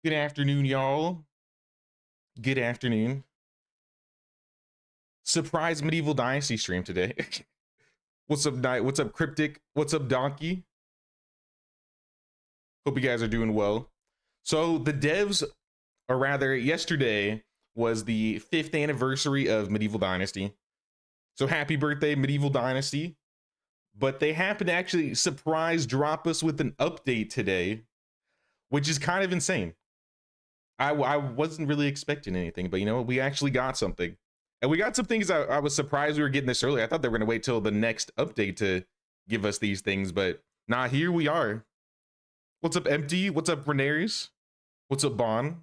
Good afternoon, y'all. Good afternoon. Surprise Medieval Dynasty stream today. What's up, Knight? What's up, Cryptic? What's up, Donkey? Hope you guys are doing well. So the devs, or rather yesterday, was the 5th anniversary of Medieval Dynasty. So happy birthday, Medieval Dynasty. But they happened to actually surprise drop us with an update today, which is kind of insane. I wasn't really expecting anything, but you know what? We actually got something. And we got some things I was surprised we were getting this early. I thought they were going to wait till the next update to give us these things, but nah, here we are. What's up, Empty? What's up, Renaries? What's up, Bon?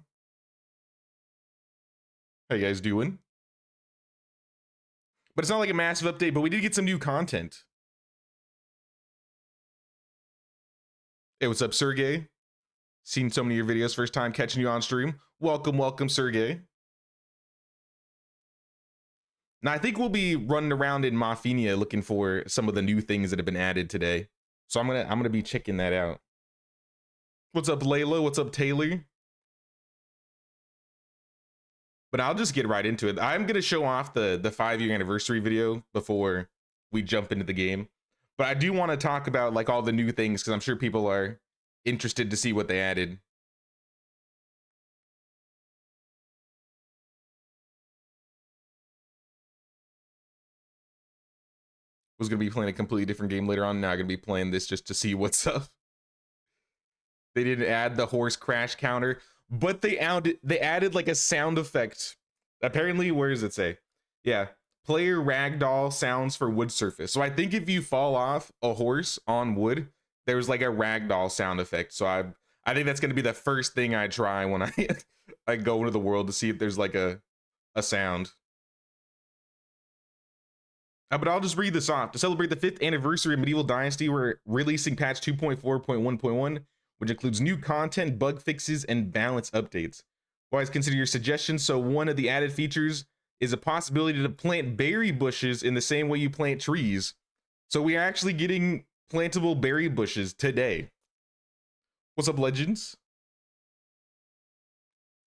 How you guys doing? But it's not like a massive update, but we did get some new content. Hey, what's up, Sergey? Seen so many of your videos, first time catching you on stream. Welcome, welcome, Sergey. Now, I think we'll be running around in Maffinia looking for some of the new things that have been added today. So I'm gonna be checking that out. What's up, Layla? What's up, Taylor? But I'll just get right into it. I'm gonna show off the 5-year anniversary video before we jump into the game. But I do want to talk about like all the new things because I'm sure people are interested to see what they added. Was gonna be playing a completely different game later on. Now I'm gonna be playing this just to see what's up. They didn't add the horse crash counter, but they added like a sound effect. Apparently, where does it say? Yeah, player ragdoll sounds for wood surface. So I think if you fall off a horse on wood, there's like a ragdoll sound effect. So I think that's gonna be the first thing I try when I go into the world to see if there's like a sound. But I'll just read this off. To celebrate the 5th anniversary of Medieval Dynasty, we're releasing patch 2.4.1.1, which includes new content, bug fixes, and balance updates. Always consider your suggestions. So one of the added features is a possibility to plant berry bushes in the same way you plant trees. So we are actually getting plantable berry bushes today. What's up, Legends?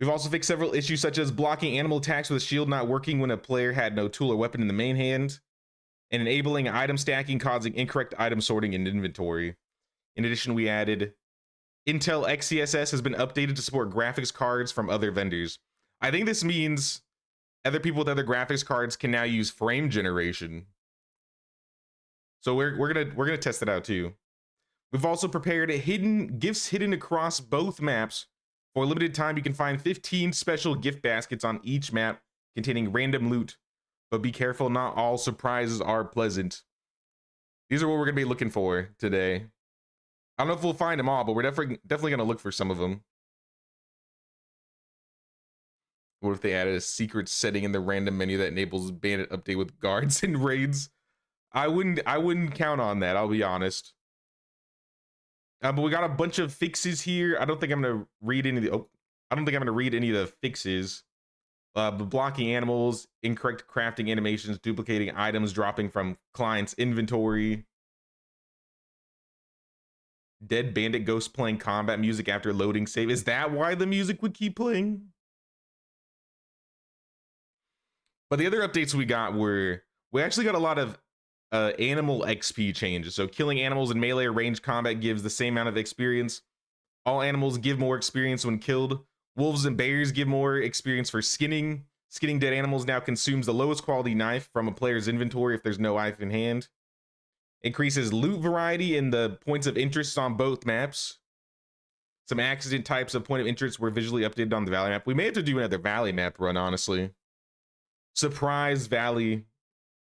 We've also fixed several issues such as blocking animal attacks with a shield not working when a player had no tool or weapon in the main hand, and enabling item stacking, causing incorrect item sorting in inventory. In addition, we added Intel XCSS has been updated to support graphics cards from other vendors. I think this means other people with other graphics cards can now use frame generation. So we're gonna test it out too. We've also prepared hidden gifts hidden across both maps. For a limited time, you can find 15 special gift baskets on each map containing random loot. But be careful, not all surprises are pleasant. These are what we're gonna be looking for today. I don't know if we'll find them all, but we're definitely gonna look for some of them. What if they added a secret setting in the random menu that enables bandit update with guards and raids? I wouldn't count on that, I'll be honest. But we got a bunch of fixes here. I don't think I'm gonna read any of the I don't think I'm gonna read any of the fixes. Blocking animals, incorrect crafting animations, duplicating items dropping from client's inventory. Dead bandit ghost playing combat music after loading save. Is that why the music would keep playing? But the other updates we got were, we actually got a lot of animal XP changes. So killing animals in melee or ranged combat gives the same amount of experience. All animals give more experience when killed. Wolves and bears give more experience for skinning. Skinning dead animals now consumes the lowest quality knife from a player's inventory if there's no knife in hand. Increases loot variety in the points of interest on both maps. Some accident types of point of interest were visually updated on the valley map. We may have to do another valley map run, honestly. Surprise valley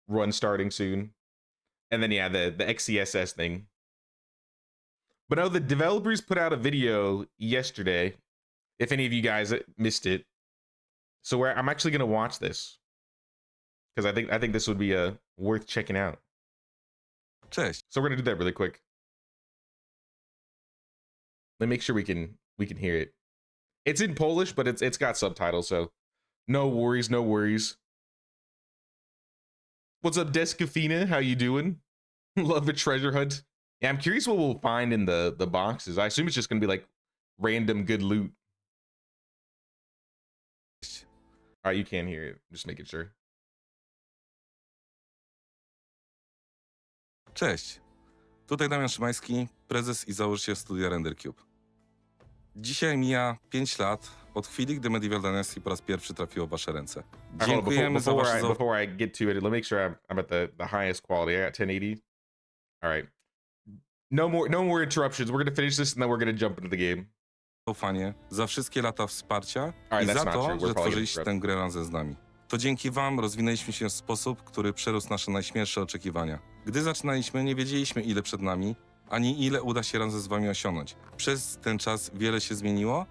run starting soon. And then, yeah, the XCSS thing. But no, the developers put out a video yesterday, if any of you guys missed it. So I'm actually going to watch this, because I think this would be worth checking out. Cześć. So we're going to do that really quick. Let me make sure we can hear it. It's in Polish, but it's got subtitles, so no worries, no worries. What's up, Descafina? How you doing? Love a treasure hunt. Yeah, I'm curious what we'll find in the boxes. I assume it's just going to be like random good loot. All right, you can hear it. Just making sure. Cześć. Tutaj Damian Szymański, prezes i założyciel studia Render Cube. Dzisiaj mija 5 lat od chwili, gdy Medieval Dynasty po raz pierwszy trafiło w wasze ręce. Hold on, Dziękujemy za wasze before I get to it, let me make sure I'm at the highest quality. I got 1080. All right. No more interruptions. We're gonna finish this and then we're gonna jump into the game. zaufanie, za wszystkie lata wsparcia All i right, za that's not to, true. We're że probably tworzyliście tę grę razem z nami. To dzięki wam rozwinęliśmy się w sposób, który przerósł nasze najśmielsze oczekiwania. Gdy zaczynaliśmy, nie wiedzieliśmy, ile przed nami, ani ile uda się razem z wami osiągnąć. Przez ten czas wiele się zmieniło,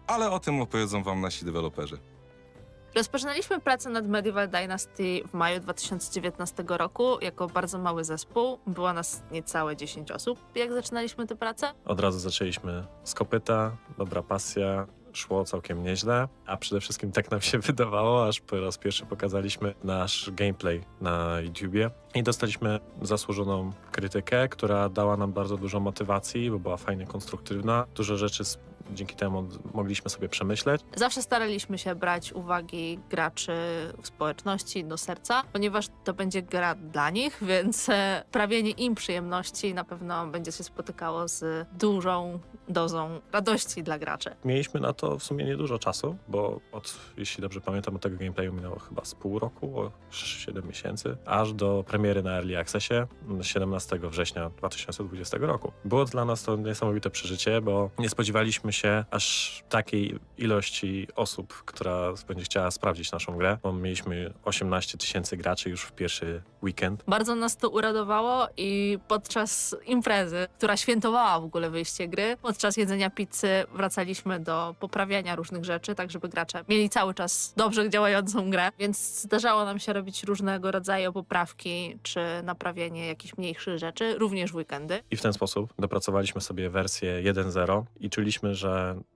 ale o tym opowiedzą wam nasi deweloperzy. Rozpoczynaliśmy pracę nad Medieval Dynasty w maju 2019 roku jako bardzo mały zespół. Było nas niecałe 10 osób, jak zaczynaliśmy tę pracę. Od razu zaczęliśmy z kopyta, dobra pasja, szło całkiem nieźle, a przede wszystkim tak nam się wydawało, aż po raz pierwszy pokazaliśmy nasz gameplay na YouTubie i dostaliśmy zasłużoną krytykę, która dała nam bardzo dużo motywacji, bo była fajnie konstruktywna. Dużo rzeczy dzięki temu mogliśmy sobie przemyśleć. Zawsze staraliśmy się brać uwagi graczy społeczności do serca, ponieważ to będzie gra dla nich, więc sprawienie im przyjemności na pewno będzie się spotykało z dużą dozą radości dla graczy. Mieliśmy na to w sumie niedużo czasu, bo jeśli dobrze pamiętam, od tego gameplayu minęło chyba z pół roku, o 7 miesięcy, aż do premiery na Early Accessie 17 września 2020 roku. Było dla nas to niesamowite przeżycie, bo nie spodziewaliśmy się aż takiej ilości osób, która będzie chciała sprawdzić naszą grę, bo mieliśmy 18 000 graczy już w pierwszy weekend. Bardzo nas to uradowało i podczas imprezy, która świętowała w ogóle wyjście gry, podczas jedzenia pizzy wracaliśmy do poprawiania różnych rzeczy, tak żeby gracze mieli cały czas dobrze działającą grę, więc zdarzało nam się robić różnego rodzaju poprawki czy naprawienie jakichś mniejszych rzeczy, również w weekendy. I w ten sposób dopracowaliśmy sobie wersję 1.0 i czuliśmy, że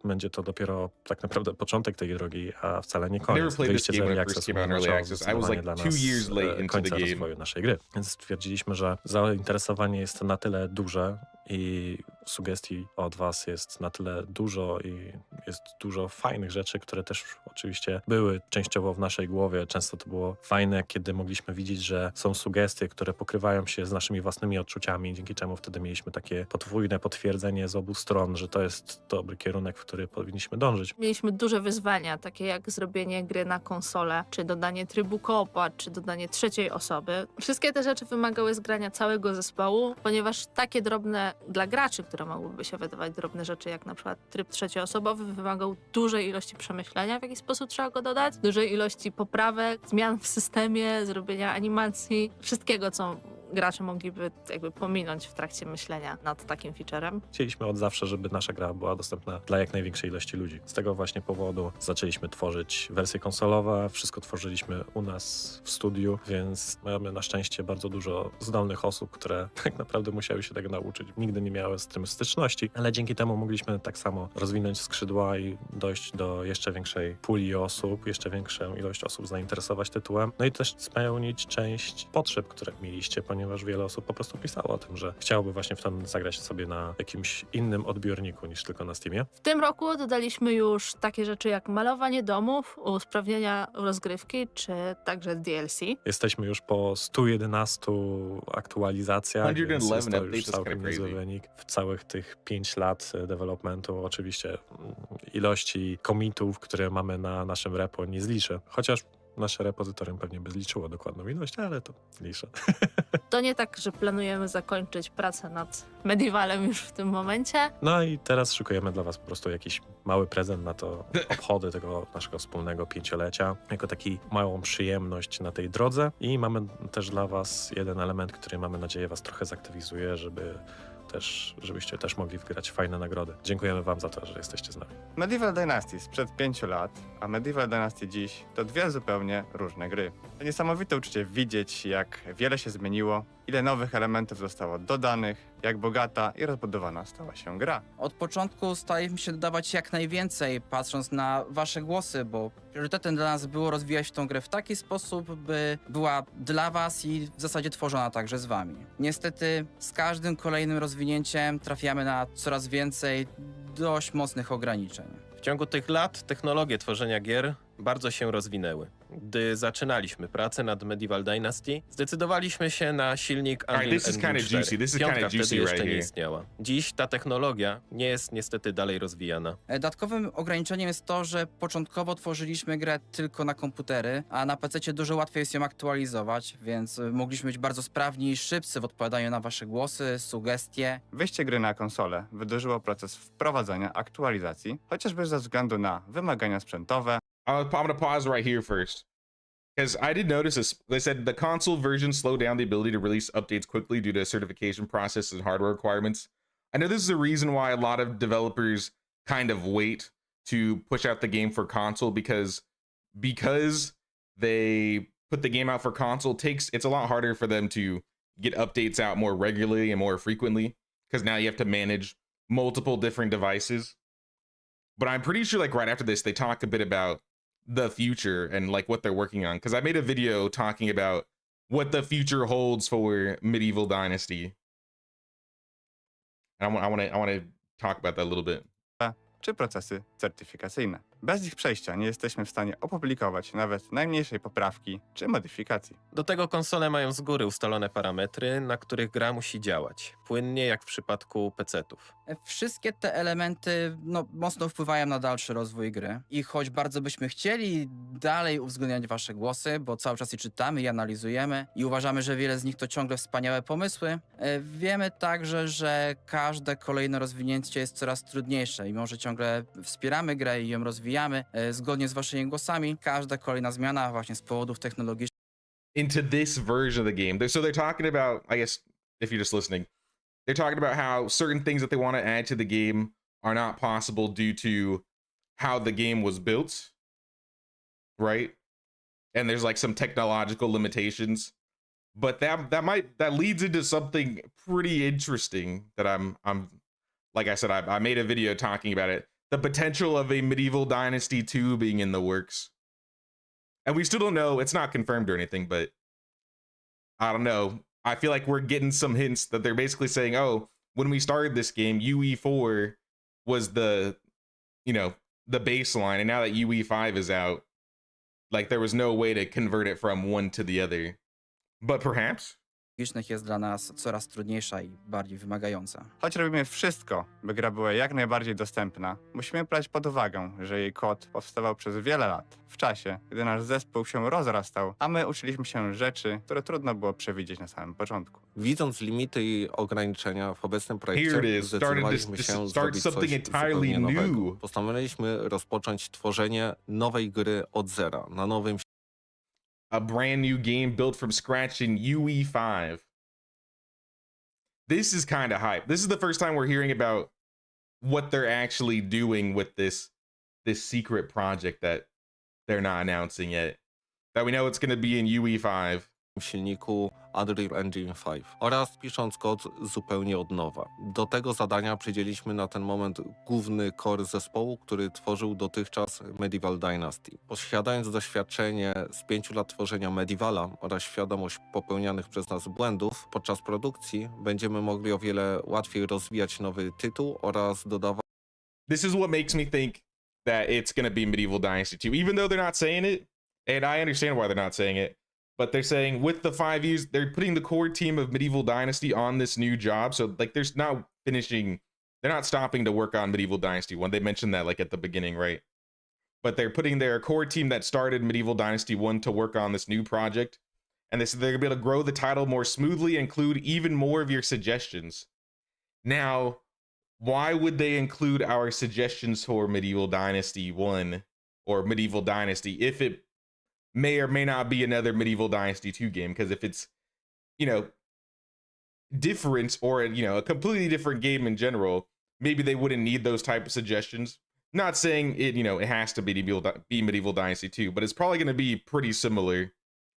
będzie to dopiero tak naprawdę początek tej drogi, a wcale nie I never koniec. played this Wyjście z game when Early it first Access came out in Early oznaczało Access. I was like dla 2 nas years late into końca the game. rozwoju naszej gry. Więc stwierdziliśmy, że zainteresowanie jest na tyle duże i sugestii od was jest na tyle dużo i jest dużo fajnych rzeczy, które też oczywiście były częściowo w naszej głowie. Często to było fajne, kiedy mogliśmy widzieć, że są sugestie, które pokrywają się z naszymi własnymi odczuciami, dzięki czemu wtedy mieliśmy takie podwójne potwierdzenie z obu stron, że to jest dobry kierunek, w który powinniśmy dążyć. Mieliśmy duże wyzwania, takie jak zrobienie gry na konsolę, czy dodanie trybu koopa, czy dodanie trzeciej osoby. Wszystkie te rzeczy wymagały zgrania całego zespołu, ponieważ takie drobne dla graczy, które mogłyby się wydawać drobne rzeczy, jak na przykład tryb trzecioosobowy, wymagał dużej ilości przemyślenia, w jaki sposób trzeba go dodać, dużej ilości poprawek, zmian w systemie, zrobienia animacji, wszystkiego, co gracze mogliby jakby pominąć w trakcie myślenia nad takim featurem. Chcieliśmy od zawsze, żeby nasza gra była dostępna dla jak największej ilości ludzi. Z tego właśnie powodu zaczęliśmy tworzyć wersje konsolowe, wszystko tworzyliśmy u nas w studiu, więc mamy na szczęście bardzo dużo zdolnych osób, które tak naprawdę musiały się tego nauczyć. Nigdy nie miały z tym styczności, ale dzięki temu mogliśmy tak samo rozwinąć skrzydła i dojść do jeszcze większej puli osób, jeszcze większą ilość osób zainteresować tytułem, no i też spełnić część potrzeb, które mieliście, ponieważ wiele osób po prostu pisało o tym, że chciałoby właśnie w ten zagrać sobie na jakimś innym odbiorniku niż tylko na Steamie. W tym roku dodaliśmy już takie rzeczy jak malowanie domów, usprawnienia rozgrywki, czy także DLC. Jesteśmy już po 111 aktualizacjach, więc 111 jest to updates już is całkiem kinda niezły crazy. wynik. W całych tych 5 lat developmentu oczywiście ilości commitów, które mamy na naszym repo nie zliczę, chociaż nasze repozytorium pewnie by zliczyło dokładną ilość, ale to liczę. To nie tak, że planujemy zakończyć pracę nad Medievalem już w tym momencie. No i teraz szykujemy dla was po prostu jakiś mały prezent na to obchody tego naszego wspólnego 5-lecia, jako taki małą przyjemność na tej drodze i mamy też dla was jeden element, który mamy nadzieję was trochę zaktywizuje, żebyście też mogli wygrać fajne nagrody. Dziękujemy wam za to, że jesteście z nami. Medieval Dynasty sprzed 5 lat, a Medieval Dynasty dziś to dwie zupełnie różne gry. To niesamowite uczucie widzieć, jak wiele się zmieniło, ile nowych elementów zostało dodanych, jak bogata i rozbudowana stała się gra. Od początku staraliśmy się dodawać jak najwięcej, patrząc na wasze głosy, bo priorytetem dla nas było rozwijać tą grę w taki sposób, by była dla was i w zasadzie tworzona także z wami. Niestety z każdym kolejnym rozwinięciem trafiamy na coraz więcej dość mocnych ograniczeń. W ciągu tych lat technologie tworzenia gier bardzo się rozwinęły. Gdy zaczynaliśmy pracę nad Medieval Dynasty, zdecydowaliśmy się na silnik Alright, Unreal this is Engine kinda 4. juicy. This is Piątka kinda wtedy juicy jeszcze right nie here. istniała. Dziś ta technologia nie jest niestety dalej rozwijana. Dodatkowym ograniczeniem jest to, że początkowo tworzyliśmy grę tylko na komputery, a na PC dużo łatwiej jest ją aktualizować, więc mogliśmy być bardzo sprawni i szybcy w odpowiadaniu na wasze głosy, sugestie. Wyjście gry na konsolę wydłużyło proces wprowadzenia aktualizacji, chociażby ze względu na wymagania sprzętowe, I'm gonna pause right here first. Because I did notice this. They said the console version slowed down the ability to release updates quickly due to certification processes and hardware requirements. I know this is a reason why a lot of developers kind of wait to push out the game for console because they put the game out for console it's a lot harder for them to get updates out more regularly and more frequently because now you have to manage multiple different devices. But I'm pretty sure like right after this they talk a bit about the future and like what they're working on because I made a video talking about what the future holds for Medieval Dynasty. And I want to talk about that a little bit. czy procesy certyfikacyjne. Bez ich przejścia nie jesteśmy w stanie opublikować nawet najmniejszej poprawki czy modyfikacji. Do tego konsole mają z góry ustalone parametry, na których gra musi działać. Płynnie jak w przypadku PC-ów. Wszystkie te elementy mocno wpływają na dalszy rozwój gry i choć bardzo byśmy chcieli dalej uwzględniać wasze głosy, bo cały czas je czytamy i analizujemy i uważamy, że wiele z nich to ciągle wspaniałe pomysły, wiemy także, że każde kolejne rozwinięcie jest coraz trudniejsze i mimo, że ciągle wspieramy grę i ją rozwijamy zgodnie z waszymi głosami, każda kolejna zmiana właśnie z powodów technologicznych Into this version of the game. So they're talking about, I guess, if you're just listening, they're talking about how certain things that they want to add to the game are not possible due to how the game was built, right? And there's like some technological limitations, but that leads into something pretty interesting that I'm like I said, I made a video talking about it. The potential of a Medieval Dynasty 2 being in the works. And we still don't know, it's not confirmed or anything, but I don't know. I feel like we're getting some hints that they're basically saying, oh, when we started this game, UE4 was the baseline, and now that UE5 is out, like there was no way to convert it from one to the other. But perhaps? jest dla nas coraz trudniejsza i bardziej wymagająca. Choć robimy wszystko, by gra była jak najbardziej dostępna, musimy brać pod uwagę, że jej kod powstawał przez wiele lat, w czasie, gdy nasz zespół się rozrastał, a my uczyliśmy się rzeczy, które trudno było przewidzieć na samym początku. Widząc limity i ograniczenia w obecnym Here it projekcie, is. zdecydowaliśmy się Start zrobić coś something entirely zupełnie nowego. new. Postanowiliśmy rozpocząć tworzenie nowej gry od zera, na nowym A brand new game built from scratch in UE5. This is kind of hype. This is the first time we're hearing about what they're actually doing with this secret project that they're not announcing yet. That we know it's going to be in UE5. silniku Unreal Engine 5 oraz pisząc kod zupełnie od nowa. Do tego zadania przydzieliliśmy na ten moment główny core zespołu, który tworzył dotychczas Medieval Dynasty. Posiadając doświadczenie z 5 lat tworzenia Medievala oraz świadomość popełnianych przez nas błędów podczas produkcji, będziemy mogli o wiele łatwiej rozwijać nowy tytuł oraz dodawać. This is what makes me think that it's going to be Medieval Dynasty 2, even though they're not saying it. And I understand why they're not saying it. But they're saying with the 5 years, they're putting the core team of Medieval Dynasty on this new job. So like they're not stopping to work on Medieval Dynasty 1. They mentioned that like at the beginning, right? But they're putting their core team that started Medieval Dynasty 1 to work on this new project. And they said they're gonna be able to grow the title more smoothly, include even more of your suggestions. Now, why would they include our suggestions for Medieval Dynasty 1 or Medieval Dynasty if it may or may not be another Medieval Dynasty 2 game? Because if it's, different or, a completely different game in general, maybe they wouldn't need those type of suggestions. Not saying it, it has to be Medieval Dynasty 2, but it's probably going to be pretty similar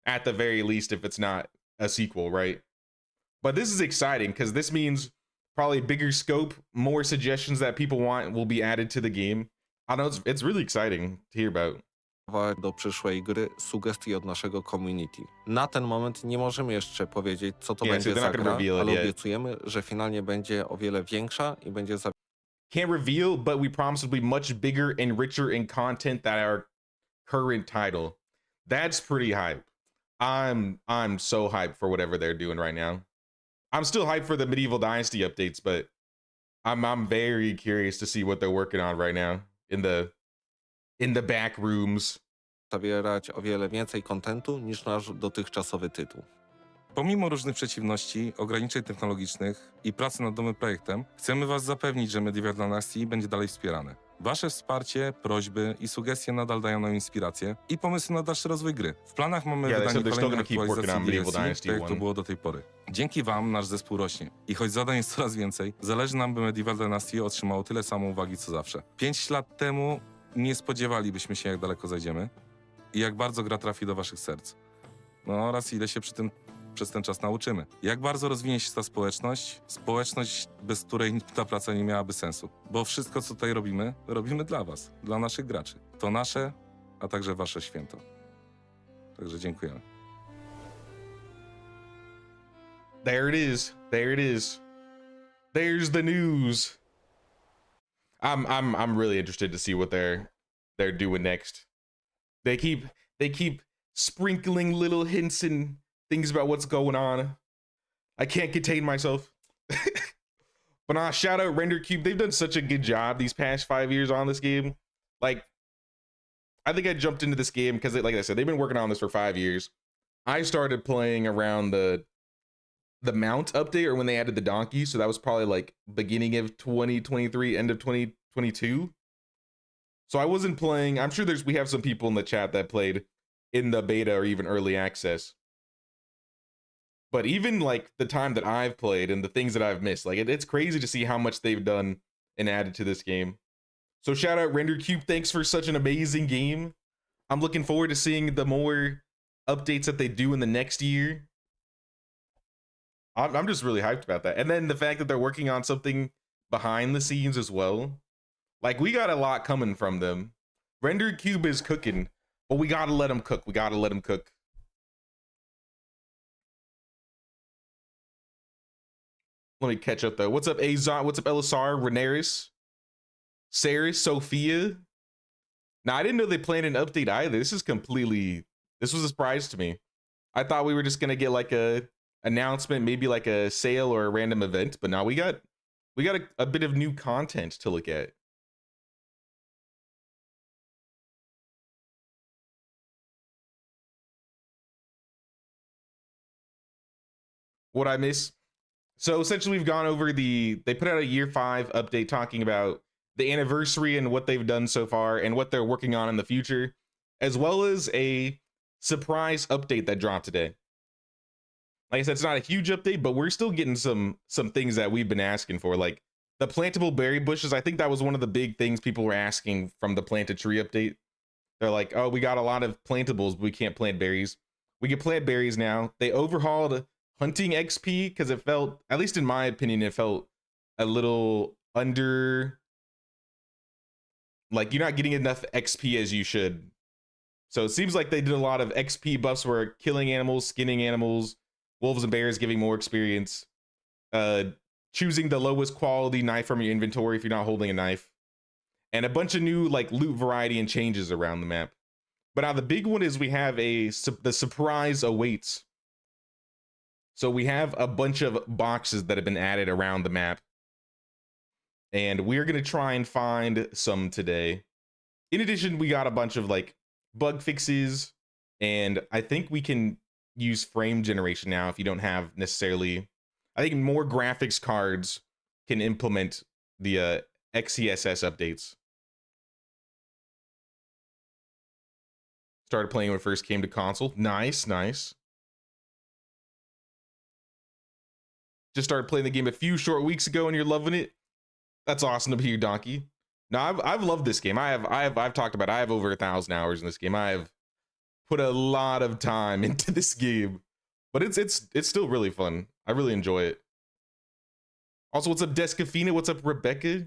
at the very least if it's not a sequel, right? But this is exciting because this means probably bigger scope, more suggestions that people want will be added to the game. I know it's really exciting to hear about. Do przyszłej gry sugestii od naszego community. Na ten moment nie możemy jeszcze powiedzieć, co to będzie za gra, ale obiecujemy, że finalnie będzie o wiele większa i będzie Can't reveal, but we promise it'll be much bigger and richer in content that our current title. That's pretty hype. I'm so hyped for whatever they're doing right now. I'm still hyped for the Medieval Dynasty updates, but I'm very curious to see what they're working on right now in the back rooms. Zawierać o wiele więcej kontentu niż nasz dotychczasowy tytuł. Pomimo różnych przeciwności, ograniczeń technologicznych i pracy nad nowym projektem, chcemy Was zapewnić, że Medieval Dynasty będzie dalej wspierane. Wasze wsparcie, prośby i sugestie nadal dają nam inspirację i pomysły na dalszy rozwój gry. W planach mamy Yeah, they wydanie said they're still kolejnej gonna keep working on aktualizacji Medieval DLC, Dynasty tak jak to 1. było do tej pory. Dzięki Wam nasz zespół rośnie i choć zadań jest coraz więcej, zależy nam, by Medieval Dynasty otrzymało tyle samo uwagi co zawsze. 5 lat temu nie spodziewalibyśmy się, jak daleko zajdziemy i jak bardzo gra trafi do Waszych serc. No oraz ile się przez ten czas nauczymy. Jak bardzo rozwinie się ta społeczność, bez której ta praca nie miałaby sensu. Bo wszystko, co tutaj robimy, robimy dla Was, dla naszych graczy. To nasze, a także Wasze święto. Także dziękujemy. There it is. There it is. There's the news. I'm really interested to see what they're doing next. They keep sprinkling little hints and things about what's going on. I can't contain myself. But shout out Render Cube. They've done such a good job these past 5 years on this game. Like, I think I jumped into this game because, like I said, they've been working on this for 5 years. I started playing around the mount update, or when they added the donkey. So that was probably like beginning of 2023, end of 2022. So I wasn't playing. I'm sure we have some people in the chat that played in the beta or even early access. But even like the time that I've played and the things that I've missed, like it's crazy to see how much they've done and added to this game. So shout out Render Cube. Thanks for such an amazing game. I'm looking forward to seeing the more updates that they do in the next year. I'm just really hyped about that. And then the fact that they're working on something behind the scenes as well. Like, we got a lot coming from them. Render Cube is cooking, but we gotta let them cook. We gotta let them cook. Let me catch up though. What's up, Azot? What's up, Elisar? Renaris? Saris? Sophia? Now, I didn't know they planned an update either. This was a surprise to me. I thought we were just gonna get like a announcement, maybe like a sale or a random event, but now we got a bit of new content to look at. What I miss? So essentially we've gone over they put out a year 5 update talking about the anniversary and what they've done so far and what they're working on in the future, as well as a surprise update that dropped today. Like I said, it's not a huge update, but we're still getting some things that we've been asking for, like the plantable berry bushes. I think that was one of the big things people were asking from the planted tree update. They're like, oh, we got a lot of plantables, but we can't plant berries. We can plant berries now. They overhauled hunting XP because it felt, at least in my opinion, it felt a little under, like you're not getting enough XP as you should. So it seems like they did a lot of XP buffs where killing animals, skinning animals, wolves and bears giving more experience, choosing the lowest quality knife from your inventory if you're not holding a knife, and a bunch of new like loot variety and changes around the map. But now the big one is we have the surprise awaits. So we have a bunch of boxes that have been added around the map, and we're gonna try and find some today. In addition, we got a bunch of like bug fixes, and I think we can use frame generation now if you don't have necessarily, I think more graphics cards can implement the XCSS updates. Started playing when it first came to console. Nice. Just started playing the game a few short weeks ago and you're loving it. That's awesome to hear, Donkey. Now I've loved this game. I've talked about it. I have over 1,000 hours in this game. I have put a lot of time into this game, but it's still really fun. I really enjoy it. Also, what's up, Descafina? What's up, Rebecca?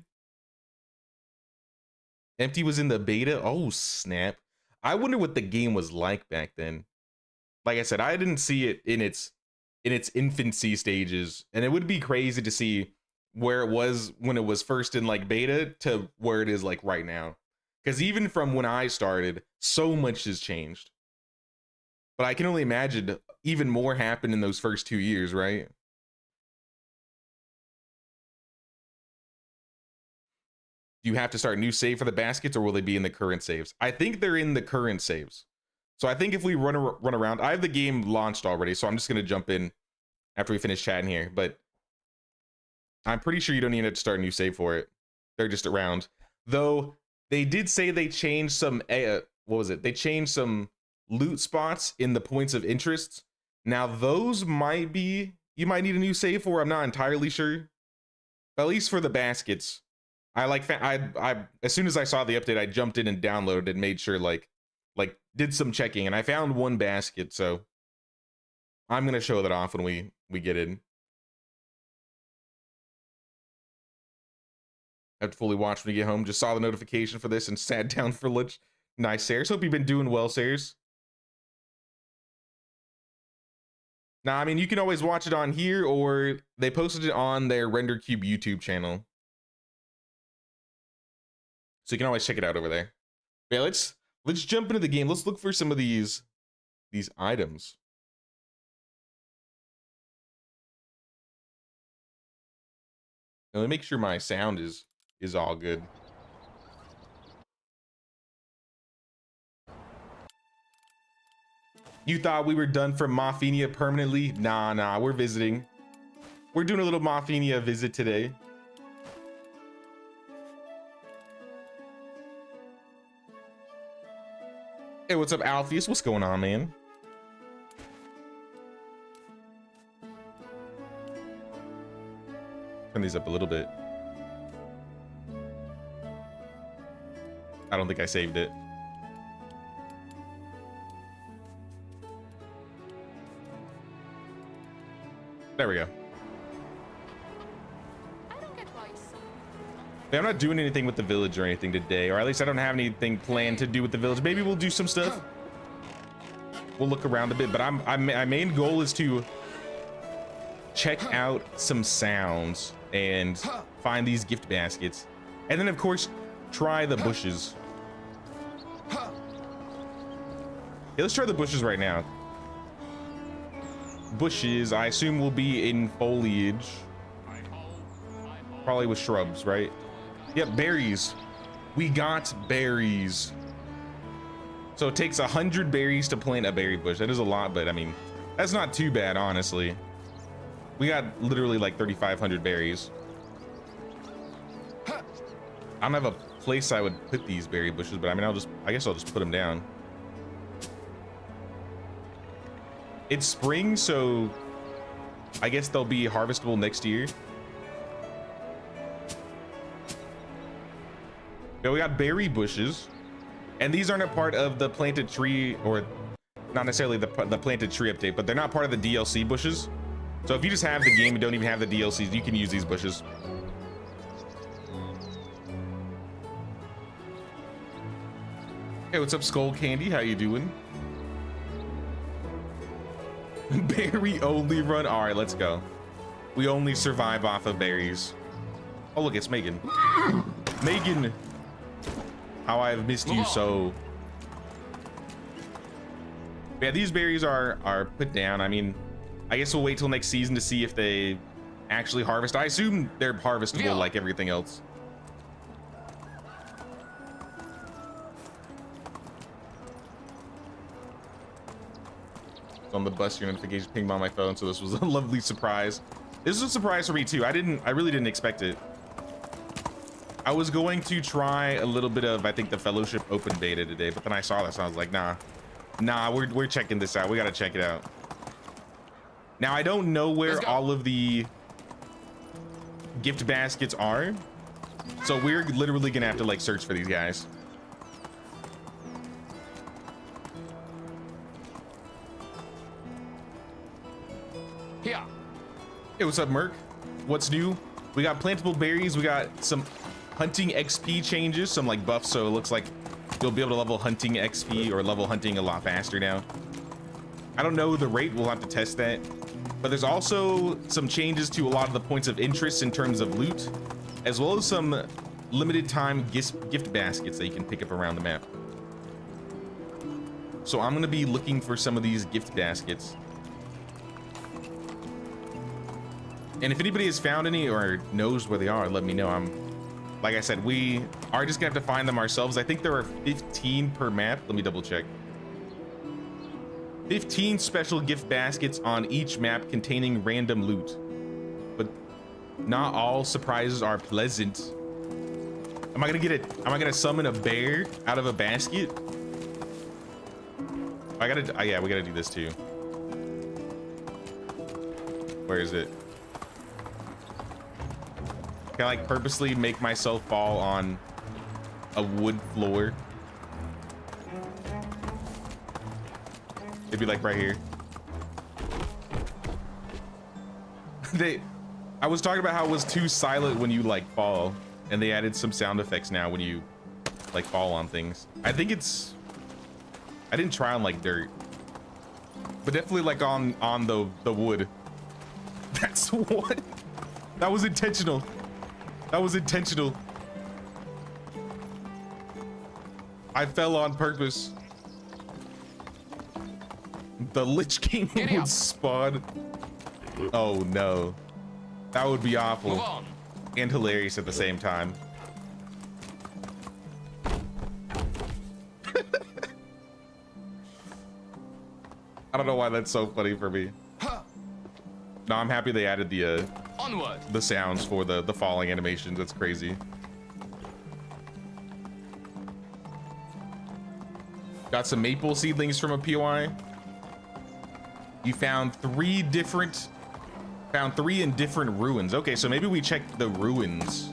Empty was in the beta. Oh snap! I wonder what the game was like back then. Like I said, I didn't see it in its infancy stages, and it would be crazy to see where it was when it was first in like beta to where it is like right now. Because even from when I started, So much has changed. But I can only imagine even more happened in those first 2 years, right? Do you have to start a new save for the baskets, or will they be in the current saves? I think they're in the current saves. So I think if we run around, I have the game launched already, so I'm just gonna jump in after we finish chatting here. But I'm pretty sure you don't even have to start a new save for it. They're just around. Though they did say they changed some what was it? They changed some loot spots in the points of interest. Now those might be, you might need a new save for. I'm not entirely sure. But at least for the baskets, I as soon as I saw the update, I jumped in and downloaded and made sure like did some checking, and I found one basket, so I'm gonna show that off when we get in. I have to fully watch when you get home. Just saw the notification for this and sat down for lunch. Nice, Sayers. Hope you've been doing well, Sayers. Now, I mean, you can always watch it on here, or they posted it on their Render Cube YouTube channel. So you can always check it out over there. Yeah, let's jump into the game. Let's look for some of these items. Now, let me make sure my sound is all good. You thought we were done for Mothenia permanently? Nah, we're visiting. We're doing a little Mothenia visit today. Hey, what's up, Alpheus? What's going on, man? Turn these up a little bit. I don't think I saved it. There we go. Yeah, I'm not doing anything with the village or anything today, or at least I don't have anything planned to do with the village. Maybe we'll do some stuff. We'll look around a bit, but my main goal is to check out some sounds and find these gift baskets, and then of course try the bushes. Yeah, let's try the bushes right now. Bushes, I assume, will be in foliage, probably with shrubs, right? Yep, berries. We got berries. So it takes 100 berries to plant a berry bush. That is a lot, but I mean, that's not too bad, honestly. We got literally like 3,500 berries. I don't have a place I would put these berry bushes, but I mean, I guess I'll just put them down. It's spring, so I guess they'll be harvestable next year. Yeah, we got berry bushes, and these aren't a part of the planted tree, or not necessarily the planted tree update, but they're not part of the DLC bushes. So if you just have the game and don't even have the DLCs, you can use these bushes. Hey, what's up, Skull Candy? How you doing? Berry only run. All right, let's go. We only survive off of berries. Oh, look, it's Megan. Megan, how I've missed you so. Yeah, these berries are put down. I mean, I guess we'll wait till next season to see if they actually harvest. I assume they're harvestable like everything else. On the bus, your notification pinged on my phone, so this was a lovely surprise. This was a surprise for me too. I really didn't expect it. I was going to try a little bit of, I think, the Fellowship open beta today, but then I saw this and I was like, nah, we're checking this out. We gotta check it out. Now, I don't know where all of the gift baskets are, so we're literally gonna have to like search for these guys. Yeah. Hey, what's up, Merc? What's new? We got plantable berries. We got some hunting XP changes, some like buffs, so it looks like you'll be able to level hunting XP or level hunting a lot faster now. I don't know the rate. We'll have to test that. But there's also some changes to a lot of the points of interest in terms of loot, as well as some limited time gift baskets that you can pick up around the map. So I'm gonna be looking for some of these gift baskets. And if anybody has found any or knows where they are, let me know. Like I said, we are just gonna have to find them ourselves. I think there are 15 per map. Let me double check. 15 special gift baskets on each map containing random loot. But not all surprises are pleasant. Am I gonna summon a bear out of a basket? Yeah, we gotta do this too. Where is it? Can I like purposely make myself fall on a wood floor? It'd be like right here. I was talking about how it was too silent when you like fall, and they added some sound effects now when you like fall on things. I think it's, I didn't try on like dirt, but definitely like on the wood. That's what. That was intentional. That was intentional. I fell on purpose. The Lich King would spawn. Oh no. That would be awful. And hilarious at the same time. I don't know why that's so funny for me. No, I'm happy they added the sounds for the falling animations. That's crazy. Got some maple seedlings from a POI. You found three in different ruins. Okay, so maybe we check the ruins.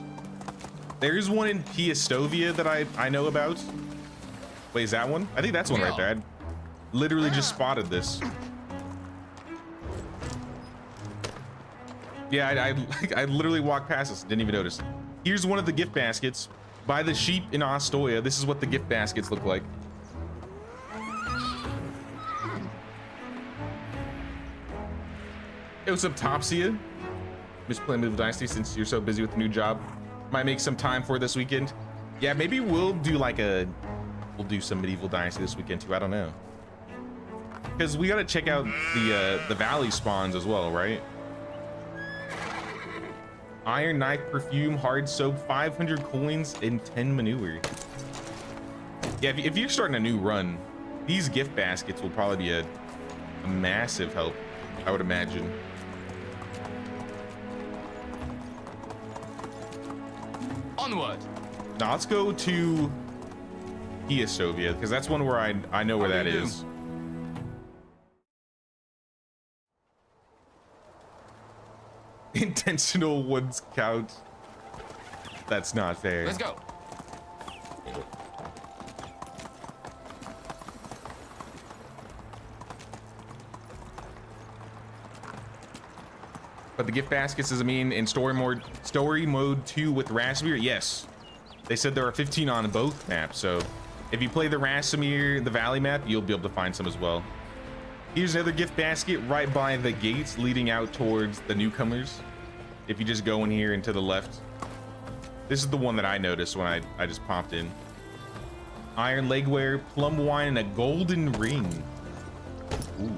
There's one in Piastovia that I know about. Wait, is that one? I think that's one right there. I literally just spotted this. Yeah, I literally walked past this, didn't even notice. Here's one of the gift baskets by the sheep in Ostoya. This is what the gift baskets look like. Hey, what's up, Topsia? Miss playing Medieval Dynasty since you're so busy with the new job. Might make some time for this weekend. Yeah, maybe we'll do like we'll do some Medieval Dynasty this weekend too. I don't know. Because we gotta check out the valley spawns as well, right? Iron knife, perfume, hard soap, 500 coins, and 10 manure. Yeah, if you're starting a new run, these gift baskets will probably be a massive help, I would imagine. Onward. Now let's go to Piastovia, because that's one where I know where that is. Intentional ones count. That's not fair. Let's go. But the gift baskets, does it mean in story mode 2 with Rasimir? Yes. They said there are 15 on both maps, so if you play the Rasimir, the Valley map, you'll be able to find some as well. Here's another gift basket right by the gates leading out towards the newcomers. If you just go in here and to the left. This is the one that I noticed when I just popped in. Iron legwear, plum wine, and a golden ring. Ooh.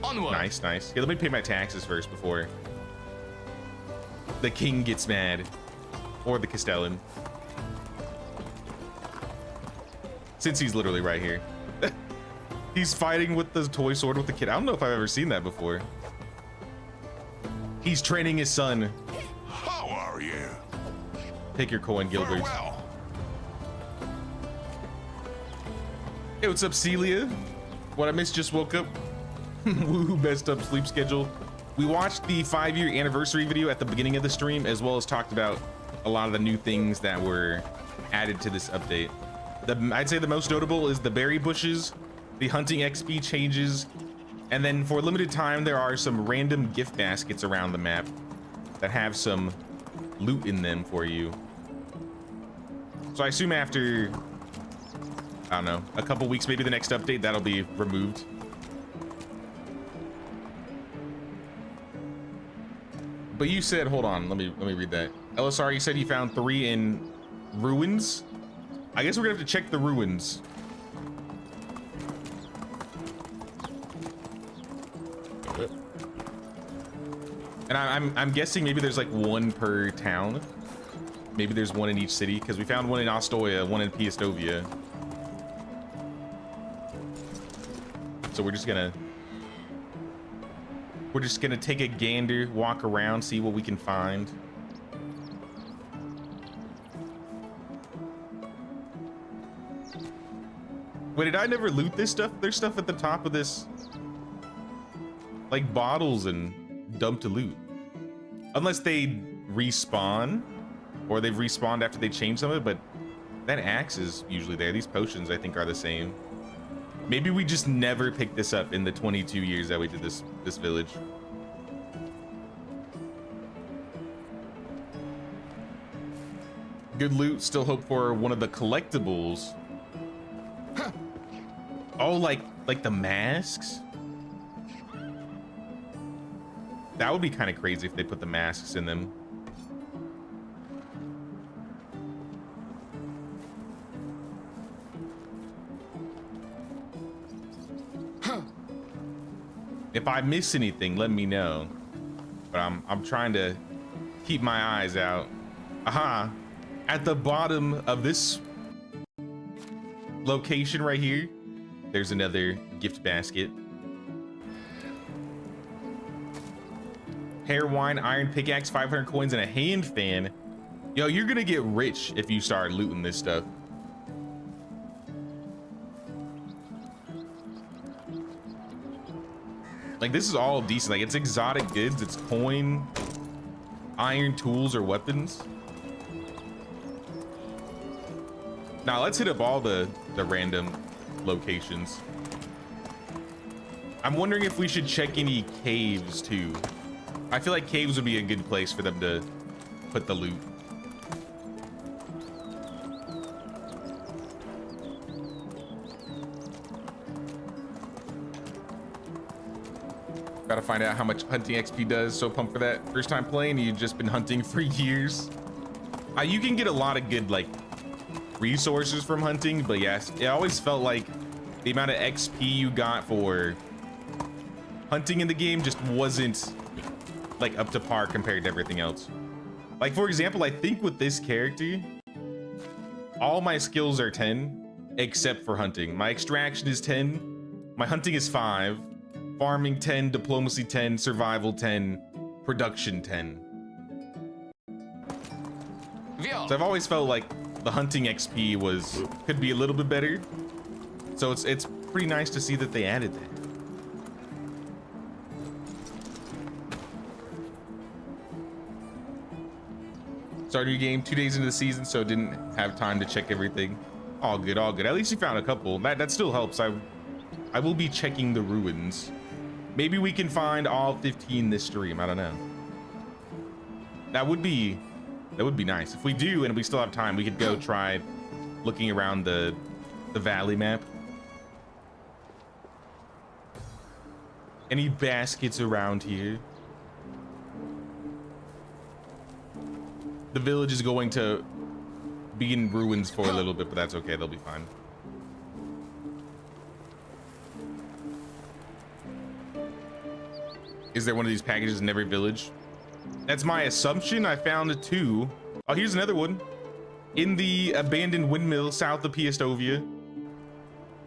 Onward. Nice, nice. Yeah, let me pay my taxes first before the king gets mad. Or the Castellan. Since he's literally right here. He's fighting with the toy sword with the kid. I don't know if I've ever seen that before. He's training his son. How are you? Take your coin, Gilbert. Farewell. Hey, what's up, Celia? What I missed, just woke up. Woo, messed up sleep schedule. We watched the 5-year anniversary video at the beginning of the stream, as well as talked about a lot of the new things that were added to this update. I'd say the most notable is the berry bushes, the hunting XP changes, and then for a limited time, there are some random gift baskets around the map that have some loot in them for you. So I assume after, I don't know, a couple weeks, maybe the next update, that'll be removed. But you said, hold on, let me read that. LSR, you said you found 3 in ruins. I guess we're gonna have to check the ruins. And I'm guessing maybe there's like one per town. Maybe there's one in each city, because we found one in Ostoya, one in Piastovia. So we're just gonna take a gander, walk around, see what we can find. Wait, did I never loot this stuff? There's stuff at the top of this, like bottles and dump to loot. Unless they respawn, or they've respawned after they change some of it, but that axe is usually there. These potions, I think, are the same. Maybe we just never picked this up in the 22 years that we did this village. Good loot. Still hope for one of the collectibles. Oh, like the masks? That would be kind of crazy if they put the masks in them. If I miss anything, let me know. But I'm trying to keep my eyes out. Aha! At the bottom of this location right here, there's another gift basket. Hair wine, iron pickaxe, 500 coins, and a hand fan. Yo, you're gonna get rich if you start looting this stuff. Like, this is all decent. Like, it's exotic goods, it's coin, iron tools, or weapons. Now, let's hit up all the random locations. I'm wondering if we should check any caves, too. I feel like caves would be a good place for them to put the loot. Gotta find out how much hunting XP does. So pumped for that. First time playing, you've just been hunting for years. You can get a lot of good like resources from hunting, but yes, it always felt like the amount of XP you got for hunting in the game just wasn't like up to par compared to everything else. Like, for example, I think with this character, all my skills are 10 except for hunting. My extraction is 10, my hunting is 5, farming 10, diplomacy 10, survival 10, production 10. So I've always felt like the hunting XP could be a little bit better. So it's pretty nice to see that they added that. Started your game 2 days into the season, so didn't have time to check everything. All good, all good. At least you found a couple. That still helps. I will be checking the ruins. Maybe we can find all 15 this stream. I don't know. That would be nice. If we do and we still have time, we could go try looking around the valley map. Any baskets around here? The village is going to be in ruins for a little bit, but that's okay. They'll be fine. Is there one of these packages in every village? That's my assumption. I found 2. Oh, here's another one. In the abandoned windmill south of Piastovia.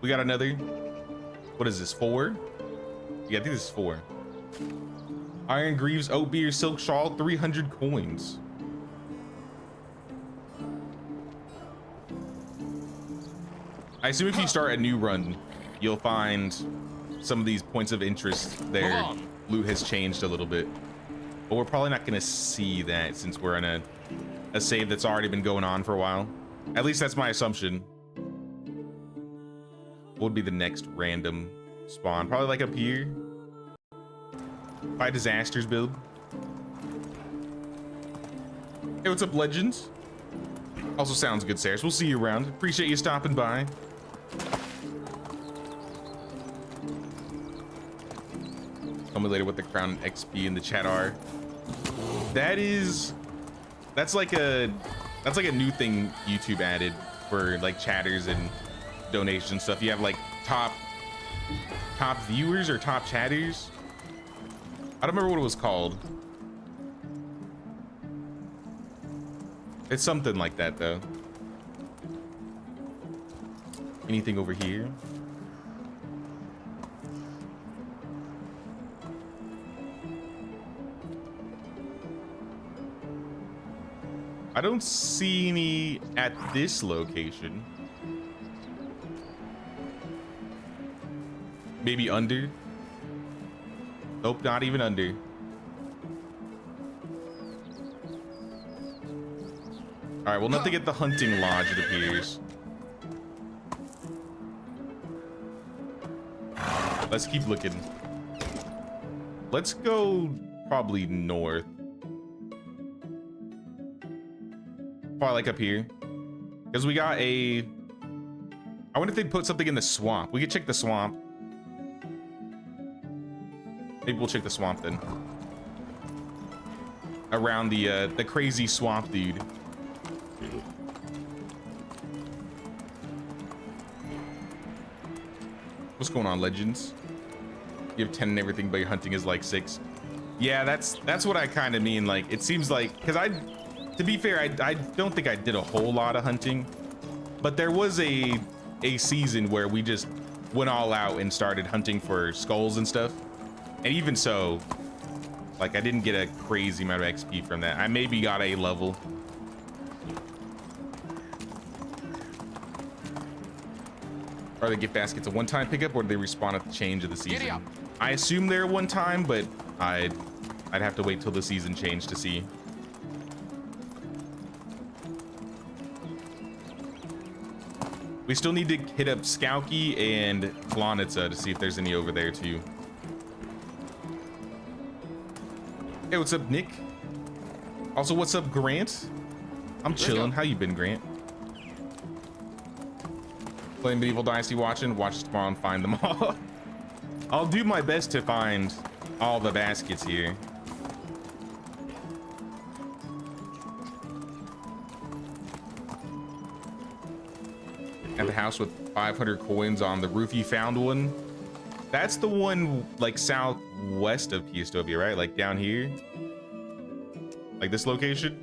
We got another. What is this, 4? Yeah, I think this is 4. Iron Greaves, oat beer, silk shawl, 300 coins. I assume if you start a new run, you'll find some of these points of interest there. Loot has changed a little bit, but we're probably not gonna see that since we're in a save that's already been going on for a while. At least that's my assumption. What would be the next random spawn? Probably like up here. By disasters build. Hey, what's up, Legends? Also sounds good, Saris. We'll see you around. Appreciate you stopping by. Tell me later what the crown XP in the chat are. That's like a new thing YouTube added for like chatters and donation stuff. You have like top viewers or top chatters, I don't remember what it was called. It's something like that, though. Anything over here? I don't see any at this location. Maybe under? Nope, not even under. All right, we'll have to get the hunting lodge, it appears. Let's keep looking. Let's go probably north. Probably like up here. Because we got a... I wonder if they'd put something in the swamp. We could check the swamp. Maybe we'll check the swamp then. Around the crazy swamp dude. What's going on, Legends? You have 10 and everything, but your hunting is like 6. Yeah, that's what I kind of mean. Like, it seems like, because to be fair, I don't think I did a whole lot of hunting, but there was a season where we just went all out and started hunting for skulls and stuff. And even so, like, I didn't get a crazy amount of XP from that. I maybe got a level. Are the gift baskets a one-time pickup, or do they respawn at the change of the Giddy season? up. I assume they're one time, but I'd have to wait till the season changed to see. We still need to hit up Skauki and Planitza to see if there's any over there too. Hey, what's up, Nick? Also, what's up, Grant? I'm chilling. How you been, Grant? Playing Medieval Dynasty, watching. Watch tomorrow and find them all. I'll do my best to find all the baskets here. At the house with 500 coins on the roof, you found one. That's the one like southwest of Piastopia, right? Like down here, like this location.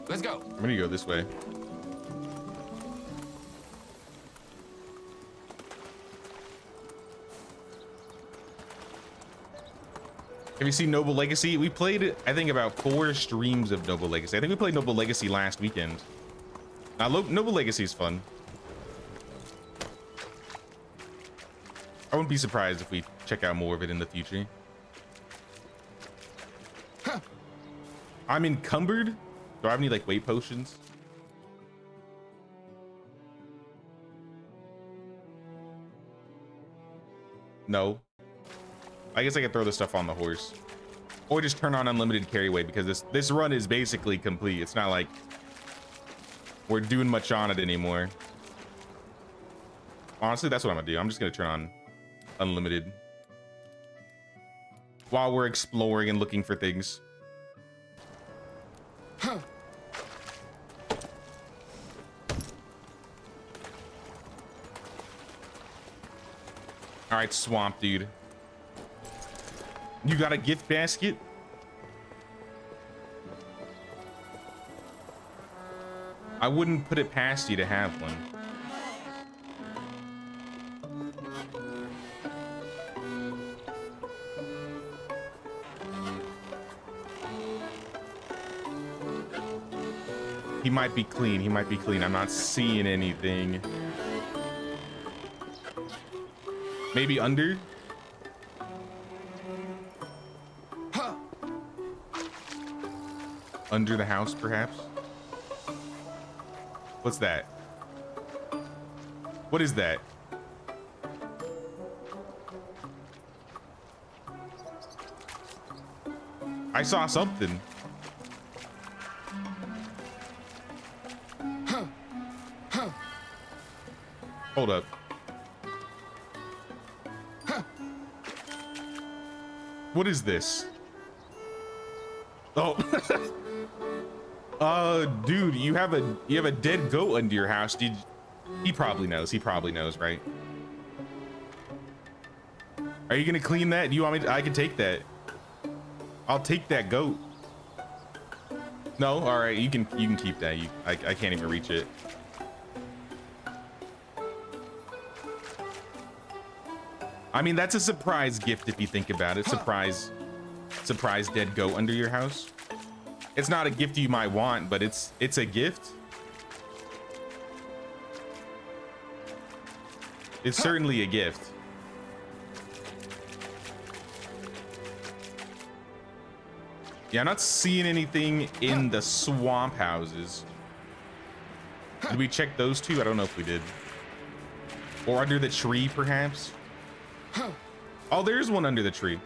Let's go. I'm gonna go this way. Have you seen Noble Legacy? We played, I think, about 4 streams of Noble Legacy. I think we played Noble Legacy last weekend. Noble Legacy is fun. I wouldn't be surprised if we check out more of it in the future. Huh. I'm encumbered. Do I have any like weight potions? No. I guess I could throw this stuff on the horse, or just turn on unlimited carry weight, because this run is basically complete. It's not like we're doing much on it anymore. Honestly, that's what I'm gonna do. I'm just gonna turn on unlimited while we're exploring and looking for things. Huh. All right, swamp dude. You got a gift basket? I wouldn't put it past you to have one. He might be clean. He might be clean. I'm not seeing anything. Maybe under? Under the house, perhaps? What's that? What is that? I saw something. Hold up. What is this? Oh. Dude, you have a dead goat under your house. He probably knows. He probably knows, right? Are you gonna clean that? Do you want me I can take that. I'll take that goat. No, all right, you can keep that. I can't even reach it. I mean, that's a surprise gift if you think about it. Surprise dead goat under your house. It's not a gift you might want, but it's a gift. It's certainly a gift. Yeah, I'm not seeing anything in the swamp houses. Did we check those two? I don't know if we did. Or under the tree, perhaps? Oh, there's one under the tree.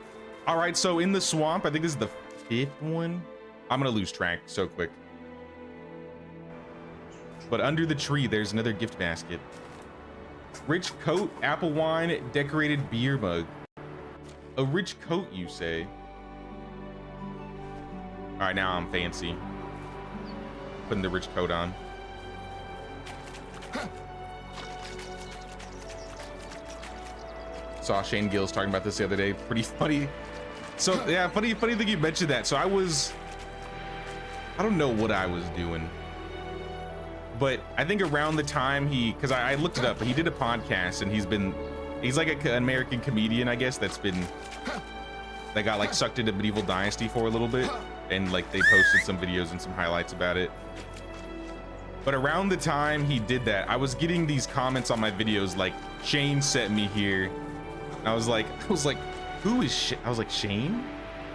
All right, so in the swamp, I think this is the 5th one. I'm gonna lose track so quick. But under the tree, there's another gift basket. Rich coat, apple wine, decorated beer mug. A rich coat, you say? All right, now I'm fancy. Putting the rich coat on. Saw Shane Gills talking about this the other day. Pretty funny. So yeah, funny thing you mentioned that. So I don't know what I was doing, but I think around the time because I looked it up, but he did a podcast and he's like an American comedian, I guess, that got like sucked into Medieval Dynasty for a little bit, and like they posted some videos and some highlights about it. But around the time he did that, I was getting these comments on my videos like, Shane sent me here. And I was like, who is Shane? I was like, Shane?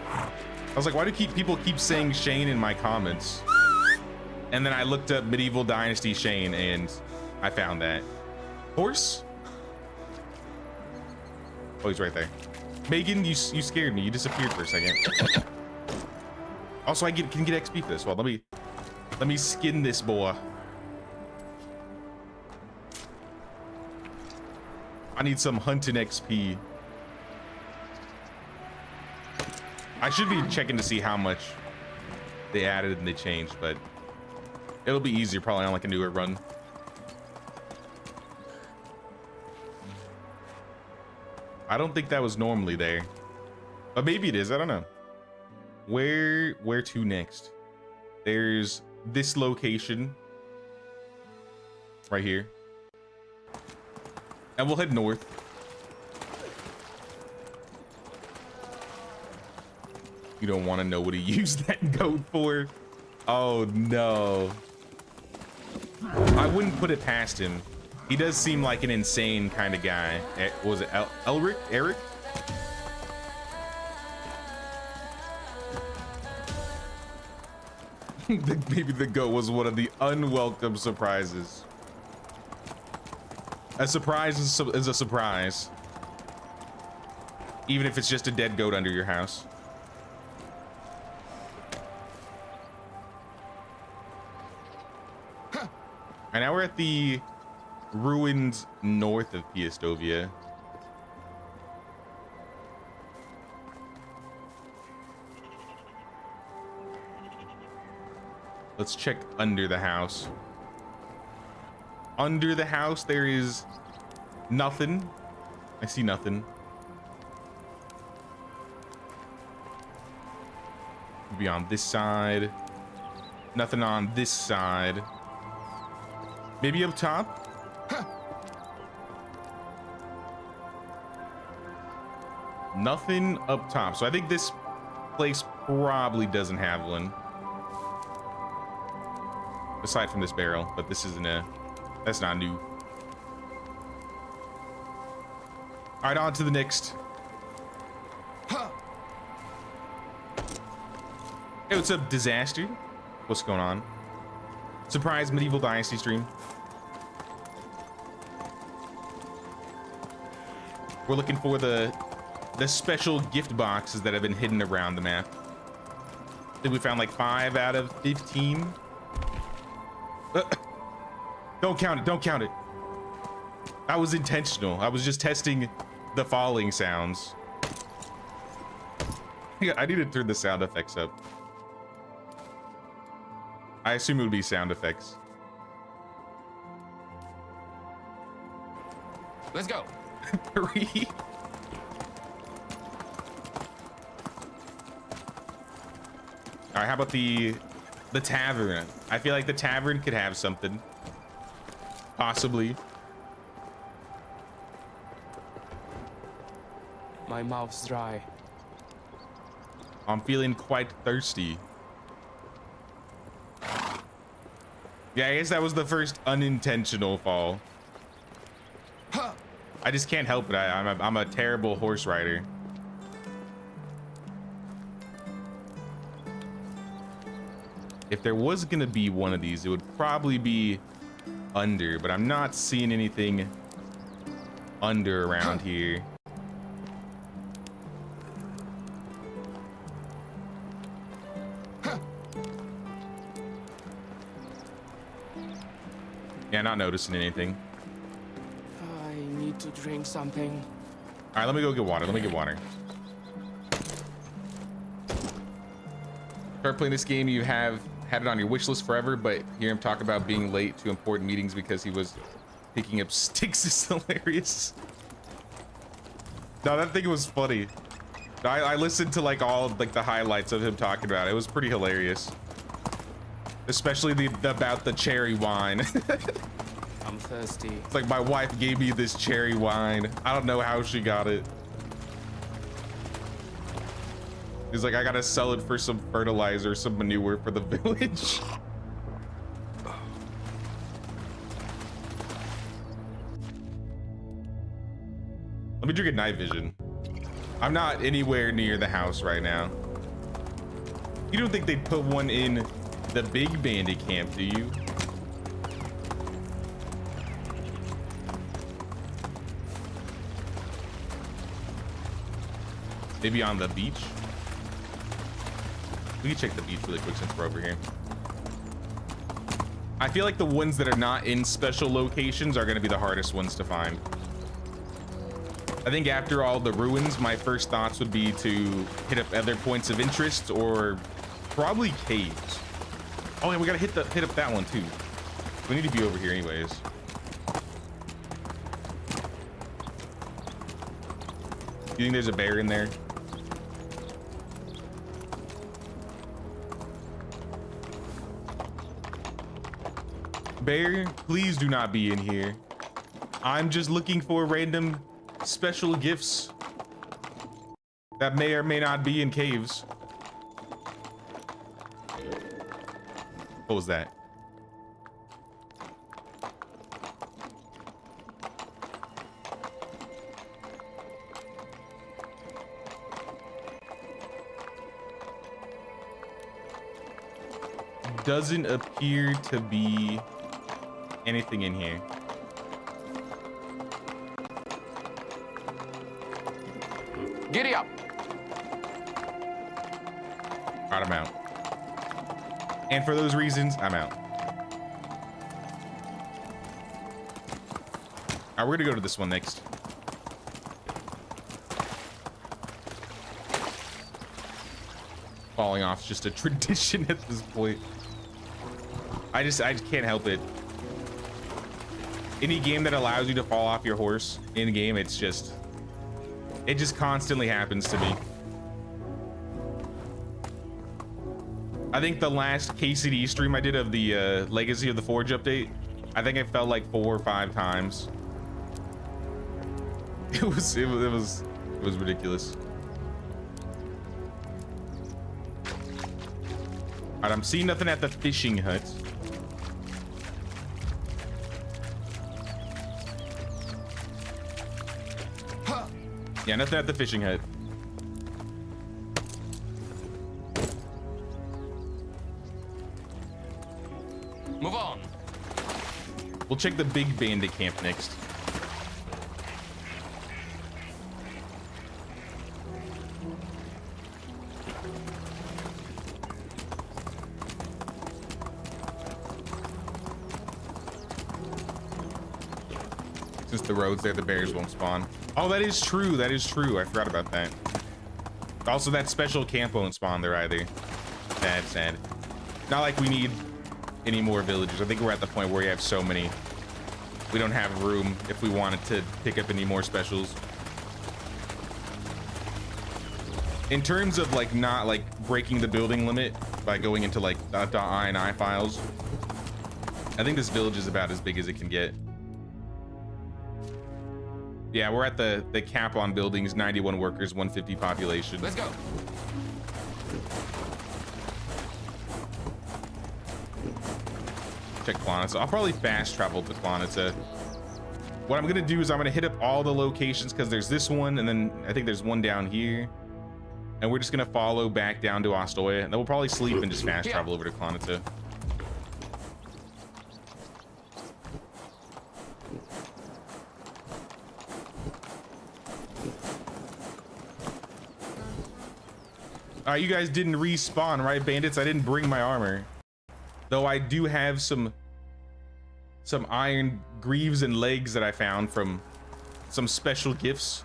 I was like, why do people keep saying Shane in my comments? And then I looked up Medieval Dynasty Shane and I found that. Horse? Oh, he's right there. Megan, you scared me. You disappeared for a second. Also, I can get XP for this. Well, let me skin this boy. I need some hunting XP. I should be checking to see how much they added and they changed, but it'll be easier probably on like a newer run. I don't think that was normally there, but maybe it is. I don't know. Where to next? There's this location right here, and we'll head north. You don't want to know what he used that goat for. Oh no. I wouldn't put it past him. He does seem like an insane kind of guy. Was it Elric? Eric? Maybe the goat was one of the unwelcome surprises. A surprise is a surprise. Even if it's just a dead goat under your house. And now we're at the ruins north of Piastovia. Let's check under the house. Under the house, there is nothing. I see nothing. Maybe on this side. Nothing on this side. Maybe up top? Nothing up top. So I think this place probably doesn't have one. Aside from this barrel, but this isn't that's not new. All right, on to the next. Hey, what's up, Disaster? What's going on? Surprise Medieval Dynasty stream. We're looking for the special gift boxes that have been hidden around the map. I think we found like 5 out of 15. Don't count it, don't count it. That was intentional. I was just testing the falling sounds. I need to turn the sound effects up. I assume it would be sound effects. Let's go. 3. All right, how about the tavern? I feel like the tavern could have something. Possibly. My mouth's dry. I'm feeling quite thirsty. Yeah, I guess that was the first unintentional fall. I just can't help it. I'm a terrible horse rider. If there was gonna be one of these, it would probably be under, but I'm not seeing anything under around here. Yeah, not noticing anything. I need to drink something. All right, let me go get water. Let me get water. Start playing this game. You have had it on your wish list forever, but hear him talk about being late to important meetings because he was picking up sticks is hilarious. No, that thing was funny. I listened to like all like the highlights of him talking about it. It was pretty hilarious. Especially about the cherry wine. I'm thirsty. It's like my wife gave me this cherry wine. I don't know how she got it. He's like, I gotta sell it for some fertilizer, some manure for the village. Let me drink a night vision. I'm not anywhere near the house right now. You don't think they'd put one in the big bandit camp, do you? Maybe on the beach? We can check the beach really quick since we're over here. I feel like the ones that are not in special locations are gonna be the hardest ones to find. I think after all the ruins, my first thoughts would be to hit up other points of interest or probably caves. Oh, and we gotta hit up that one too. We need to be over here anyways. You think there's a bear in there? Bear, please do not be in here. I'm just looking for random special gifts that may or may not be in caves. What was that? Doesn't appear to be anything in here. Giddy up. All right, I'm out. And for those reasons, I'm out. All right, we're gonna go to this one next. Falling off is just a tradition at this point. I just can't help it. Any game that allows you to fall off your horse in game, it just constantly happens to me. I think the last KCD stream I did of the Legacy of the Forge update, I think I fell like 4 or 5 times. It was ridiculous. All right, I'm seeing nothing at the fishing hut. Yeah, nothing at the fishing hut. Move on. We'll check the big bandit camp next. Since the road's there, the bears won't spawn. Oh, that is true. That is true. I forgot about that. Also, that special camp won't spawn there either. Sad, sad. Not like we need any more villagers. I think we're at the point where we have so many. We don't have room if we wanted to pick up any more specials. In terms of like not like breaking the building limit by going into like .ini files, I think this village is about as big as it can get. Yeah, we're at the cap on buildings, 91 workers, 150 population. Let's go. Check Planeta. I'll probably fast travel to Planeta. What I'm gonna do is I'm gonna hit up all the locations because there's this one, and then I think there's one down here. And we're just gonna follow back down to Ostoya, and then we'll probably sleep and just fast travel over to Planeta. You guys didn't respawn, right, bandits? I didn't bring my armor. Though I do have some iron greaves and legs that I found from some special gifts.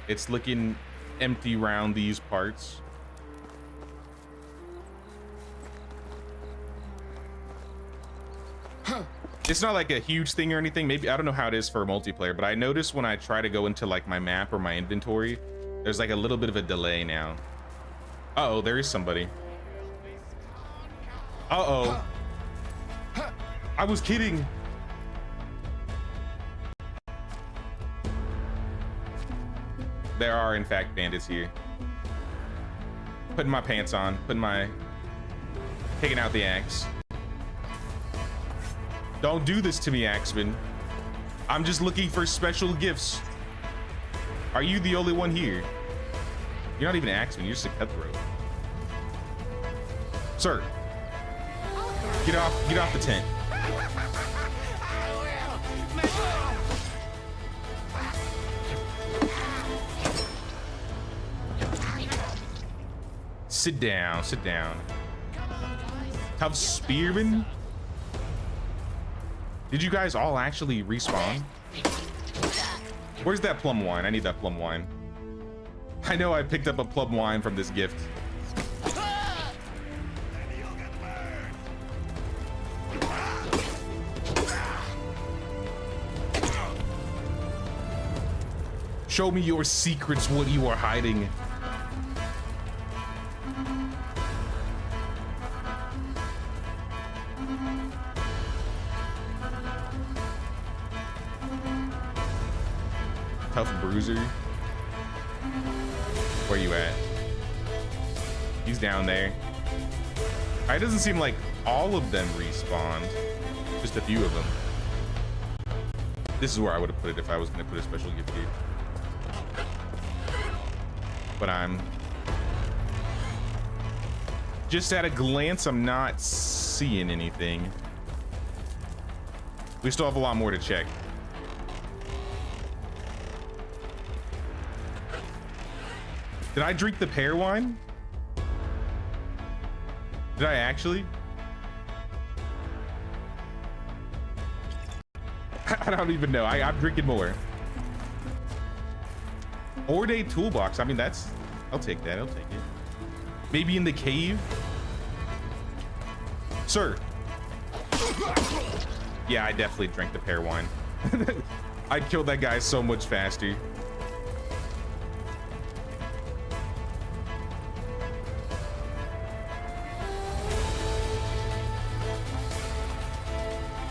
It's looking empty round these parts. It's not like a huge thing or anything. Maybe, I don't know how it is for multiplayer, but I notice when I try to go into like my map or my inventory, there's like a little bit of a delay now. Uh-oh, there is somebody. Uh-oh. I was kidding. There are, in fact, bandits here. Putting my pants on, taking out the axe. Don't do this to me, Axeman. I'm just looking for special gifts. Are you the only one here? You're not even an Axeman, you're just a cutthroat. Sir, get off the tent. Sit down, sit down. Tough spearman? Did you guys all actually respawn? Where's that plum wine? I need that plum wine. I know I picked up a plum wine from this gift. Show me your secrets, what you are hiding. Tough bruiser. Where you at? He's down there. It doesn't seem like all of them respawned. Just a few of them. This is where I would have put it if I was going to put a special gift here. But I'm just at a glance, I'm not seeing anything. We still have a lot more to check. Did I drink the pear wine? Did I actually? I don't even know. I'm drinking more. Or-day toolbox. I mean, I'll take that. I'll take it. Maybe in the cave? Sir. Yeah, I definitely drank the pear wine. I'd kill that guy so much faster.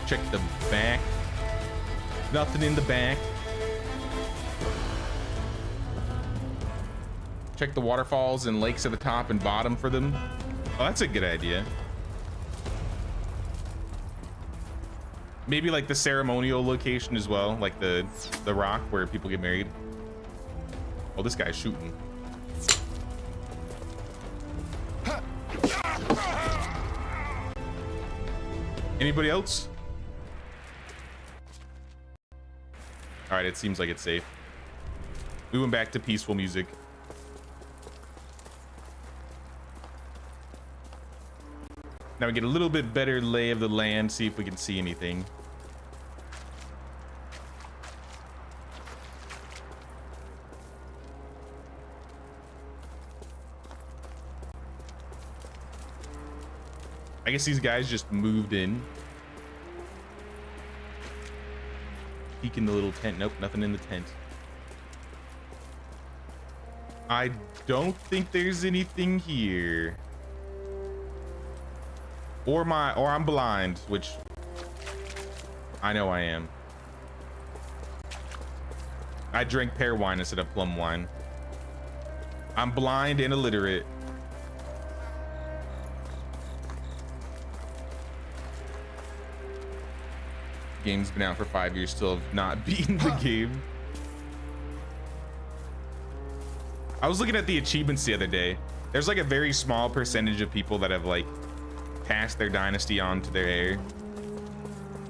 Check the back. Nothing in the back. Check the waterfalls and lakes at the top and bottom for them. Oh, that's a good idea. Maybe like the ceremonial location as well, like the rock where people get married. Oh, this guy's shooting. Anybody else? All right, it seems like it's safe. We went back to peaceful music. Now we get a little bit better lay of the land, see if we can see anything. I guess these guys just moved in. Peek in the little tent. Nope, nothing in the tent. I don't think there's anything here. Or I'm blind, which I know I am. I drank pear wine instead of plum wine. I'm blind and illiterate. Game's been out for 5 years, still have not beaten the game. I was looking at the achievements the other day. There's like a very small percentage of people that have like passed their dynasty on to their heir.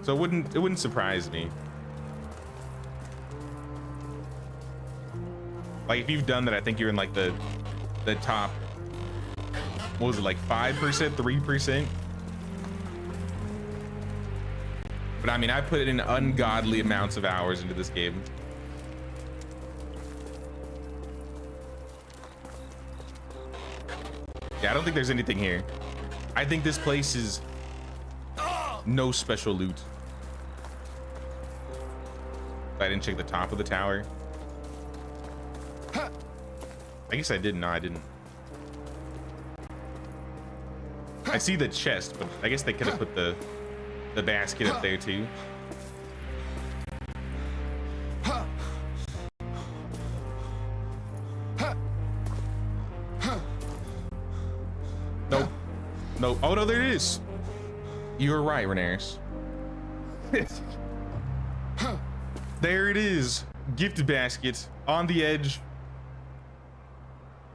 So it wouldn't surprise me. Like if you've done that, I think you're in like the top, what was it, like 5%, 3%? But I mean, I put in ungodly amounts of hours into this game. Yeah, I don't think there's anything here. I think this place is no special loot. I didn't check the top of the tower. I guess I didn't. No, I didn't. I see the chest, but I guess they could have put the basket up there too. Nope. Nope. Oh no, there it is. You're right, Renaris. There it is. Gift basket on the edge.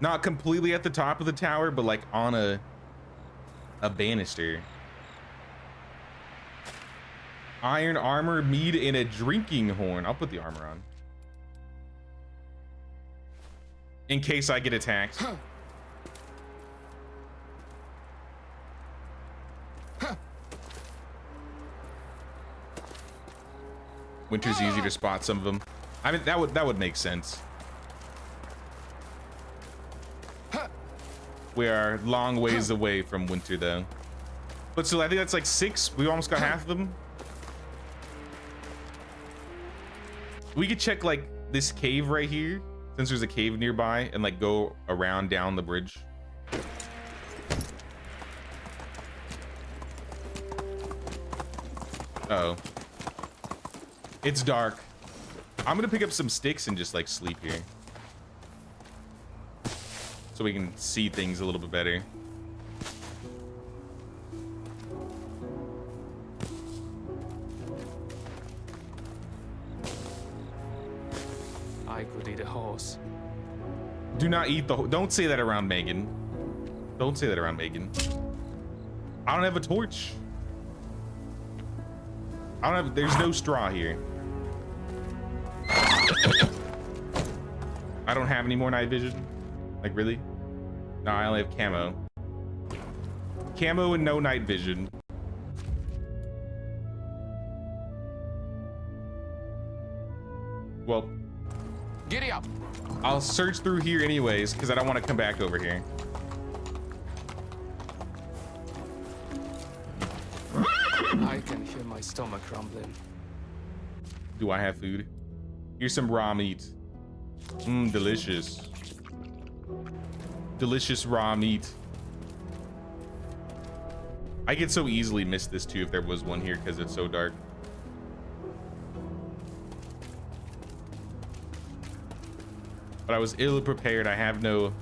Not completely at the top of the tower, but like on a banister. Iron armor, mead, and a drinking horn. I'll put the armor on. In case I get attacked. Winter's easy to spot some of them. I mean, that would make sense. We are long ways away from winter though. But still, I think that's like 6. We almost got half of them. We could check like this cave right here, since there's a cave nearby, and like go around down the bridge. Uh-oh. It's dark. I'm gonna pick up some sticks and just like sleep here, so we can see things a little bit better. I could eat a horse. Do not eat the. Don't say that around Megan. Don't say that around Megan. I don't have a torch. I don't have. There's no straw here. I don't have any more night vision. Like really? No, I only have camo. Camo and no night vision. Well, Giddy up. I'll search through here anyways, because I don't want to come back over here. I can hear my stomach rumbling. Do I have food? Here's some raw meat. Mmm, delicious. Delicious raw meat. I could so easily miss this too if there was one here because it's so dark. But I was ill prepared. I have no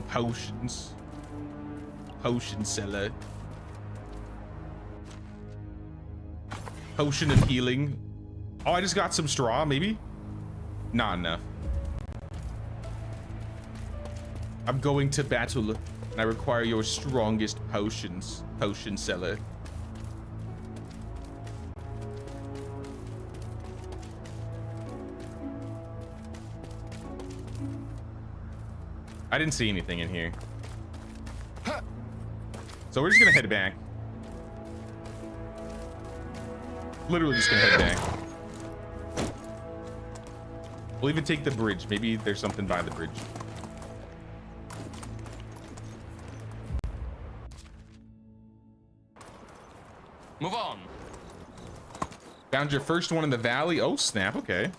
potions. Potion seller. Potion of healing. Oh, I just got some straw, maybe? Not enough. I'm going to battle, and I require your strongest potions, potion seller. I didn't see anything in here. So we're just gonna head back. Literally just gonna head back. We'll even take the bridge. Maybe there's something by the bridge. Move on. Found your first one in the valley. Oh, snap. Okay.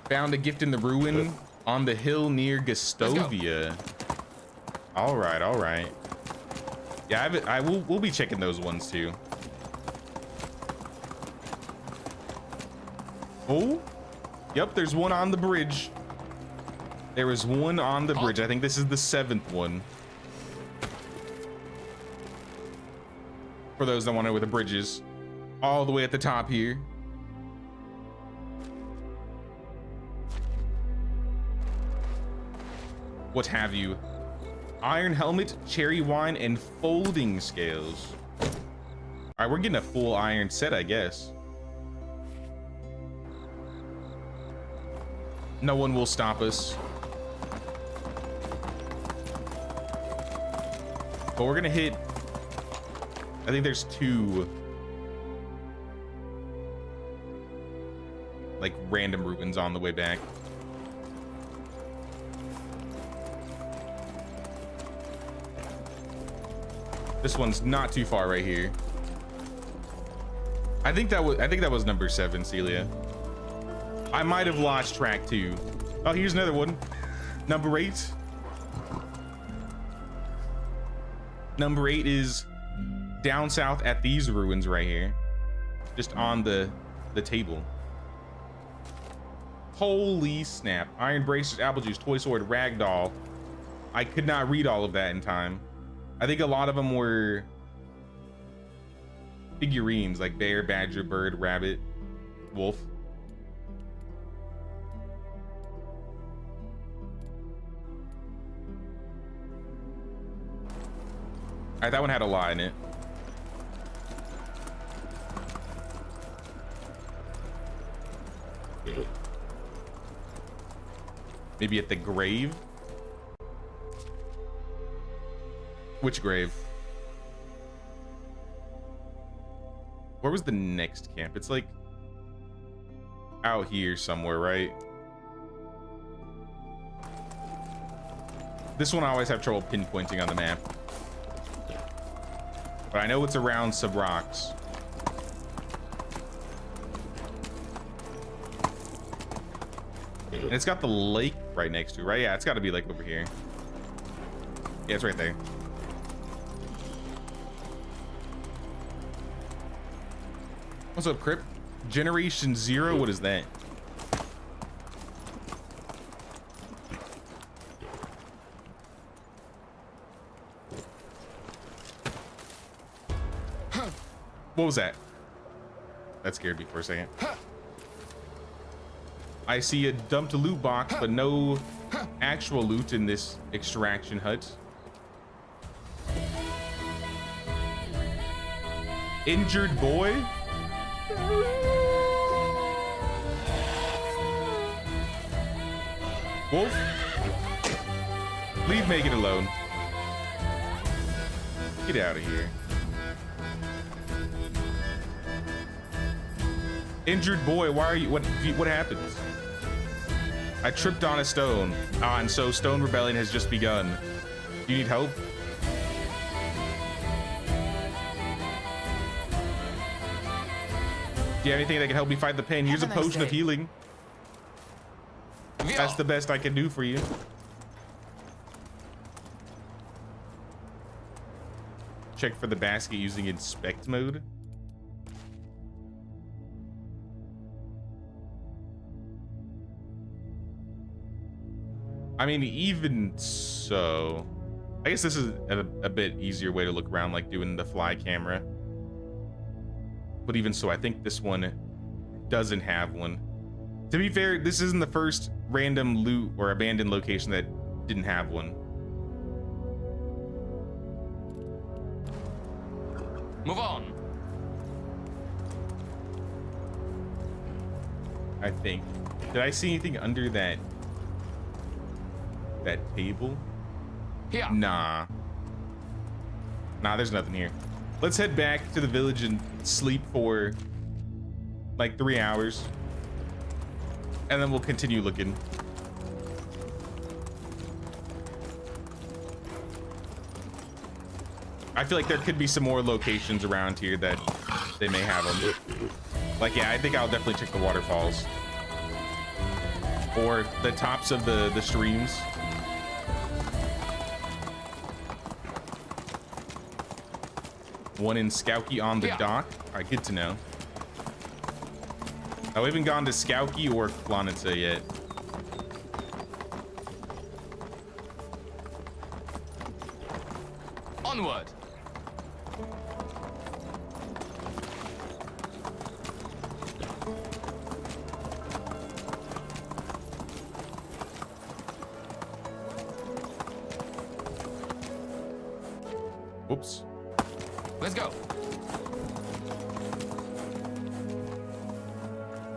Found a gift in the ruin on the hill near Gastovia. All right, all right. Yeah, we'll be checking those ones too. Oh, yep, there's one on the bridge. There is one on the bridge. I think this is the 7th one. For those that want to know where the bridge is. All the way at the top here. What have you? Iron helmet, cherry wine, and folding scales. All right, we're getting a full iron set, I guess. No one will stop us. But we're gonna hit, I think there's 2 like random ruins on the way back. This one's not too far right here. I think that was number 7, Celia. I might have lost track too. Oh, here's another one. Number 8. Number 8 is down south at these ruins right here. Just on the table. Holy snap. Iron bracers, apple juice, toy sword, ragdoll. I could not read all of that in time. I think a lot of them were figurines like bear, badger, bird, rabbit, wolf. All right, that one had a lot in it. Maybe at the grave? Which grave? Where was the next camp? It's like out here somewhere, right? This one I always have trouble pinpointing on the map. But I know it's around some rocks. And it's got the lake right next to it, right? Yeah, it's got to be like over here. Yeah, it's right there. What's up, Crip? Generation 0, what is that? What was that? That scared me for a second. I see a dumped loot box, but no actual loot in this extraction hut. Injured boy? Wolf? Leave Megan alone. Get out of here. Injured boy, why are you, what happened? I tripped on a stone. Ah, and so Stone Rebellion has just begun. Do you need help? Do you have anything that can help me fight the pain? Here's a potion of healing. That's the best I can do for you. Check for the basket using inspect mode. I mean, even so, I guess this is a bit easier way to look around, like doing the fly camera. But even so, I think this one doesn't have one. To be fair, this isn't the first random loot or abandoned location that didn't have one. Move on. I think. Did I see anything under that table? Here. Nah. Nah, there's nothing here. Let's head back to the village and sleep for like 3 hours. And then we'll continue looking. I feel like there could be some more locations around here that they may have them. Like, yeah, I think I'll definitely check the waterfalls. Or the tops of the streams. One in Skauki on the dock. All right, good to know. I haven't gone to Skauki or Planeta yet. Onward. Whoops. Let's go.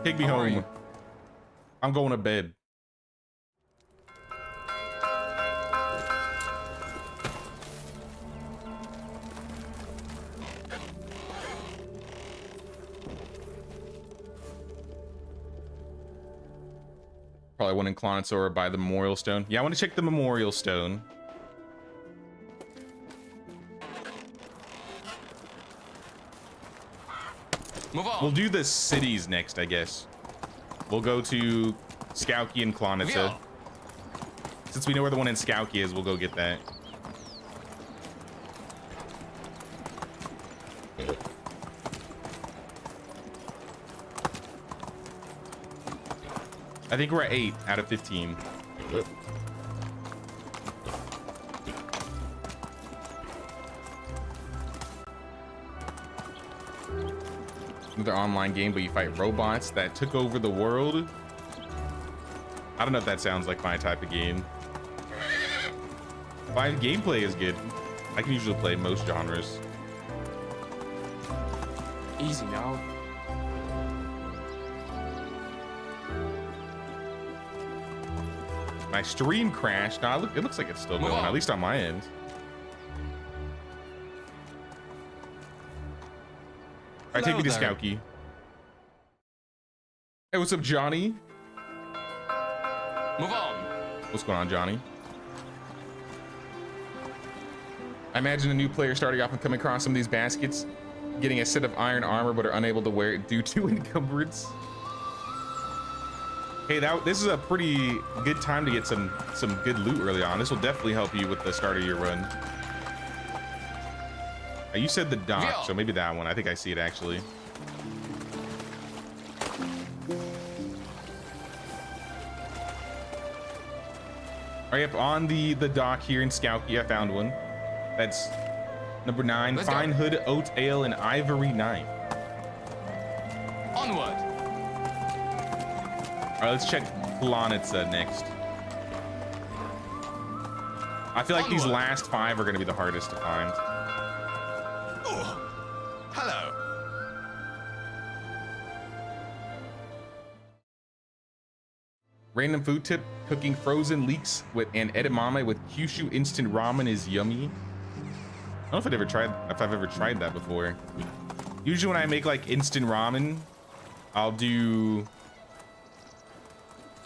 Take me How are home. you? I'm going to bed. Probably one in Clonosaur by the Memorial Stone. Yeah, I want to check the Memorial Stone. Move on. We'll do the cities next, I guess. We'll go to Skauki and Clonitsa. Yeah. Since we know where the one in Skauki is, we'll go get that. I think we're at 8 out of 15. Another online game, but you fight robots that took over the world. I don't know if that sounds like my type of game. My gameplay is good. I can usually play most genres. Easy now. My stream crashed. Nah, it looks like it's still Move going, on. at least on my end. All right, take me to Hello there. Skauki. Hey, what's up, Johnny? Move on. What's going on, Johnny? I imagine a new player starting off and coming across some of these baskets, getting a set of iron armor but are unable to wear it due to encumbrance. Hey, this is a pretty good time to get some good loot early on. This will definitely help you with the start of your run. You said the dock, so maybe that one. I think I see it actually. All right, yep, on the dock here in Skauki, I found one. That's number 9, Let's go. Fine Hood, Oat Ale, and Ivory Knife. Onward. All right, let's check Planetza next. I feel like these Onward. last 5 are going to be the hardest to find. Oh, hello. Random food tip: cooking frozen leeks with an edamame with Kyushu instant ramen is yummy. I don't know if I've ever tried that before. Usually when I make like instant ramen, I'll do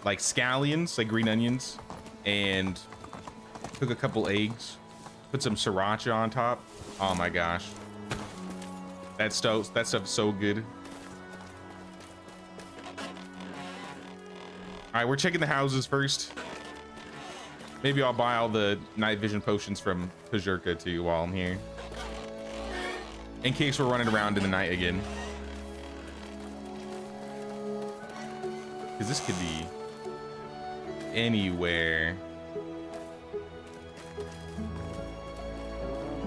like scallions, like green onions, and cook a couple eggs, put some sriracha on top. Oh my gosh, that stuff's so good. All right, we're checking the houses first. Maybe I'll buy all the night vision potions from Pajurka too while I'm here, in case we're running around in the night again. Because this could be anywhere.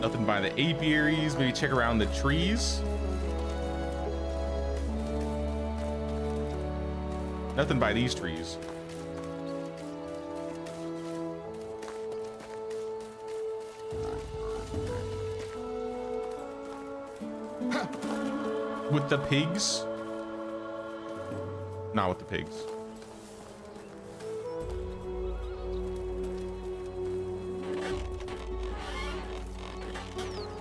Nothing by the apiaries. Maybe check around the trees. Nothing by these trees. With the pigs? Not with the pigs.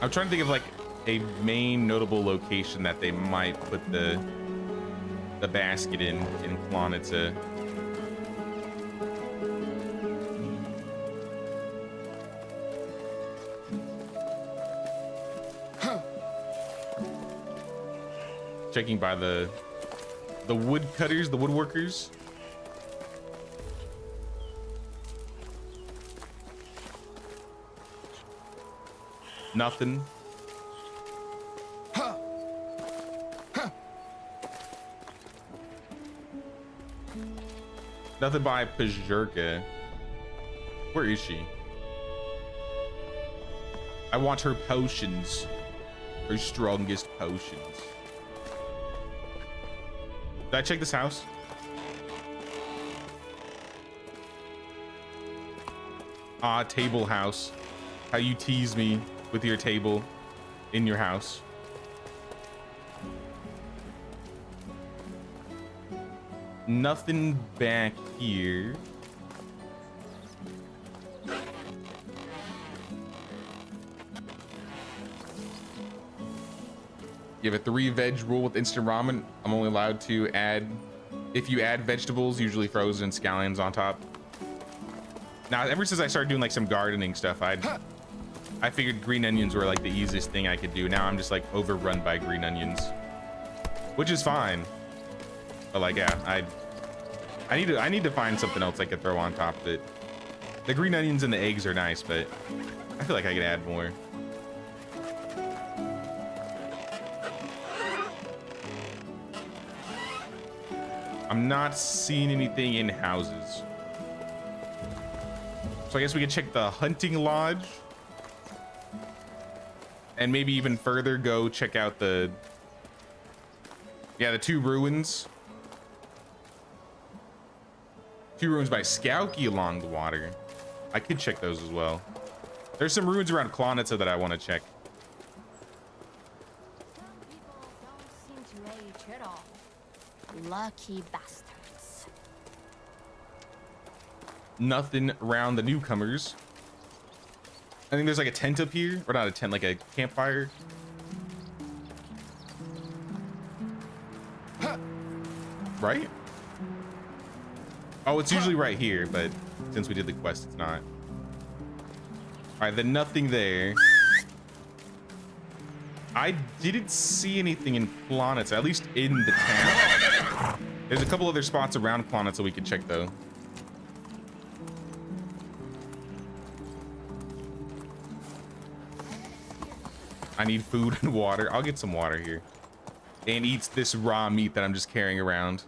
I'm trying to think of like a main notable location that they might put the basket in Klonitsa. Checking by the woodcutters, the woodworkers. Nothing. Nothing by Pajurka. Where is she? I want her potions. Her strongest potions. Did I check this house? Ah, table house. How you tease me with your table in your house. Nothing back here. You have a 3 veg rule with instant ramen. I'm only allowed to add, if you add vegetables, usually frozen scallions on top. Now, ever since I started doing like some gardening stuff, I figured green onions were like the easiest thing I could do. Now I'm just like overrun by green onions, which is fine. But like, yeah, I need to find something else I could throw on top of it. The green onions and the eggs are nice, but I feel like I could add more. I'm not seeing anything in houses. So I guess we can check the hunting lodge. And maybe even further go check out the 2 ruins. 2 ruins by Skauki along the water. I could check those as well. There's some ruins around Klonitsa that I want to check. People don't seem to age at all. Lucky bastards. Nothing around the newcomers. I think there's like a tent up here, or not a tent, like a campfire. Right? Oh, it's usually right here, but since we did the quest, it's not. All right, then nothing there. I didn't see anything in Klonitsa, at least in the town. There's a couple other spots around Klonitsa we could check though. I need food and water. I'll get some water here. And eats this raw meat that I'm just carrying around.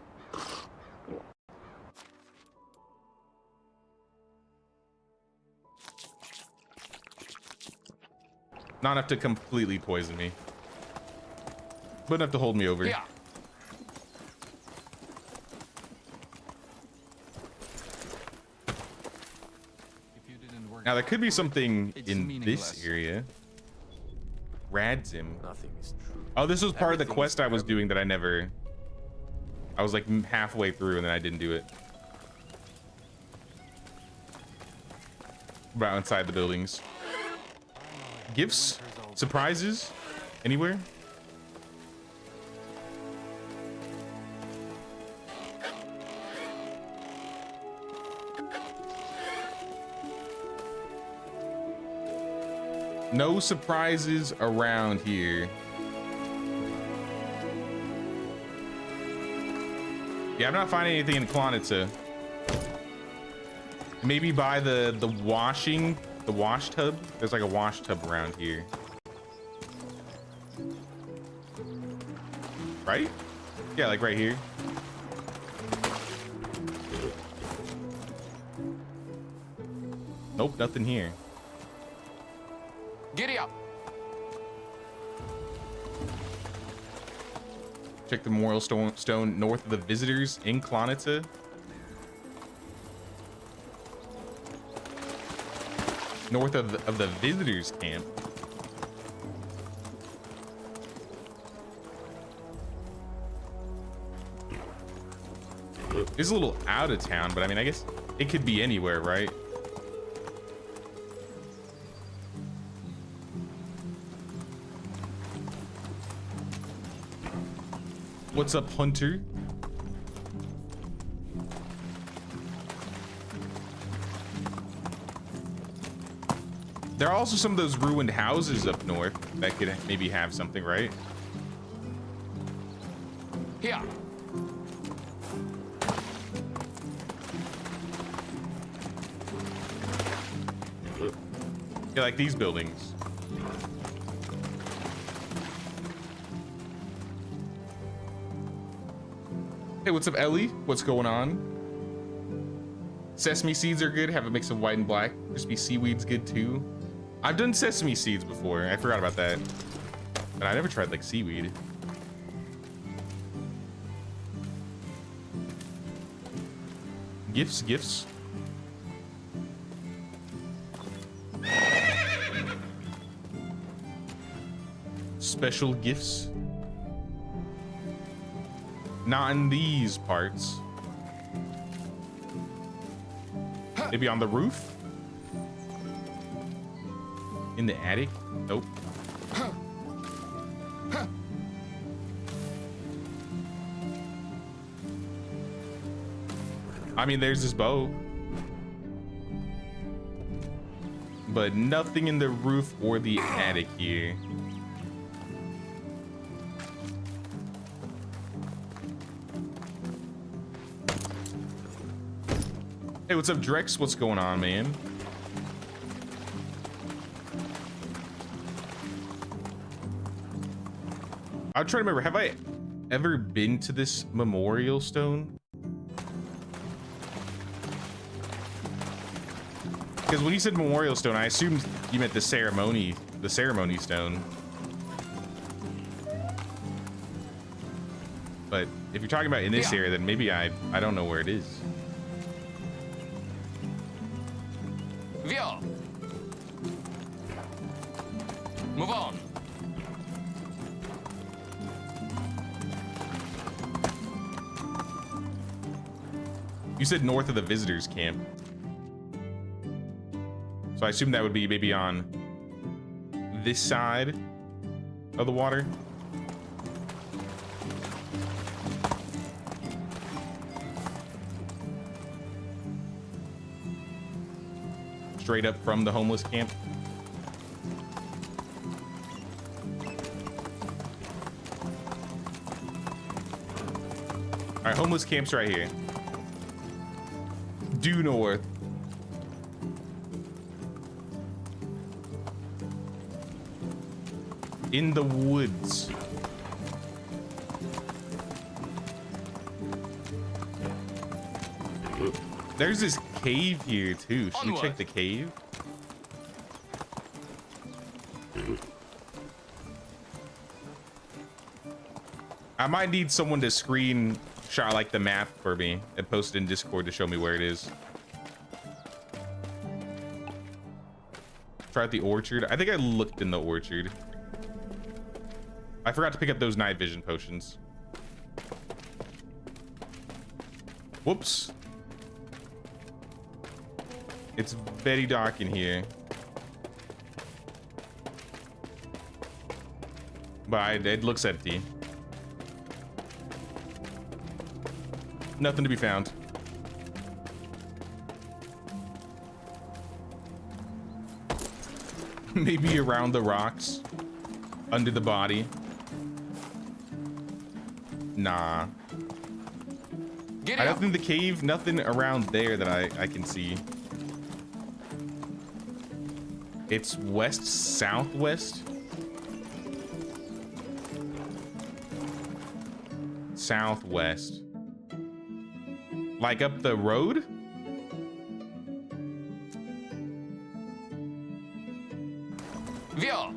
Not enough to completely poison me, but enough to hold me over. Yeah. Now there could be something It's in meaningless. this area. Radzim. Nothing is true. Oh, this was part of the Everything quest is I was forever. doing that I was like halfway through and then I didn't do it. About inside the buildings. Gifts? Surprises? Anywhere? No surprises around here. Yeah, I'm not finding anything in Klonitsa. Maybe by the wash tub. There's like a wash tub around here. Right? Yeah, like right here. Nope, nothing here. Giddy up. Check the memorial stone north of the visitors in Klonitsa. North of the visitors camp. It's a little out of town, but I mean, I guess it could be anywhere, right? What's up, Hunter? There are also some of those ruined houses up north that could maybe have something, right? Here. Yeah, like these buildings. Hey, what's up, Ellie? What's going on? Sesame seeds are good. Have a mix of white and black. Crispy seaweed's good too. I've done sesame seeds before. I forgot about that. But I never tried like seaweed. Gifts. Special gifts. Not in these parts. Maybe on the roof? In the attic? Nope. I mean, there's this bow. But nothing in the roof or the attic here. Hey, what's up, Drex? What's going on, man? I'm trying to remember, have I ever been to this memorial stone? Because when you said memorial stone, I assumed you meant the ceremony stone. But if you're talking about in this area, then maybe I don't know where it is. Via. Move on. You said north of the visitors camp. So I assume that would be maybe on this side of the water. Straight up from the homeless camp. All right, homeless camp's right here. Due north. In the woods. There's this cave here too. Should we check the cave? I might need someone to screenshot like the map for me and post it in Discord to show me where it is. Try out the orchard. I think I looked in the orchard. I forgot to pick up those night vision potions. Whoops. It's very dark in here. But it looks empty. Nothing to be found. Maybe around the rocks. Under the body. Nah. I don't think the cave, nothing around there that I can see. It's west, southwest. Southwest. Like up the road? Via.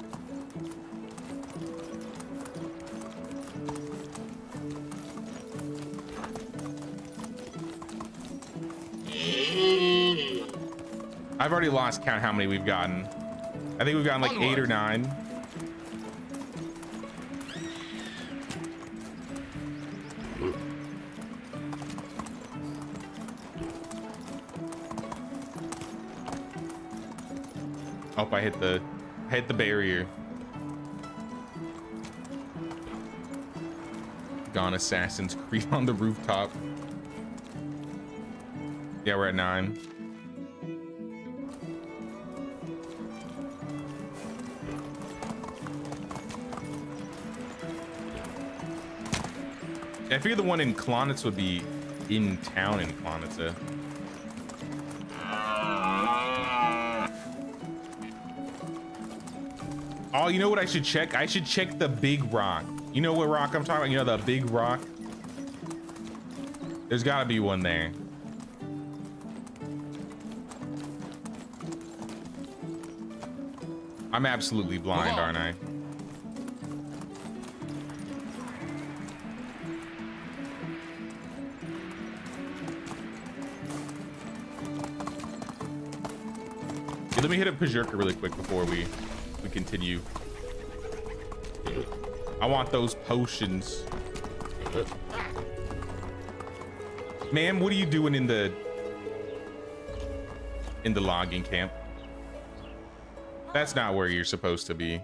I've already lost count how many we've gotten. I think we've gotten like 8 or 9. Oh, I hit the barrier. Gone Assassin's Creed on the rooftop. Yeah, we're at 9. I figured the one in Klonitz would be in town in Klonitz. Oh, you know what I should check? I should check the big rock. You know what rock I'm talking about? You know the big rock? There's gotta be one there. I'm absolutely blind, aren't I? Okay, let me hit up Pajurka really quick before we continue. I want those potions. Ma'am, what are you doing in the logging camp? That's not where you're supposed to be.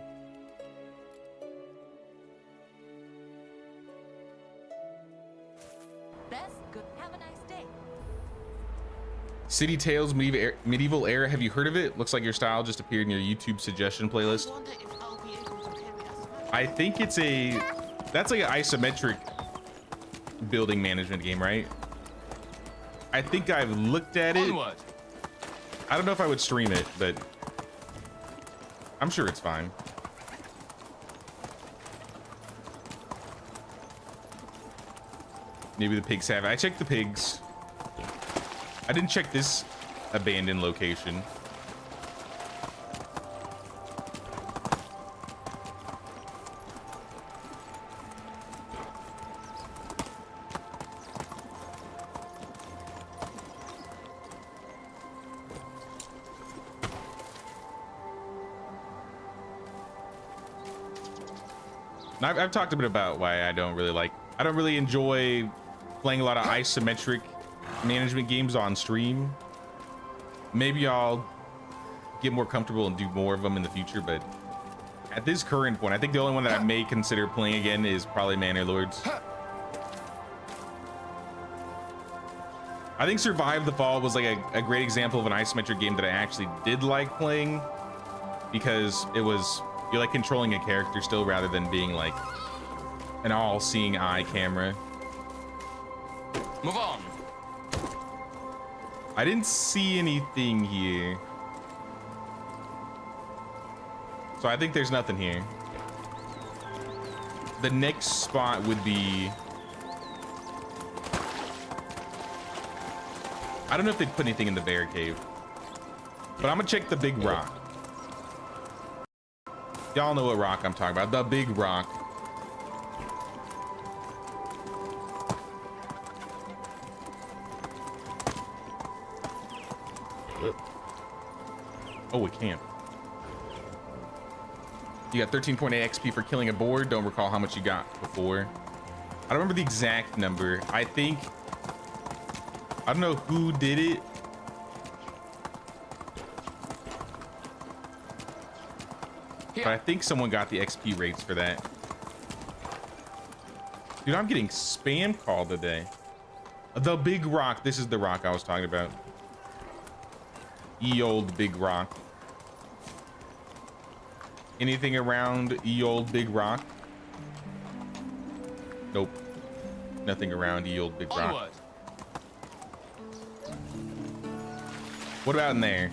Have a nice day. City Tales Medieval Era. Have you heard of it? Looks like your style just appeared in your YouTube suggestion playlist. I think it's that's like an isometric building management game, right? I think I've looked at it. Onward. I don't know if I would stream it, but I'm sure it's fine. Maybe the pigs have it. I checked the pigs. I didn't check this abandoned location. I've talked a bit about why I don't really enjoy playing a lot of isometric management games on stream. Maybe I'll get more comfortable and do more of them in the future, but at this current point, I think the only one that I may consider playing again is probably Manor Lords. I think Survive the Fall was like a great example of an isometric game that I actually did like playing, because you're like controlling a character still rather than being like an all-seeing eye camera. Move on. I didn't see anything here, so I think there's nothing here. The next spot would be, I don't know if they put anything in the bear cave, but I'm gonna check the big rock. Y'all know what rock I'm talking about. The big rock. Oh, it can't. You got 13.8 XP for killing a board. Don't recall how much you got before. I don't remember the exact number. I don't know who did it. But I think someone got the XP rates for that. Dude, I'm getting spam called today. The big rock. This is the rock I was talking about. Ye old big rock. Anything around ye old big rock? Nope. Nothing around ye old big rock. Onward. What about in there?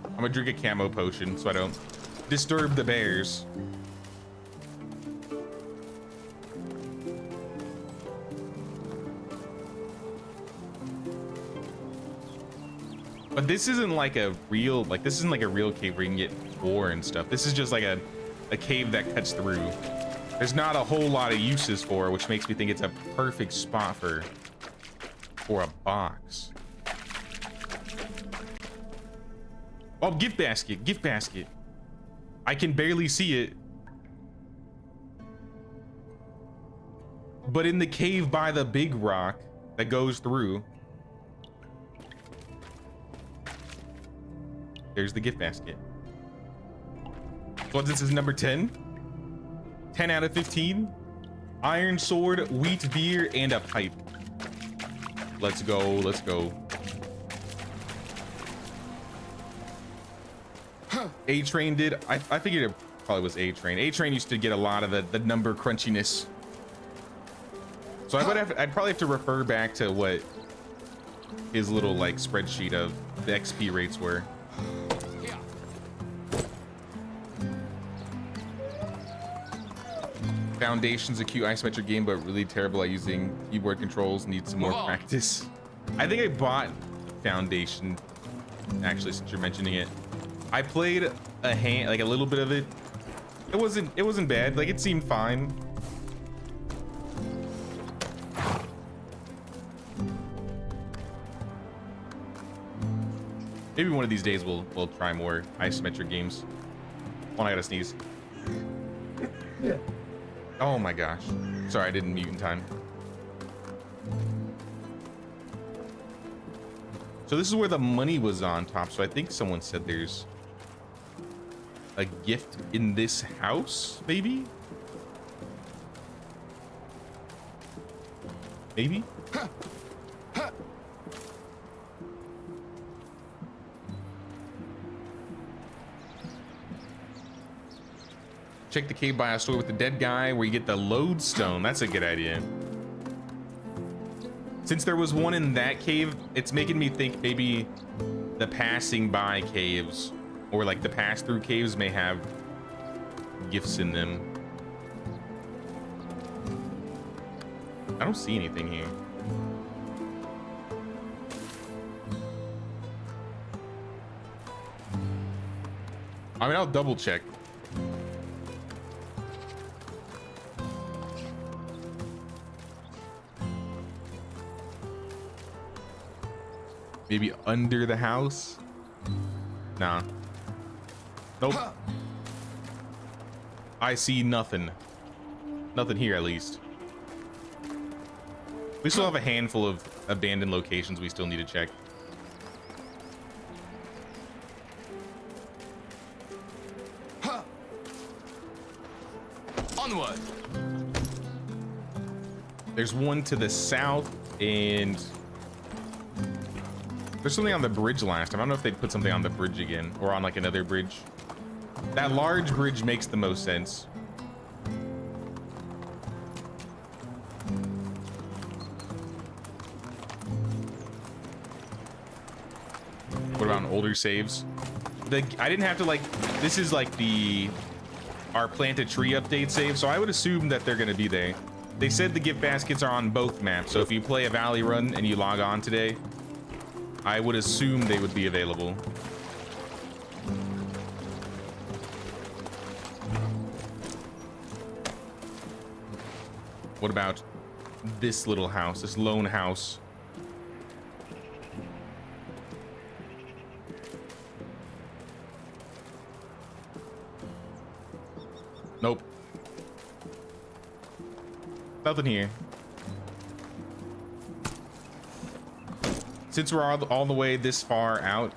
I'm gonna drink a camo potion so I don't disturb the bears. But this isn't like a real, this isn't like a real cave where you can get ore and stuff. This is just like a cave that cuts through. There's not a whole lot of uses for it, which makes me think it's a perfect spot for a box. Oh, gift basket, gift basket. I can barely see it. But in the cave by the big rock that goes through. there's the gift basket. So this is number 10. 10 out of 15. Iron sword, wheat beer, and a pipe. Let's go, let's go. A-Train did. I figured it probably was A-Train. A-Train used to get a lot of the number crunchiness. So I'd probably have to refer back to what his little like spreadsheet of the XP rates were. Foundation's a cute isometric game, but really terrible at using keyboard controls. Needs some more practice. I think I bought Foundation, actually, since you're mentioning it. I played like a little bit of it. It wasn't bad. Like, it seemed fine. Maybe one of these days we'll try more isometric games. Oh, I gotta sneeze. Oh my gosh. Sorry, I didn't mute in time. So this is where the money was on top. So I think someone said there's a gift in this house, maybe? Maybe? Check the cave by a story with the dead guy where you get the lodestone. That's a good idea. Since there was one in that cave, it's making me think maybe the passing by caves or like the pass through caves may have gifts in them. I don't see anything here. I mean, I'll double check. Maybe under the house? Nah. Nope. I see nothing. Nothing here, at least. We still have a handful of abandoned locations we still need to check. Onward. There's one to the south, and there's something on the bridge last time. I don't know if they'd put something on the bridge again or on like another bridge. That large bridge makes the most sense. What about older saves? I didn't have to like, this is like our plant a tree update save, so I would assume that they're gonna be there. They said the gift baskets are on both maps, so if you play a Valley Run and you log on today, I would assume they would be available. What about this little house, this lone house? Nope. Nothing here. Since we're all the way this far out,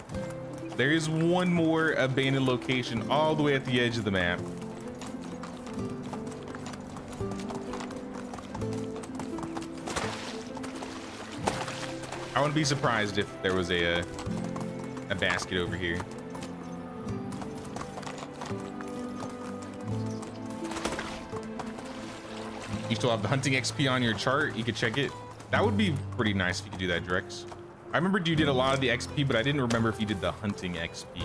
there is one more abandoned location all the way at the edge of the map. I wouldn't be surprised if there was a basket over here. You still have the hunting XP on your chart. You could check it. That would be pretty nice if you could do that, Drex. I remembered you did a lot of the XP, but I didn't remember if you did the hunting XP.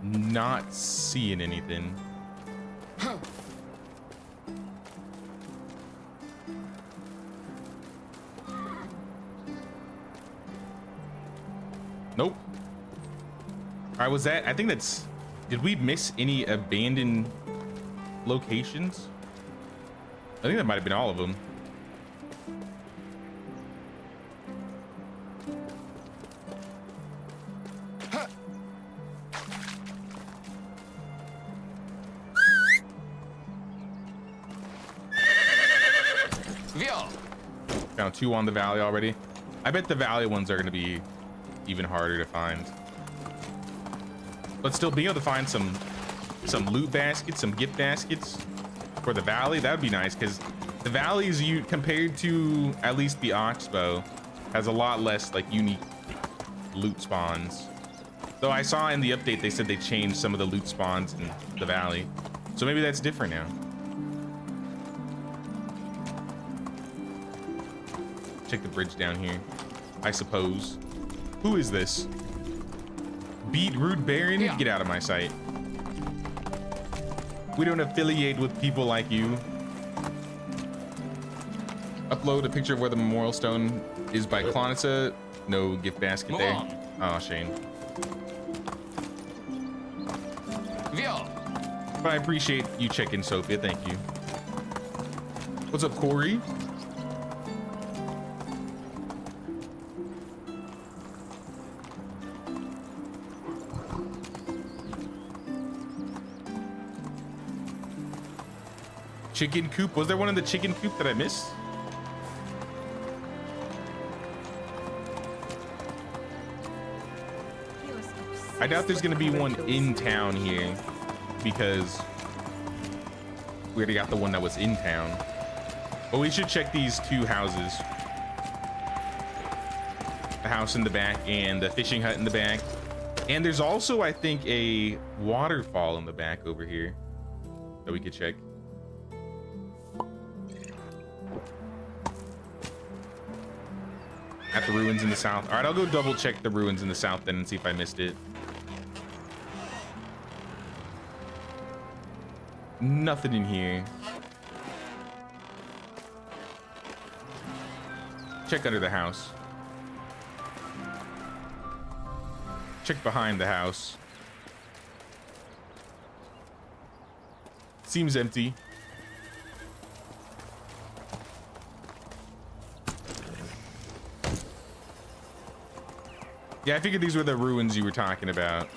Not seeing anything. Nope. All right, was that? I think that's. Did we miss any abandoned locations? I think that might have been all of them. Wio! Found 2 on the valley already. I bet the valley ones are going to be even harder to find. But still, being able to find some loot baskets, some gift baskets for the valley, that would be nice, because the valleys, compared to at least the Oxbow, has a lot less like unique loot spawns. Though I saw in the update they said they changed some of the loot spawns in the valley, so maybe that's different now. Check the bridge down here, I suppose. Who is this? Beetroot Baron? Yeah. Get out of my sight. We don't affiliate with people like you. Upload a picture of where the memorial stone is by Clonitsa. No gift basket Move there. on. Oh, shame. Wio! But I appreciate you checking, Sophia. Thank you. What's up, Corey? Chicken coop. Was there one in the chicken coop that I missed? I doubt there's gonna be one in town here because we already got the one that was in town. But we should check these 2 houses. The house in the back and the fishing hut in the back. And there's also, I think, a waterfall in the back over here that we could check. At the ruins in the south. All right, I'll go double check the ruins in the south then and see if I missed it. Nothing in here. Check under the house. Check behind the house. Seems empty. Yeah, I figured these were the ruins you were talking about,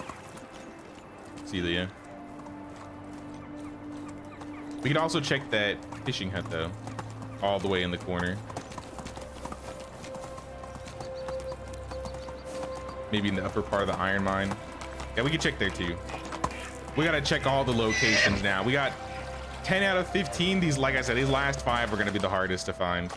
Celia. We could also check that fishing hut, though, all the way in the corner. Maybe in the upper part of the iron mine. Yeah, we could check there, too. We got to check all the locations now. We got 10 out of 15. These, like I said, these last 5 are going to be the hardest to find.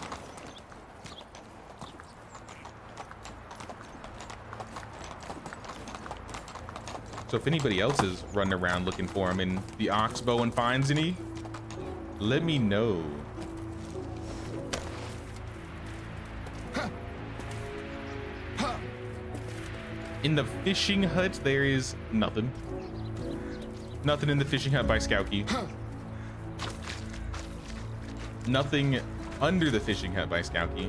So if anybody else is running around looking for them in the Oxbow and finds any, let me know. In the fishing hut, there is nothing. Nothing in the fishing hut by Skouky. Nothing under the fishing hut by Skouky.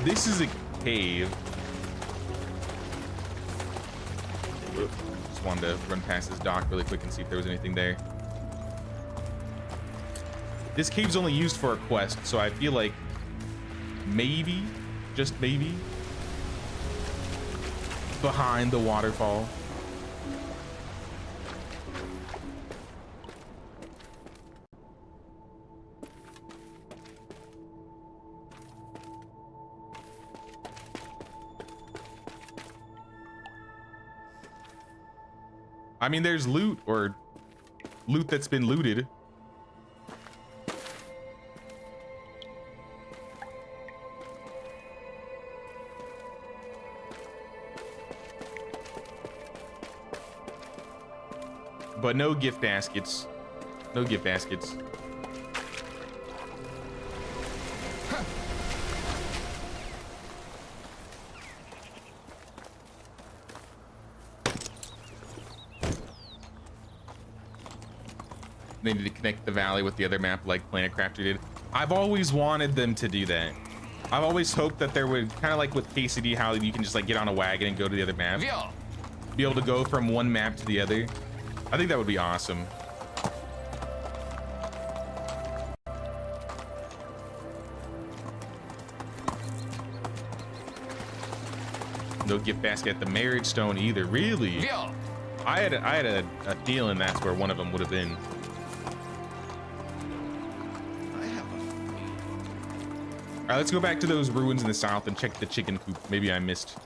This is a cave. Just wanted to run past this dock really quick and see if there was anything there. This cave's only used for a quest, so I feel like maybe, just maybe, behind the waterfall. I mean, there's loot, or loot that's been looted. But no gift baskets. No gift baskets. They need to connect the valley with the other map like Planet Crafter did. I've always wanted them to do that. I've always hoped that there would, kind of like with KCD, how you can just like get on a wagon and go to the other map. Be able to go from one map to the other. I think that would be awesome. No gift basket at the marriage stone either. Really? I had a feeling that's where one of them would have been. All right, let's go back to those ruins in the south and check the chicken coop. Maybe I missed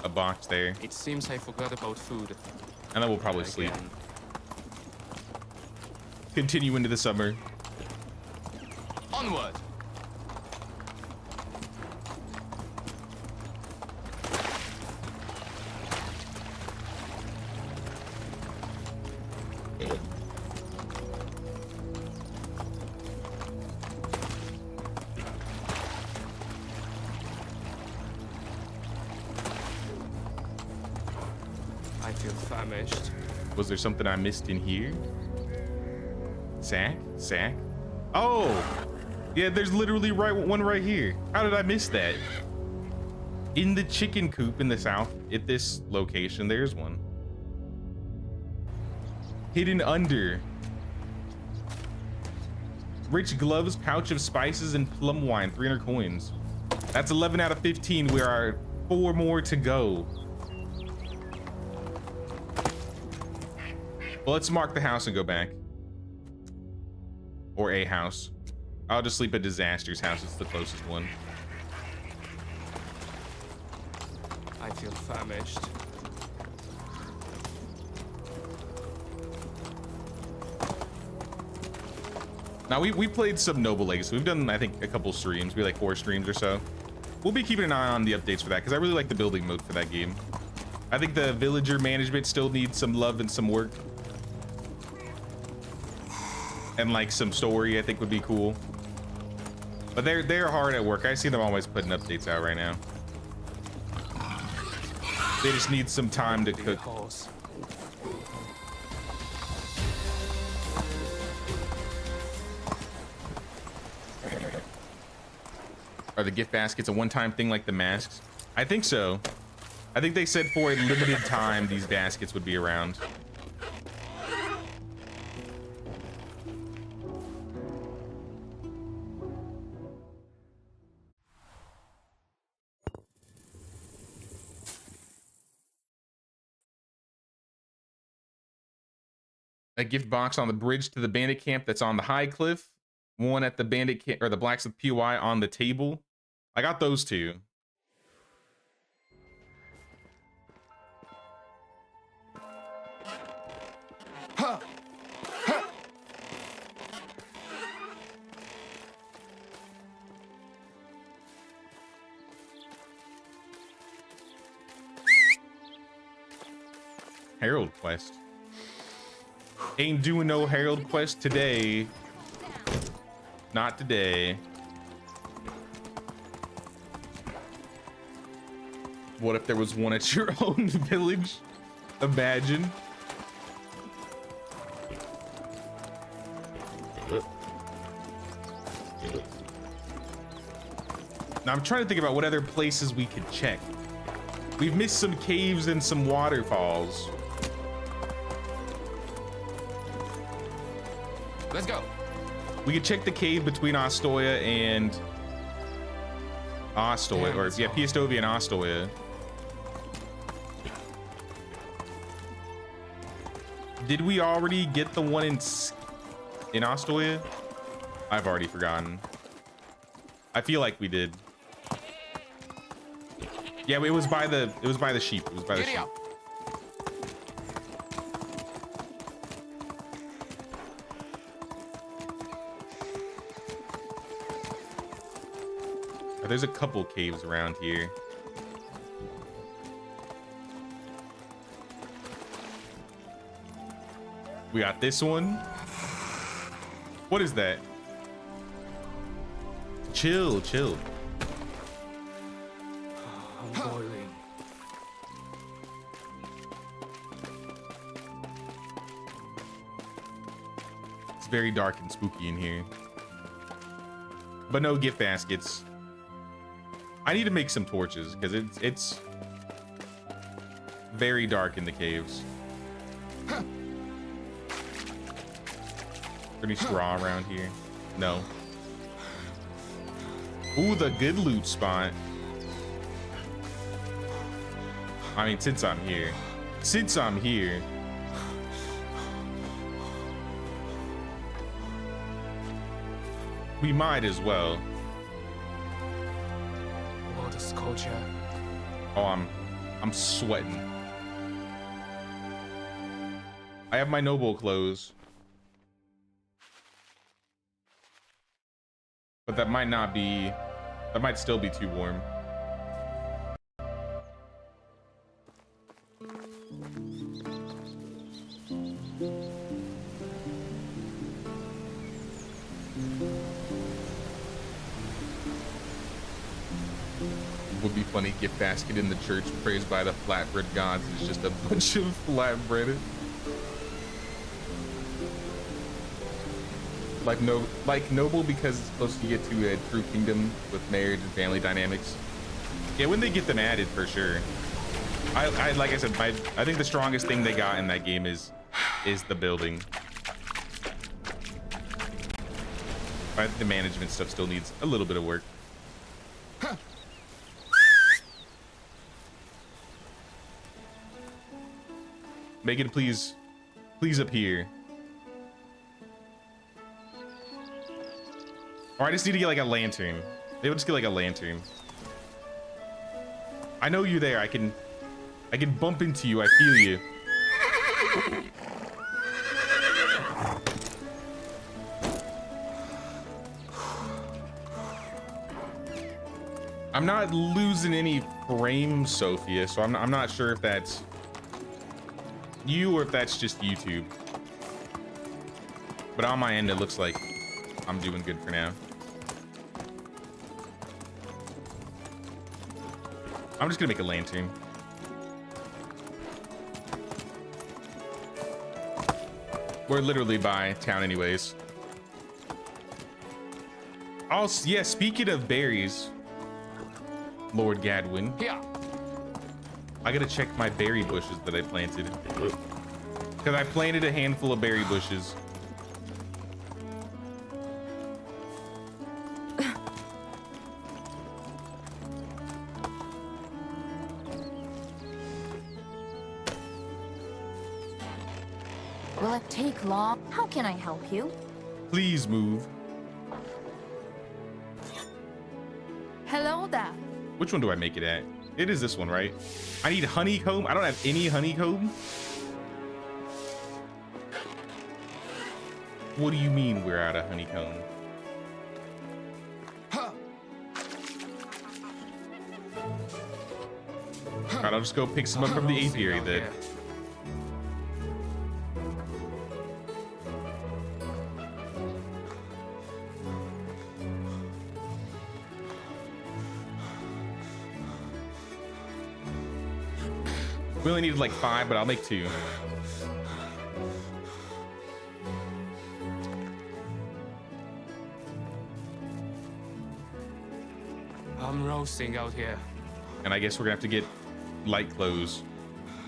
a box there. It seems I forgot about food. And then we'll probably sleep. Again. Continue into the summer. Onward. I feel famished. Was there something I missed in here? Sack? Sack? Oh! Yeah, there's literally one right here. How did I miss that? In the chicken coop in the south, at this location, there's one. Hidden under. Rich gloves, pouch of spices, and plum wine, 300 coins. That's 11 out of 15. We are 4 more to go. Well, let's mark the house and go back. Or a house. I'll just sleep at Disaster's house. It's the closest one. I feel famished. Now, we played some Noble Legacy. We've done, I think, a couple streams. We like 4 streams or so. We'll be keeping an eye on the updates for that, because I really like the building mode for that game. I think the villager management still needs some love and some work. And like some story, I think would be cool. But they're hard at work. I see them always putting updates out right now. They just need some time to cook. Horse. Are the gift baskets a one-time thing like the masks? I think so. I think they said for a limited time these baskets would be around. A gift box on the bridge to the bandit camp that's on the high cliff. One at the bandit camp or the blacksmith POI on the table. I got those 2. Huh. Huh. Herald quest. Ain't doing no Herald quest today. Not today. What if there was one at your own village? Imagine. Now I'm trying to think about what other places we could check. We've missed some caves and some waterfalls. Let's go. We could check the cave between Ostoya and Ostoya, or yeah, Piastovia and Ostoya. Did we already get the one in Ostoya? I've already forgotten. I feel like we did. Yeah, it was by the sheep. It was by the sheep. Up. There's a couple caves around here. We got this one. What is that? Chill, chill. I'm boiling. It's very dark and spooky in here. But no gift baskets. I need to make some torches because it's very dark in the caves. Any straw around here? No. Ooh, the good loot spot. I mean, since I'm here, we might as well. culture. Oh, I'm sweating. I have my noble clothes. But that might not be, that might still be too warm. Would be funny, gift basket in the church praised by the flatbread gods. It's just a bunch of flatbread. Like noble because it's supposed to get to a true kingdom with marriage and family dynamics. Yeah, when they get them added, for sure. I like I said, I think the strongest thing they got in that game is the building. But the management stuff still needs a little bit of work. Megan, please appear. Or I just need to get like a lantern. Maybe I'll just get like a lantern. I know you're there. I can bump into you. I feel you. I'm not losing any frames, Sophia, so I'm not sure if that's you or if that's just YouTube. But on my end, it looks like I'm doing good for now. I'm just gonna make a lantern. We're literally by town anyways. Oh, yeah, speaking of berries, Lord Gadwin. Yeah. I gotta check my berry bushes that I planted. Because I planted a handful of berry bushes. Will it take long? How can I help you? Please move. Hello there. Which one do I make it at? It is this one, right? I need honeycomb. I don't have any honeycomb. What do you mean we're out of honeycomb? Alright, I'll just go pick some up from the apiary then. We only needed like 5, but I'll make 2. I'm roasting out here. And I guess we're gonna have to get light clothes.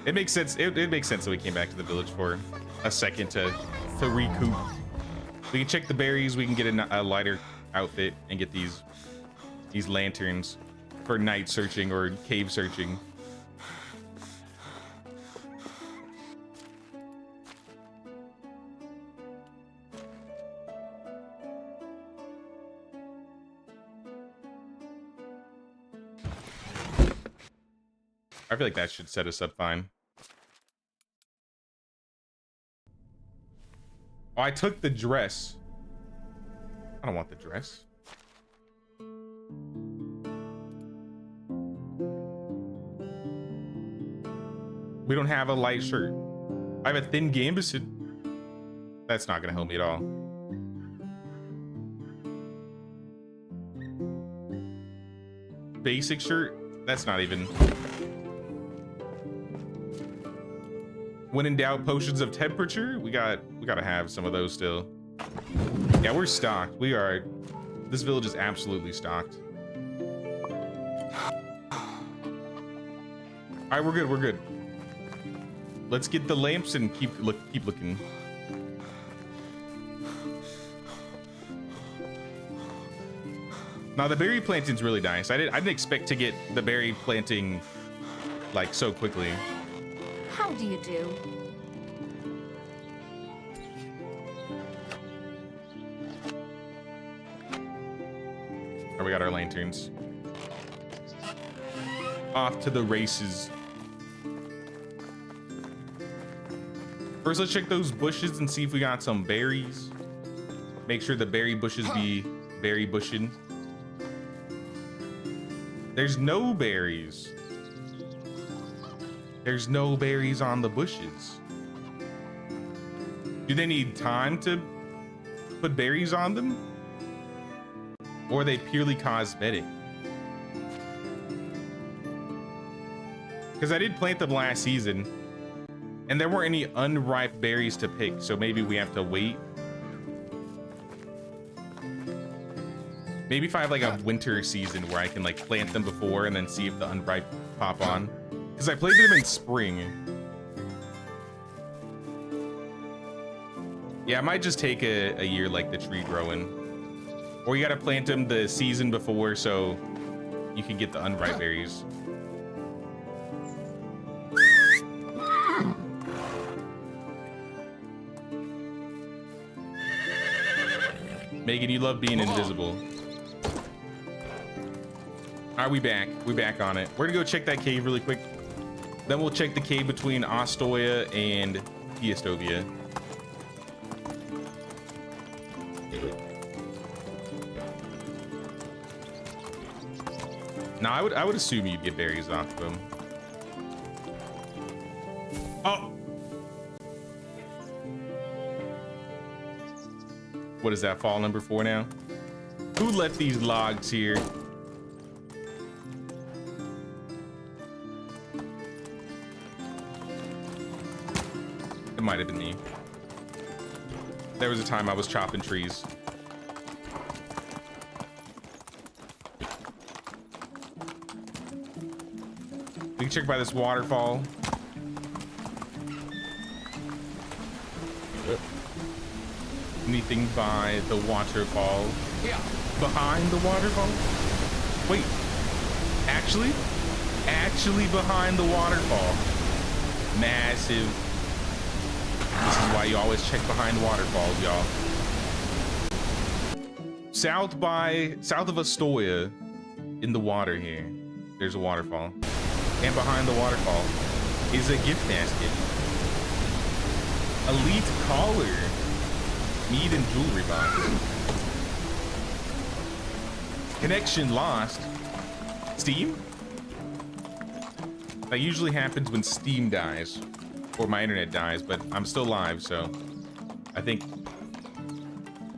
It makes sense. It makes sense that we came back to the village for a second to recoup. We can check the berries. We can get a lighter outfit and get these lanterns for night searching or cave searching. I feel like that should set us up fine. Oh, I took the dress. I don't want the dress. We don't have a light shirt. I have a thin gambit. That's not gonna help me at all. Basic shirt. That's not even. When in doubt, potions of temperature. We gotta have some of those still. Yeah, we're stocked. We are. This village is absolutely stocked. All right, we're good. We're good. Let's get the lamps and keep looking. Now the berry planting's really nice. I didn't expect to get the berry planting like so quickly. How do you do? Or we got our lanterns. off to the races. First, let's check those bushes and see if we got some berries. Make sure the berry bushes be berry bushing. There's no berries. There's no berries on the bushes. Do they need time to put berries on them? Or are they purely cosmetic? Because I did plant them last season and there weren't any unripe berries to pick, so maybe we have to wait. Maybe if I have like a winter season where I can like plant them before and then see if the unripe pop on. Because I planted them in spring. Yeah, it might just take a year like the tree growing. Or you gotta plant them the season before so you can get the unripe berries. Megan, you love being invisible. All right, we back. We back on it. We're gonna go check that cave really quick. Then we'll check the cave between Ostoya and Piastovia. Now, I would assume you'd get berries off of them. Oh! What is that, fall number 4 now? Who left these logs here? It might have been me. There was a time I was chopping trees. We can check by this waterfall. Anything by the waterfall? Yeah. Behind the waterfall? Wait, actually behind the waterfall. Massive. This is why you always check behind waterfalls, y'all. South of Astoria, in the water here, there's a waterfall. And behind the waterfall is a gift basket. Elite collar. Meat and jewelry box. Connection lost. Steam? That usually happens when Steam dies. Or my internet dies, but I'm still live, so I think.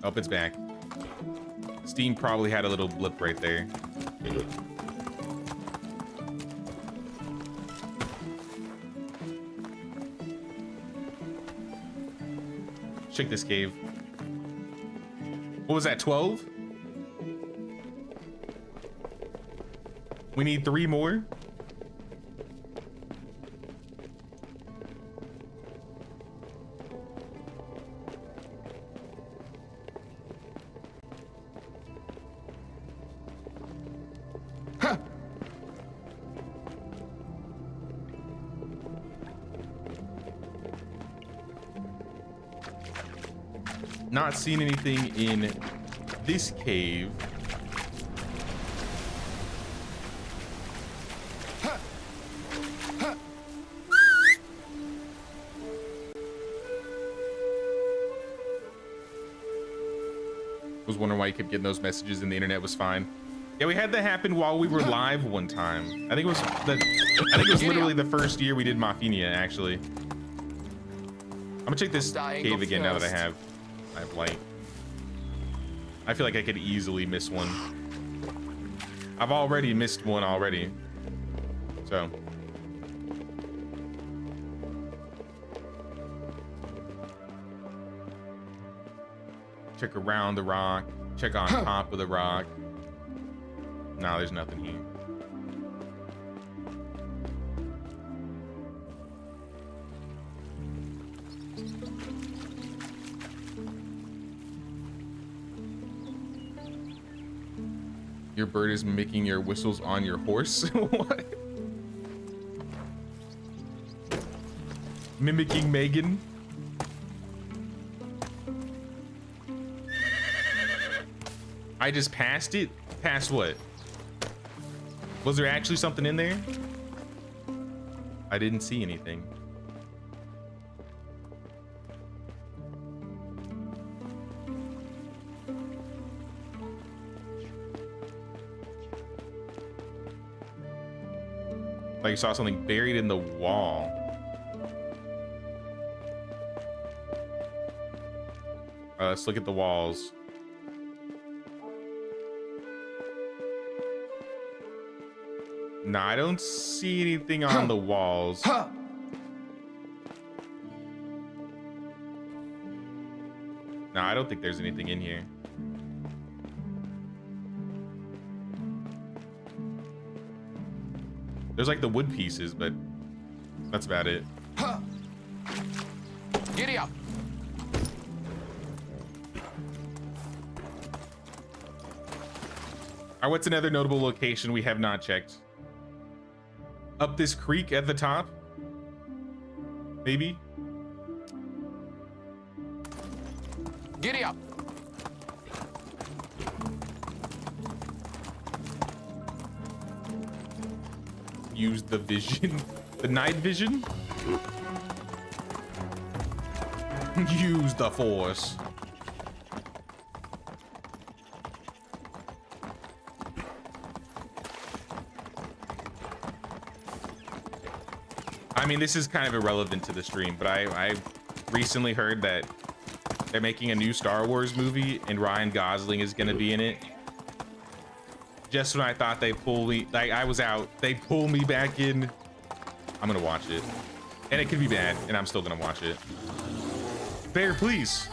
Oh, it's back. Steam probably had a little blip right there. Check this cave. What was that, 12? We need 3 more. Not seen anything in this cave. Was wondering why you kept getting those messages and the internet was fine. Yeah, we had that happen while we were live one time. I think it was literally the first year we did Mafinia, actually. I'm gonna check this cave again now that I have light. I feel like I could easily miss one. I've already missed one already. So. Check around the rock. Check on top of the rock. No, there's nothing here. Your bird is mimicking your whistles on your horse? What? Mimicking Megan? I just passed it? Past what? Was there actually something in there? I didn't see anything. Like you saw something buried in the wall. Let's look at the walls. Nah, I don't see anything on the walls. Nah, I don't think there's anything in here. There's like the wood pieces, but that's about it. Giddy up. All right, what's another notable location we have not checked? Up this creek at the top? Maybe? Giddy up. Use the vision. The night vision? Use the force. I mean, this is kind of irrelevant to the stream, but I recently heard that they're making a new Star Wars movie and Ryan Gosling is going to be in it. Just when I thought they pulled me, like I was out, they pull me back in. I'm going to watch it. And it could be bad, and I'm still going to watch it. Bear, please.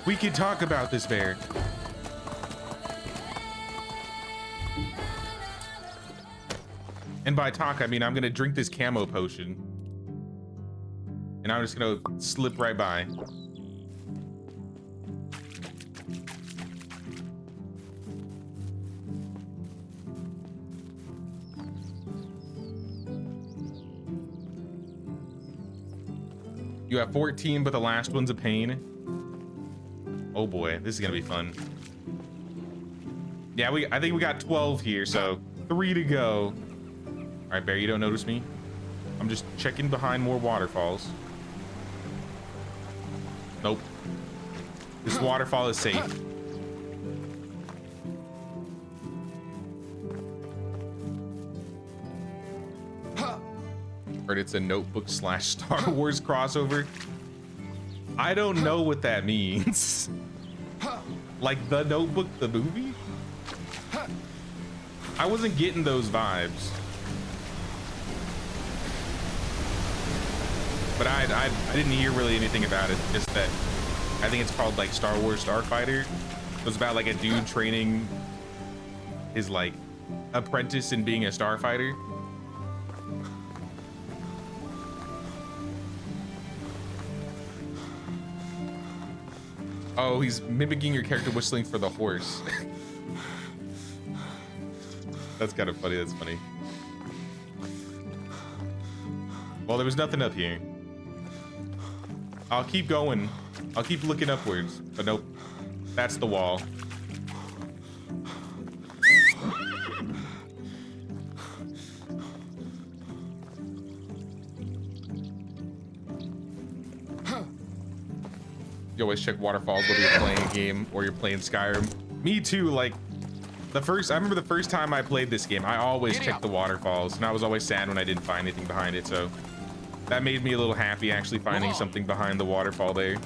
We can talk about this, Bear. And by talk, I mean I'm gonna drink this camo potion. And I'm just gonna slip right by. You have 14, but the last one's a pain. Oh boy, this is gonna be fun. Yeah, I think we got 12 here, so 3 to go. All right, Bear, you don't notice me? I'm just checking behind more waterfalls. Nope. This waterfall is safe. Heard it's a Notebook / Star Wars crossover. I don't know what that means. Like The Notebook, the movie? I wasn't getting those vibes. But I didn't hear really anything about it. Just that I think it's called like Star Wars Starfighter. It was about like a dude training his like apprentice in being a starfighter. Oh, he's mimicking your character whistling for the horse. That's kind of funny. That's funny. Well, there was nothing up here. I'll keep going. I'll keep looking upwards. But nope. That's the wall. You always check waterfalls whether you're playing a game or you're playing Skyrim. Me too, like I remember the first time I played this game, I always checked the waterfalls and I was always sad when I didn't find anything behind it, so that made me a little happy actually finding something behind the waterfall there.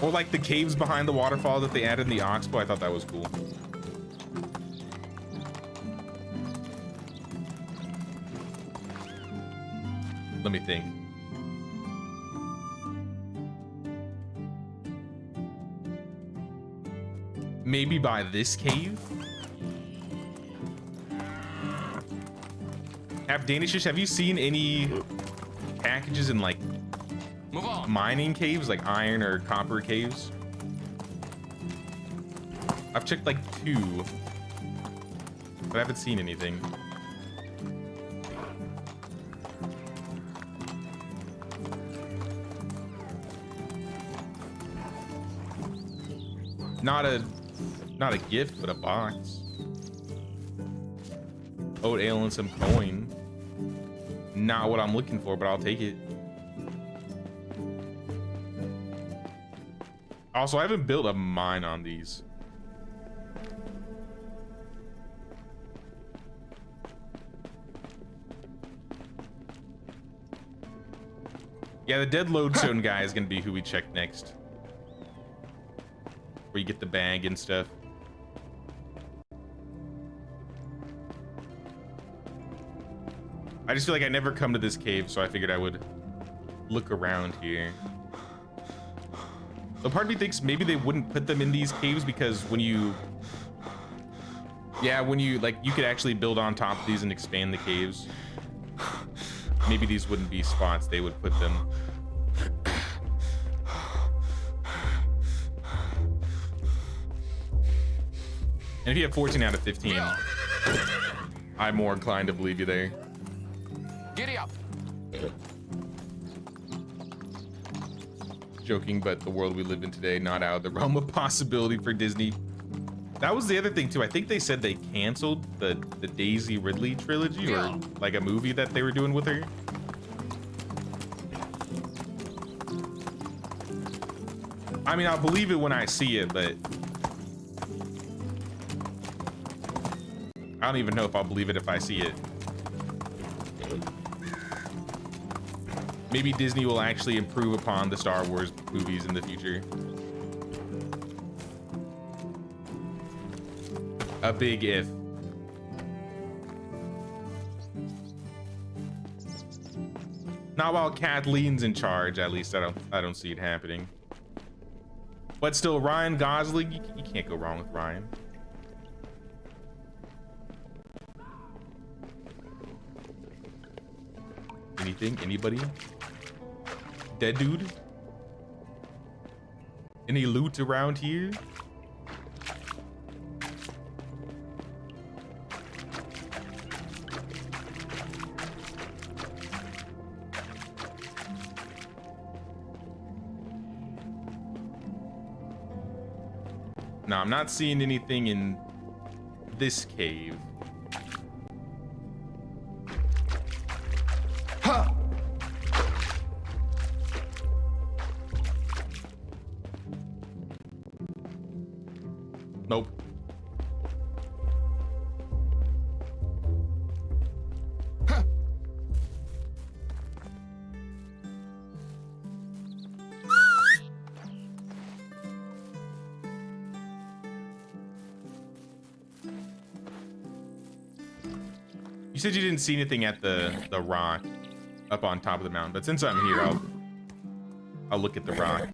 Or like the caves behind the waterfall that they added in the Oxbow, I thought that was cool. Let me think. Maybe by this cave? Danishish, have you seen any packages in like mining caves, like iron or copper caves? I've checked like 2, but I haven't seen anything. Not Not a gift, but a box. Oat ale and some coin. Not what I'm looking for, but I'll take it. Also, I haven't built a mine on these. Yeah, the dead lodestone guy is gonna be who we check next. Where you get the bag and stuff. I just feel like I never come to this cave, so I figured I would look around here. So part of me thinks maybe they wouldn't put them in these caves because when you... Yeah, when you, like, you could actually build on top of these and expand the caves. Maybe these wouldn't be spots they would put them. And if you have 14 out of 15, I'm more inclined to believe you there. Giddy up. Joking, but the world we live in today, not out of the realm of possibility for Disney. That was the other thing too. I think they said they canceled the Daisy Ridley trilogy, or like a movie that they were doing with her. I mean, I'll believe it when I see it, but I don't even know if I'll believe it if I see it. Maybe Disney will actually improve upon the Star Wars movies in the future. A big if. Not while Kathleen's in charge, at least I don't see it happening. But still, Ryan Gosling, you can't go wrong with Ryan. Anything? Anybody? Dead dude? Any loot around here? No, I'm not seeing anything in this cave. Nope. You said you didn't see anything at the rock up on top of the mountain, but since I'm here, I'll look at the rock.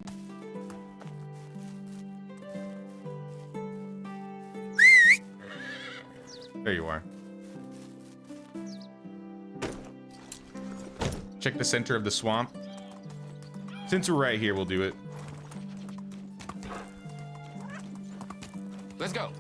There you are. Check the center of the swamp. Since we're right here, we'll do it. Let's go.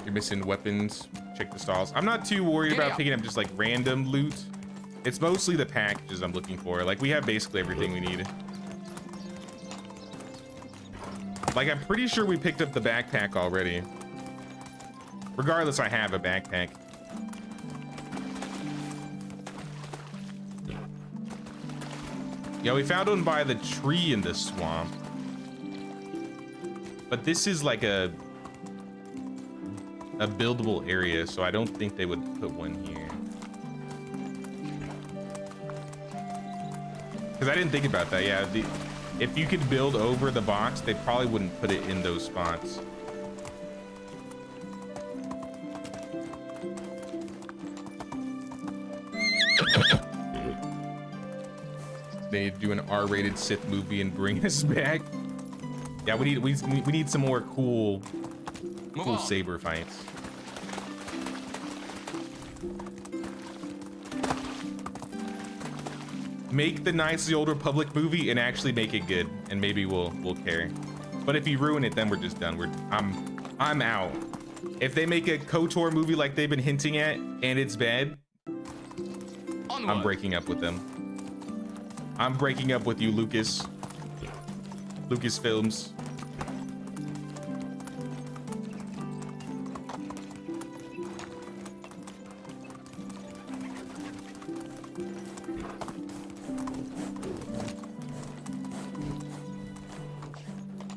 You're missing weapons. Check the stalls. I'm not too worried about picking up just like random loot. It's mostly the packages I'm looking for. Like, we have basically everything we need. Like, I'm pretty sure we picked up the backpack already. Regardless, I have a backpack. Yeah, we found one by the tree in the swamp. But this is like a buildable area, so I don't think they would put one here. Because I didn't think about that. Yeah, if you could build over the box, they probably wouldn't put it in those spots. They need to do an R-rated Sith movie and bring us back. Yeah, we need some more cool saber fights. Make the Knights of the Old Republic movie and actually make it good, and maybe we'll care. But if you ruin it, then we're just done. I'm out. If they make a KOTOR movie like they've been hinting at and it's bad, I'm breaking up with them. I'm breaking up with you, Lucas. Lucasfilms.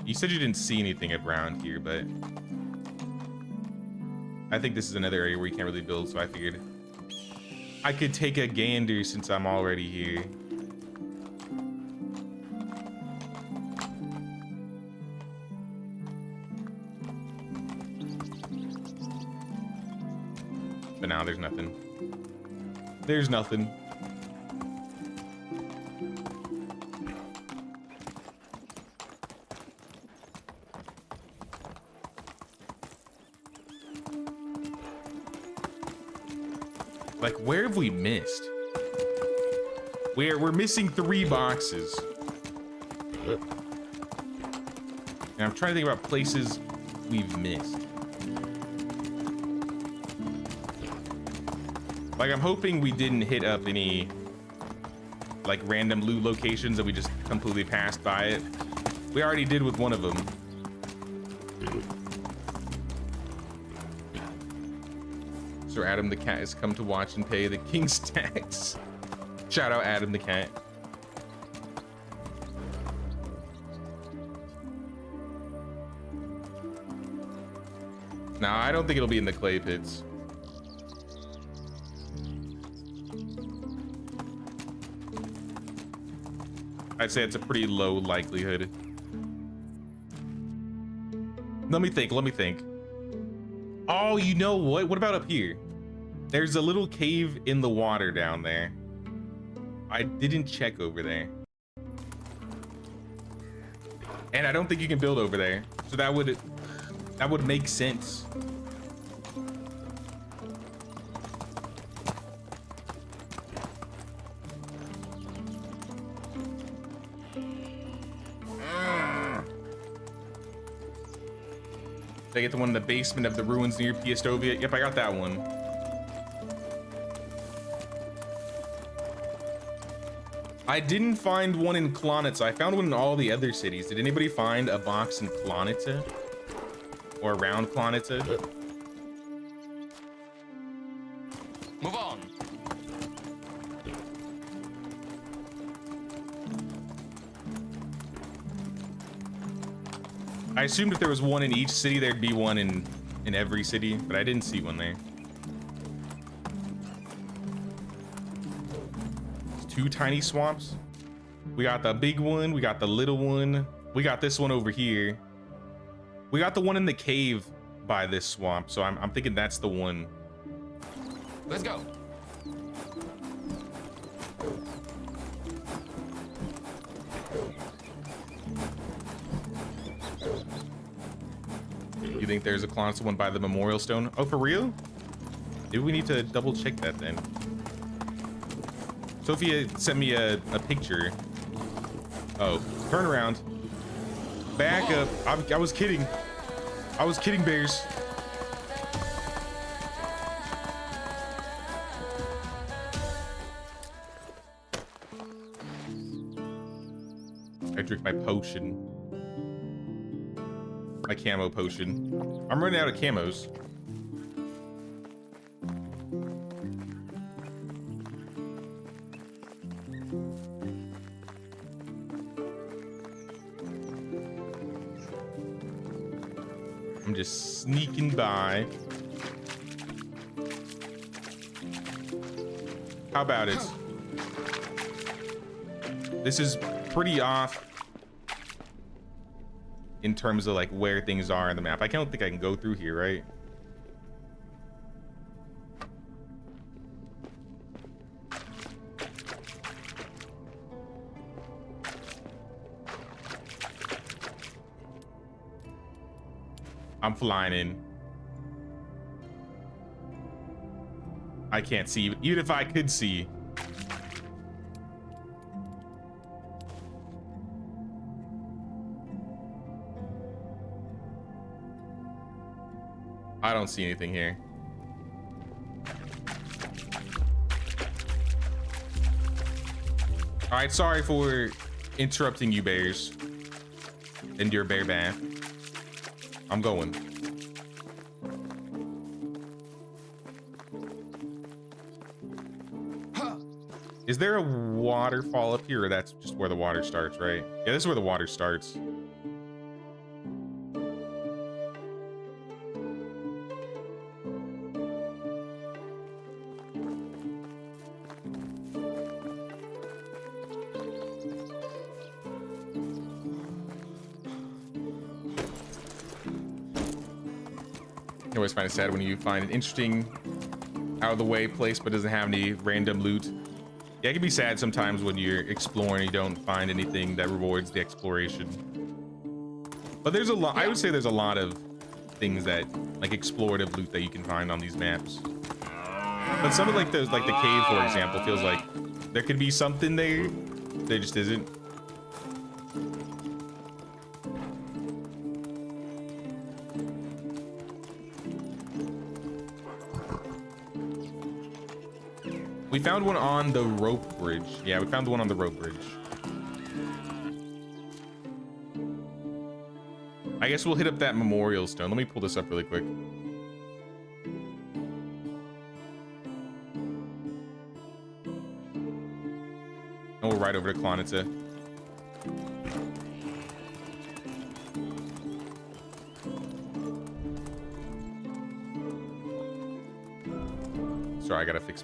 You said you didn't see anything around here, but I think this is another area where you can't really build, so I figured I could take a gander since I'm already here. But now there's nothing. There's nothing. Like, where have we missed? We're missing 3 boxes. And I'm trying to think about places we've missed. Like, I'm hoping we didn't hit up any like random loot locations that we just completely passed by it. We already did with one of them. Sir Adam the cat has come to watch and pay the king's tax. Shout out Adam the cat. Nah, I don't think it'll be in the clay pits. I'd say it's a pretty low likelihood. Let me think. Oh, you know what? What about up here? There's a little cave in the water down there. I didn't check over there. And I don't think you can build over there. So that would make sense. Did I get the one in the basement of the ruins near Piastovia? Yep, I got that one. I didn't find one in Klonitsa. I found one in all the other cities. Did anybody find a box in Klonitsa? Or around Klonitsa? Move on. I assumed if there was one in each city, there'd be one in every city, but I didn't see one there. It's 2 tiny swamps. We got the big one, we got the little one, we got this one over here. We got the one in the cave by this swamp, so I'm thinking that's the one. Let's go. You think there's a Klonitsa one by the memorial stone? Oh, for real? Maybe we need to double check that then. Sophia sent me a picture. Oh, turn around. Back up. I was kidding. I was kidding, bears. I drink my potion. My camo potion. I'm running out of camos. I'm just sneaking by. How about it? This is pretty off in terms of like where things are in the map. I don't think I can go through here, right? I'm flying in. I can't see, even if I could see. I don't see anything here. All right, sorry for interrupting you, bears, and your bear bath. I'm going. Is there a waterfall up here, or that's just where the water starts, right? Yeah, this is where the water starts. I always find it sad when you find an interesting, out of the way place but doesn't have any random loot. Yeah, it can be sad sometimes when you're exploring and you don't find anything that rewards the exploration. But there's a lot, I would say there's a lot of things that, like explorative loot that you can find on these maps. But some of like those, like the cave, for example, feels like there could be something there. There just isn't. We found one on the rope bridge. Yeah, we found the one on the rope bridge. I guess we'll hit up that memorial stone. Let me pull this up really quick. And we'll ride over to Klonitsa. Sorry, I gotta fix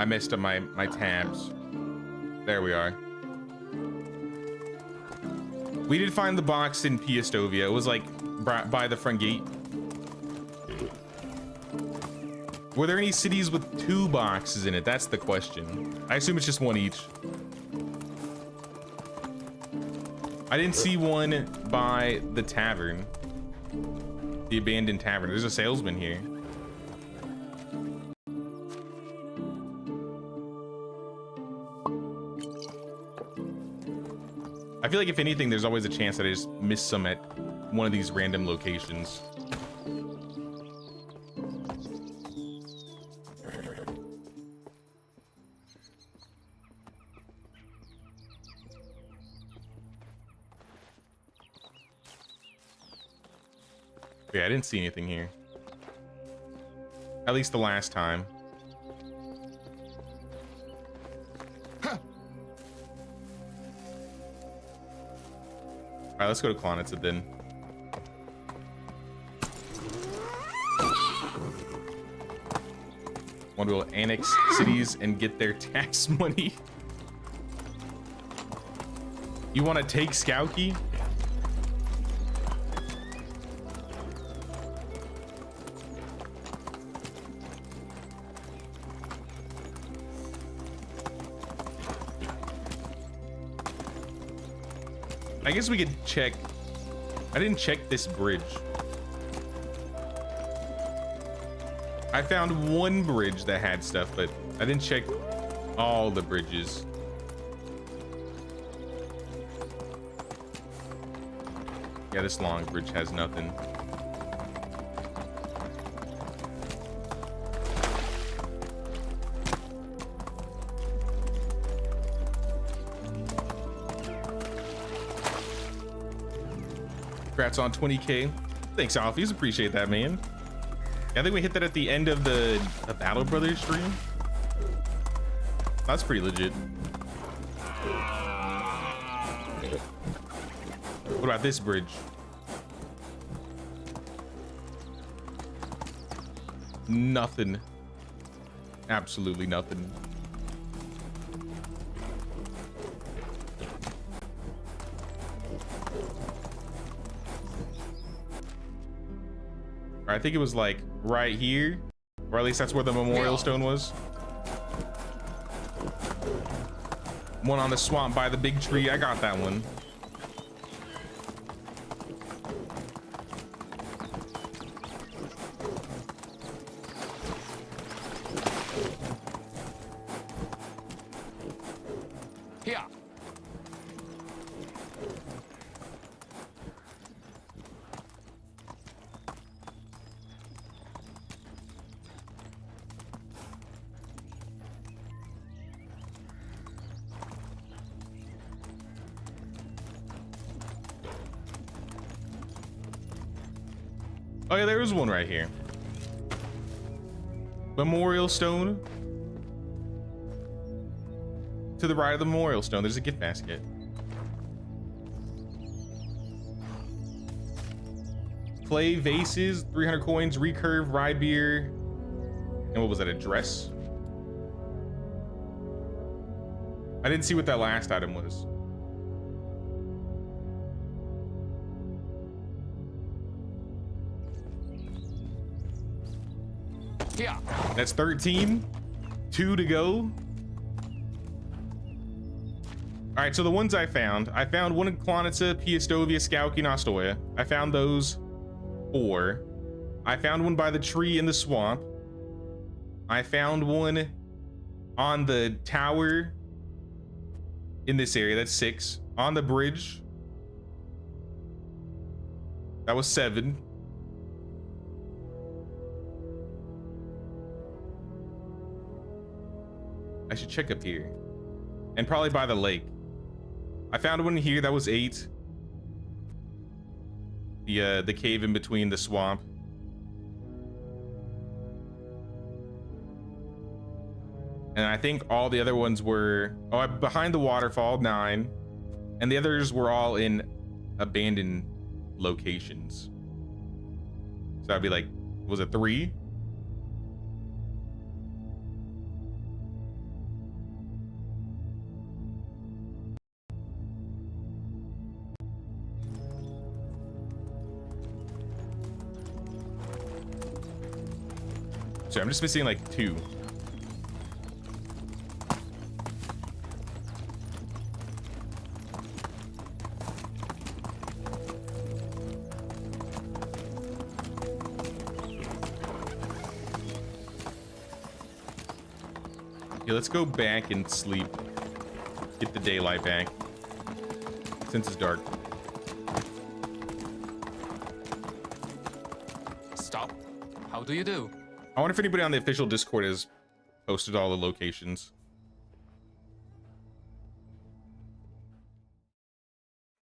I messed up my tabs. There we are. We did find the box in Piastovia. It was like by the front gate. Were there any cities with 2 boxes in it? That's the question. I assume it's just one each. I didn't see one by the tavern. The abandoned tavern. There's a salesman here. I feel like if anything, there's always a chance that I just miss some at one of these random locations. Yeah, I didn't see anything here. At least the last time. All right, let's go to Klonitsa then. One will annex cities and get their tax money. You want to take Skowkie? I guess we could check. I didn't check this bridge. I found one bridge that had stuff, but I didn't check all the bridges. Yeah, this long bridge has nothing. Congrats on 20K. Thanks, Alfies. Appreciate that, man. I think we hit that at the end of the Battle Brothers stream. That's pretty legit. What about this bridge? Nothing. Absolutely nothing. I think it was like right here, or at least that's where the memorial stone was. One on the swamp by the big tree. I got that one. Here. Oh yeah, there was one right here. Memorial stone. To the right of the memorial stone, there's a gift basket. Clay vases, 300 coins, recurve, rye beer. And what was that, a dress? I didn't see what that last item was. Yeah. That's 13. 2 to go. All right, so the ones I found one in Klonitsa, Piastovia, Skauki, and Ostoya. I found those 4. I found one by the tree in the swamp. I found one on the tower in this area. That's 6. On the bridge. That was 7. I should check up here. And probably by the lake. I found one here, that was 8. The cave in between the swamp. And I think all the other ones were, behind the waterfall, 9. And the others were all in abandoned locations. So that'd be like, was it 3? So I'm just missing like 2. Okay, let's go back and sleep. Get the daylight back. Since it's dark. Stop. How do you do? I wonder if anybody on the official Discord has posted all the locations.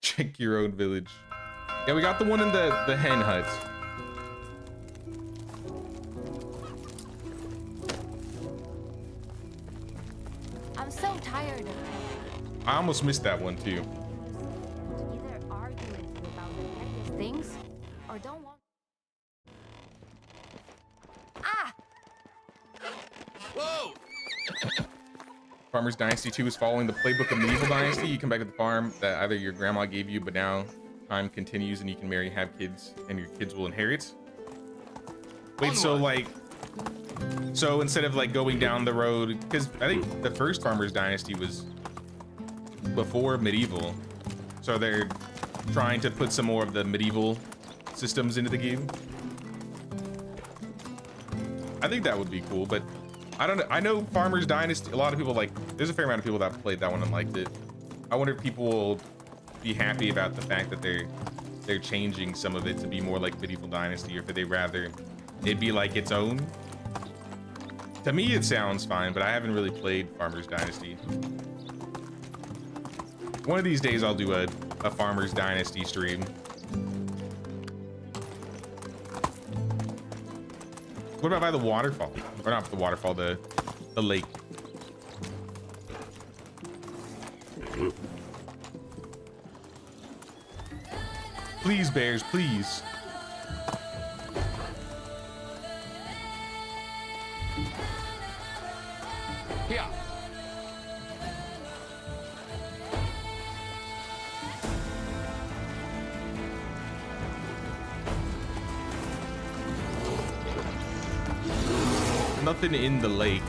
Check your own village. Yeah, we got the one in the hen hut. I'm so tired of I almost missed that one too. either argue with you about the heaviest things or don't want. Ah! Whoa! Farmer's Dynasty 2 is following the playbook of Medieval Dynasty. You come back to the farm that either your grandma gave you, but now time continues and you can marry, have kids, and your kids will inherit. Wait, so like, so instead of like going down the road, because I think the first Farmer's Dynasty was before medieval, so they're trying to put some more of the medieval systems into the game. I think that would be cool, but I don't know. I know Farmer's Dynasty, a lot of people like, there's a fair amount of people that played that one and liked it. I wonder if people will be happy about the fact that they're changing some of it to be more like Medieval Dynasty, or if they rather it be like its own. To me, it sounds fine, but I haven't really played Farmer's Dynasty. One of these days, I'll do a Farmer's Dynasty stream. What about by the waterfall? Or not the waterfall, the lake. Please, bears, please. Here. Nothing in the lake.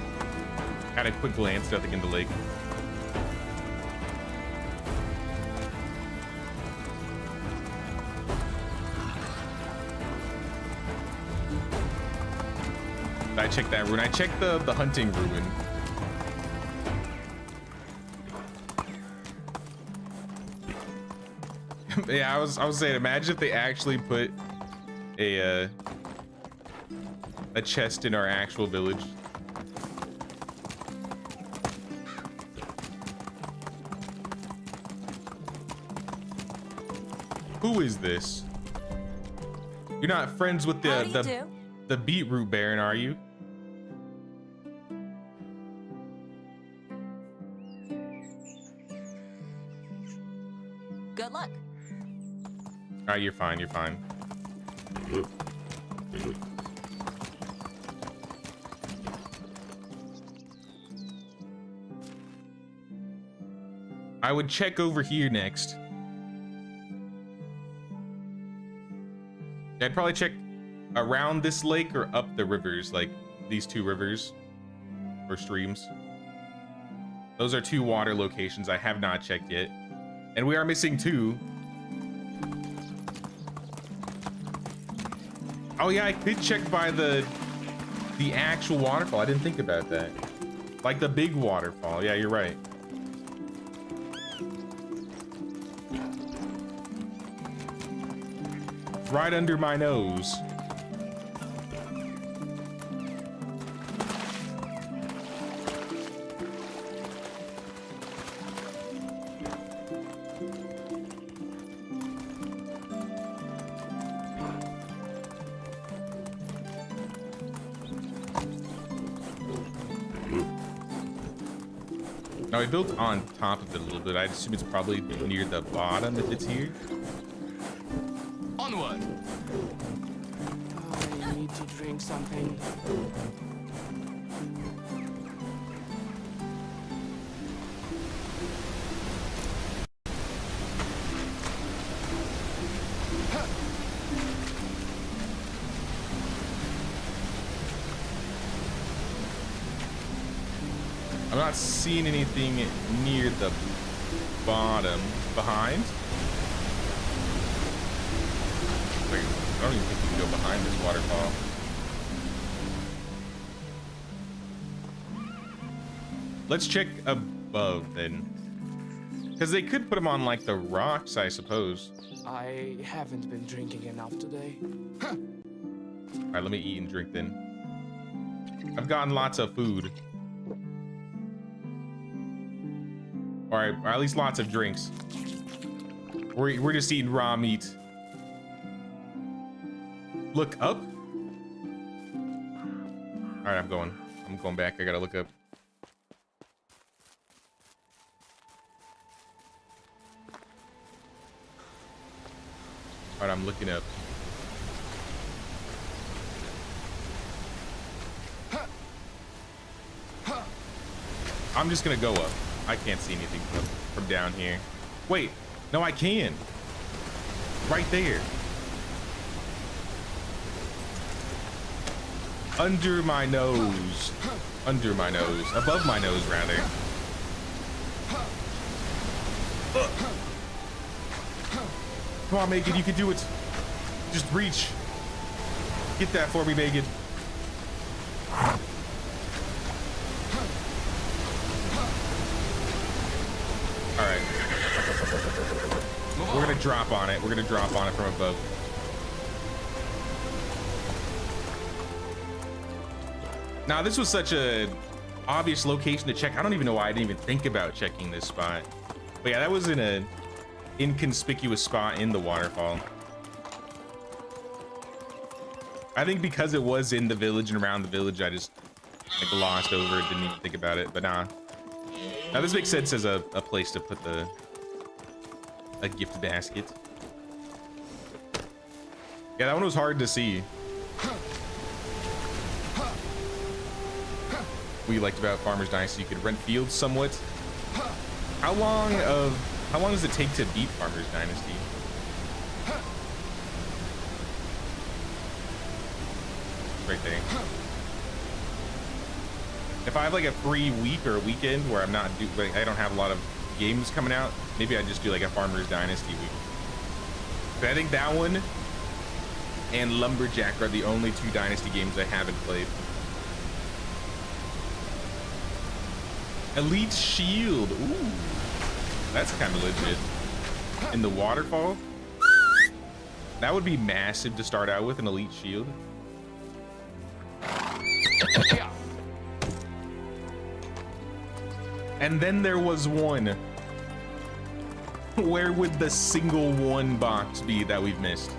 Had a quick glance, nothing in the lake. I checked that ruin. I checked the hunting ruin. Yeah, I was saying, imagine if they actually put a chest in our actual village. Who is this? You're not friends with the beetroot baron, are you? Good luck. All right, you're fine. You're fine. I would check over here next. I'd probably check around this lake or up the rivers, like these two rivers or streams. Those are two water locations I have not checked yet. And we are missing two. Oh yeah, I could check by the actual waterfall. I didn't think about that. Like the big waterfall. Yeah, you're right. Right under my nose. Now, I built on top of it a little bit. I assume it's probably near the bottom if it's here. Onward! I need to drink something. I'm not seeing anything near the bottom. Behind? Like, I don't even think we can go behind this waterfall. Let's check above then. Because they could put them on like the rocks, I suppose. I haven't been drinking enough today. Alright, let me eat and drink then. I've gotten lots of food. Alright, or at least lots of drinks. We're just eating raw meat. Look up? Alright, I'm going back. I gotta look up. Alright, I'm looking up. I'm just gonna go up. I can't see anything from down here. Wait, no, I can. Right there. Under my nose. Under my nose. Above my nose, rather. Come on, Megan, you can do it. Just reach. Get that for me, Megan. All right. We're gonna drop on it. We're gonna drop on it from above. Now, this was such a obvious location to check. I don't even know why I didn't even think about checking this spot. But yeah, that was in a inconspicuous spot in the waterfall. I think because it was in the village and around the village, I just like glossed over it, didn't even think about it. But nah. Now this makes sense as a place to put a gift basket. Yeah, that one was hard to see. What you liked about Farmer's Dynasty, you could rent fields somewhat. How long does it take to beat Farmer's Dynasty? Right there. If I have like a free week or a weekend where I'm not I don't have a lot of games coming out, maybe I just do like a Farmer's Dynasty week. But I think that one and Lumberjack are the only two Dynasty games I haven't played. Elite Shield. Ooh, that's kind of legit. In the waterfall, that would be massive to start out with, an Elite Shield. Yeah. And then there was one. Where would the single one box be that we've missed?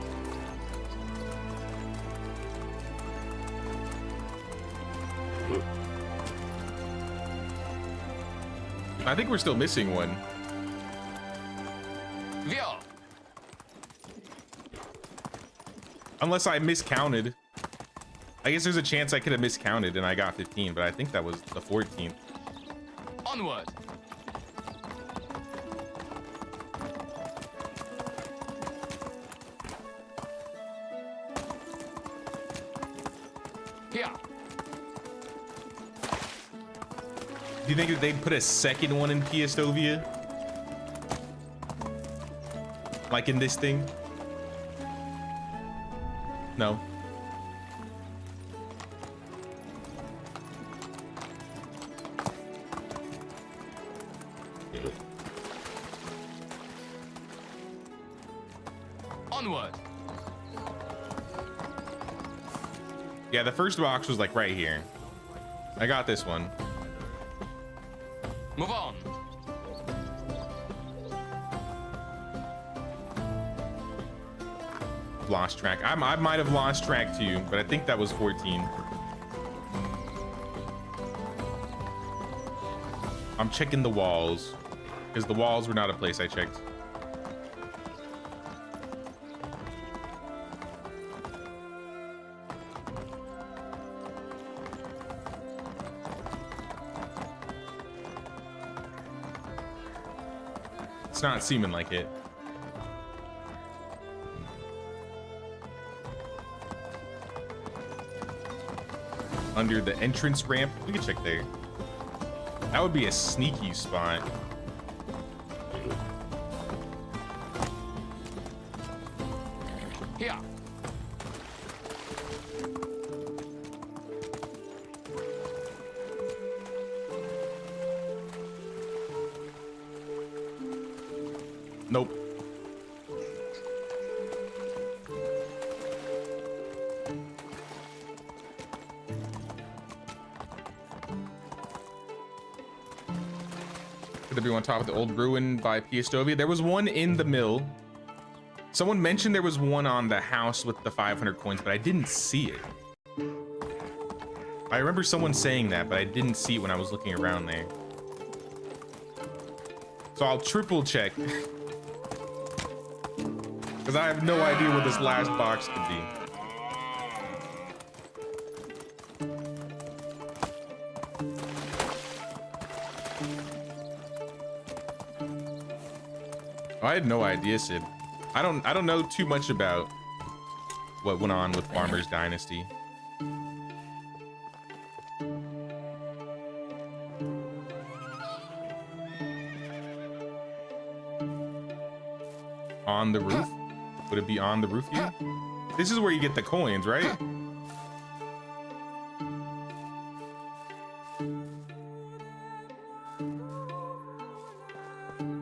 I think we're still missing one. Yeah. Unless I miscounted. I guess there's a chance I could have miscounted and I got 15, but I think that was the 14th. Onward. Here. Do you think that they'd put a second one in Piestovia? Like in this thing? No. Onward. Yeah, the first box was like right here. I got this one. Move on. Lost track. I might have lost track too, but I think that was 14. I'm checking the walls because the walls were not a place I checked. It's not seeming like it. Under the entrance ramp, we can check there. That would be a sneaky spot. Here. Nope. Could there be on top of the old ruin by Piestovia? There was one in the mill. Someone mentioned there was one on the house with the 500 coins, but I didn't see it. I remember someone saying that, but I didn't see it when I was looking around there. So I'll triple check. Because I have no idea what this last box could be. Oh, I had no idea, Sid. I don't know too much about what went on with Farmer's Dynasty. On the roof? Would it be on the roof here? This is where you get the coins, right?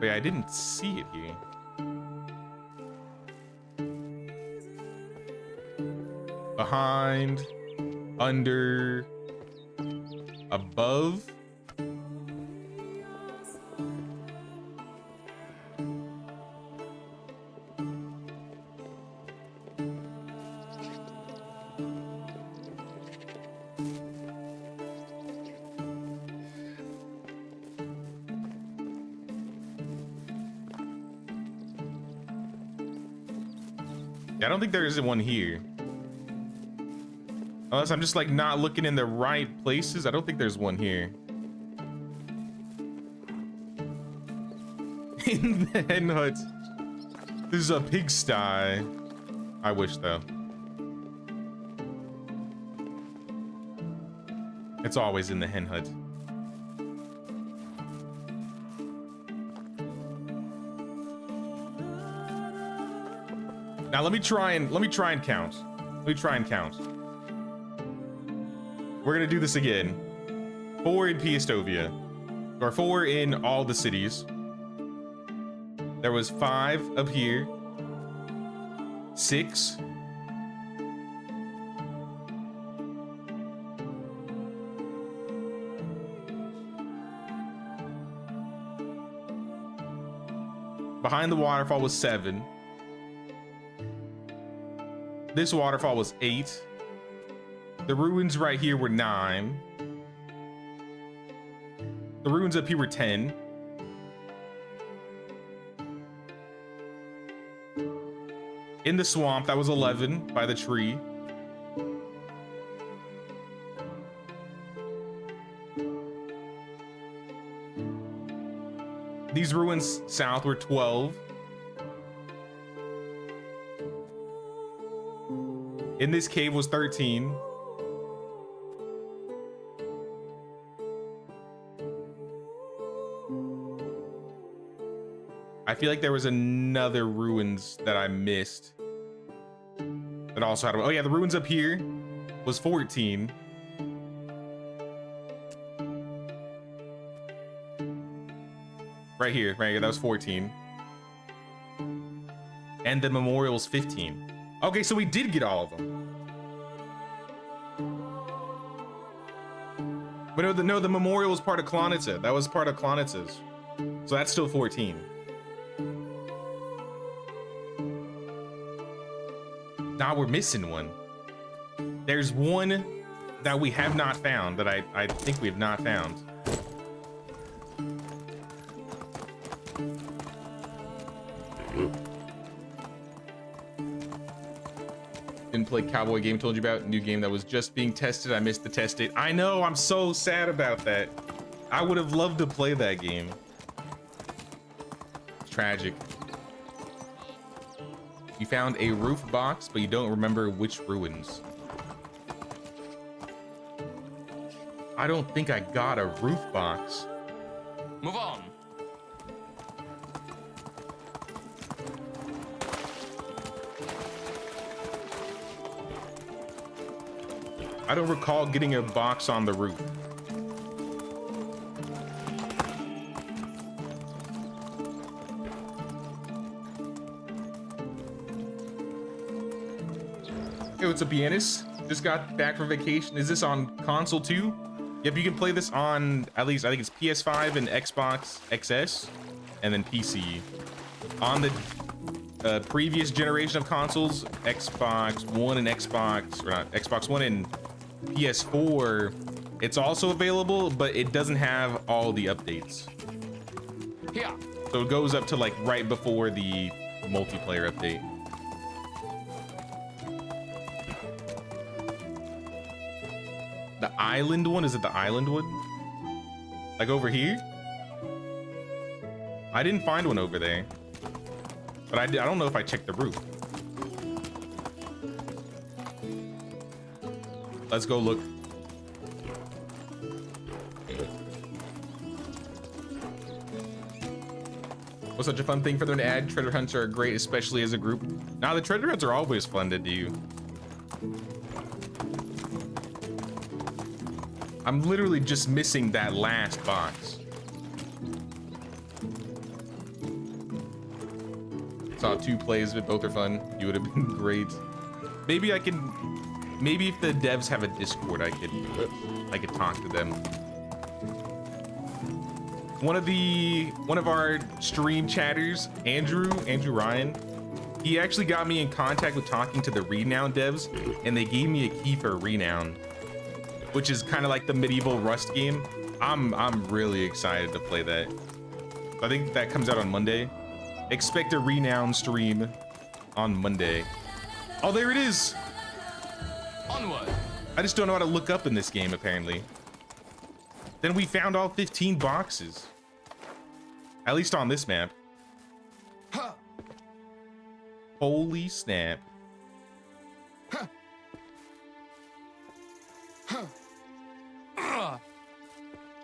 Wait, I didn't see it here. Behind, under, above. I don't think there is one here. Unless I'm just like not looking in the right places. I don't think there's one here. In the hen hut. This is a pigsty. I wish though. It's always in the hen hut. Now let me try and count. Let me try and count. We're gonna do this again. 4 in Piestovia, or 4 in all the cities. There was 5 up here. 6. Behind the waterfall was 7. This waterfall was 8. The ruins right here were 9. The ruins up here were 10. In the swamp, that was 11 by the tree. These ruins south were 12. In this cave was 13. I feel like there was another ruins that I missed that also had, oh yeah, the ruins up here was 14. Right here, that was 14. And the memorial's 15. Okay, so we did get all of them. But no, the memorial was part of Klonitsa. That was part of Klonitsa's. So that's still 14. Now we're missing one. There's one that we have not found, that I think we have not found. Didn't play Cowboy game told you about. New game that was just being tested. I missed the test date. I know, I'm so sad about that. I would have loved to play that game. It's tragic. You found a roof box, but you don't remember which ruins. I don't think I got a roof box. Move on. I don't recall getting a box on the roof. Hey, what's up, Yanis? Just got back from vacation. Is this on console too? Yep, you can play this on, at least, I think it's PS5 and Xbox XS, and then PC. On the previous generation of consoles, Xbox One and Xbox One and PS4, it's also available, but it doesn't have all the updates. Here. So it goes up to like right before the multiplayer update. The island one? Is it the island one? Like over here? I didn't find one over there. But I don't know if I checked the roof. Let's go look. Was such a fun thing for them to add. Treasure hunts are great, especially as a group. Now the treasure hunts are always fun to do. I'm literally just missing that last box. Saw 2 plays of it, both are fun. You would have been great. Maybe I can, maybe if the devs have a Discord, I could talk to them. One of our stream chatters, Andrew Ryan, he actually got me in contact with talking to the Renown devs, and they gave me a key for Renown, which is kind of like the medieval Rust game. I'm really excited to play that. I think that comes out on Monday. Expect a Renown stream on Monday. Oh, there it is. Onward. I just don't know how to look up in this game, apparently. Then we found all 15 boxes. At least on this map. Holy snap.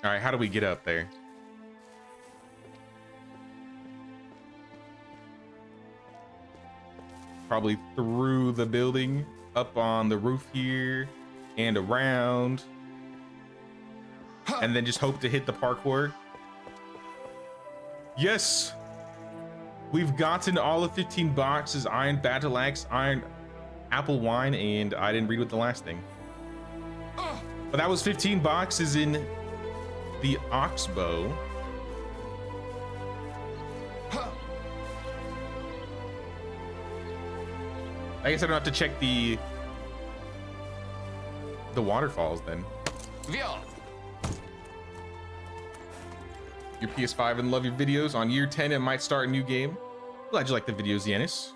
All right, how do we get up there? Probably through the building, up on the roof here, and around. And then just hope to hit the parkour. Yes! We've gotten all of 15 boxes, iron battle axe, iron apple wine, and I didn't read what the last thing. But that was 15 boxes in the Oxbow. I guess I don't have to check the waterfalls then. Via. your PS5 and love your videos. On year 10, it might start a new game. Glad you like the videos, Yanis.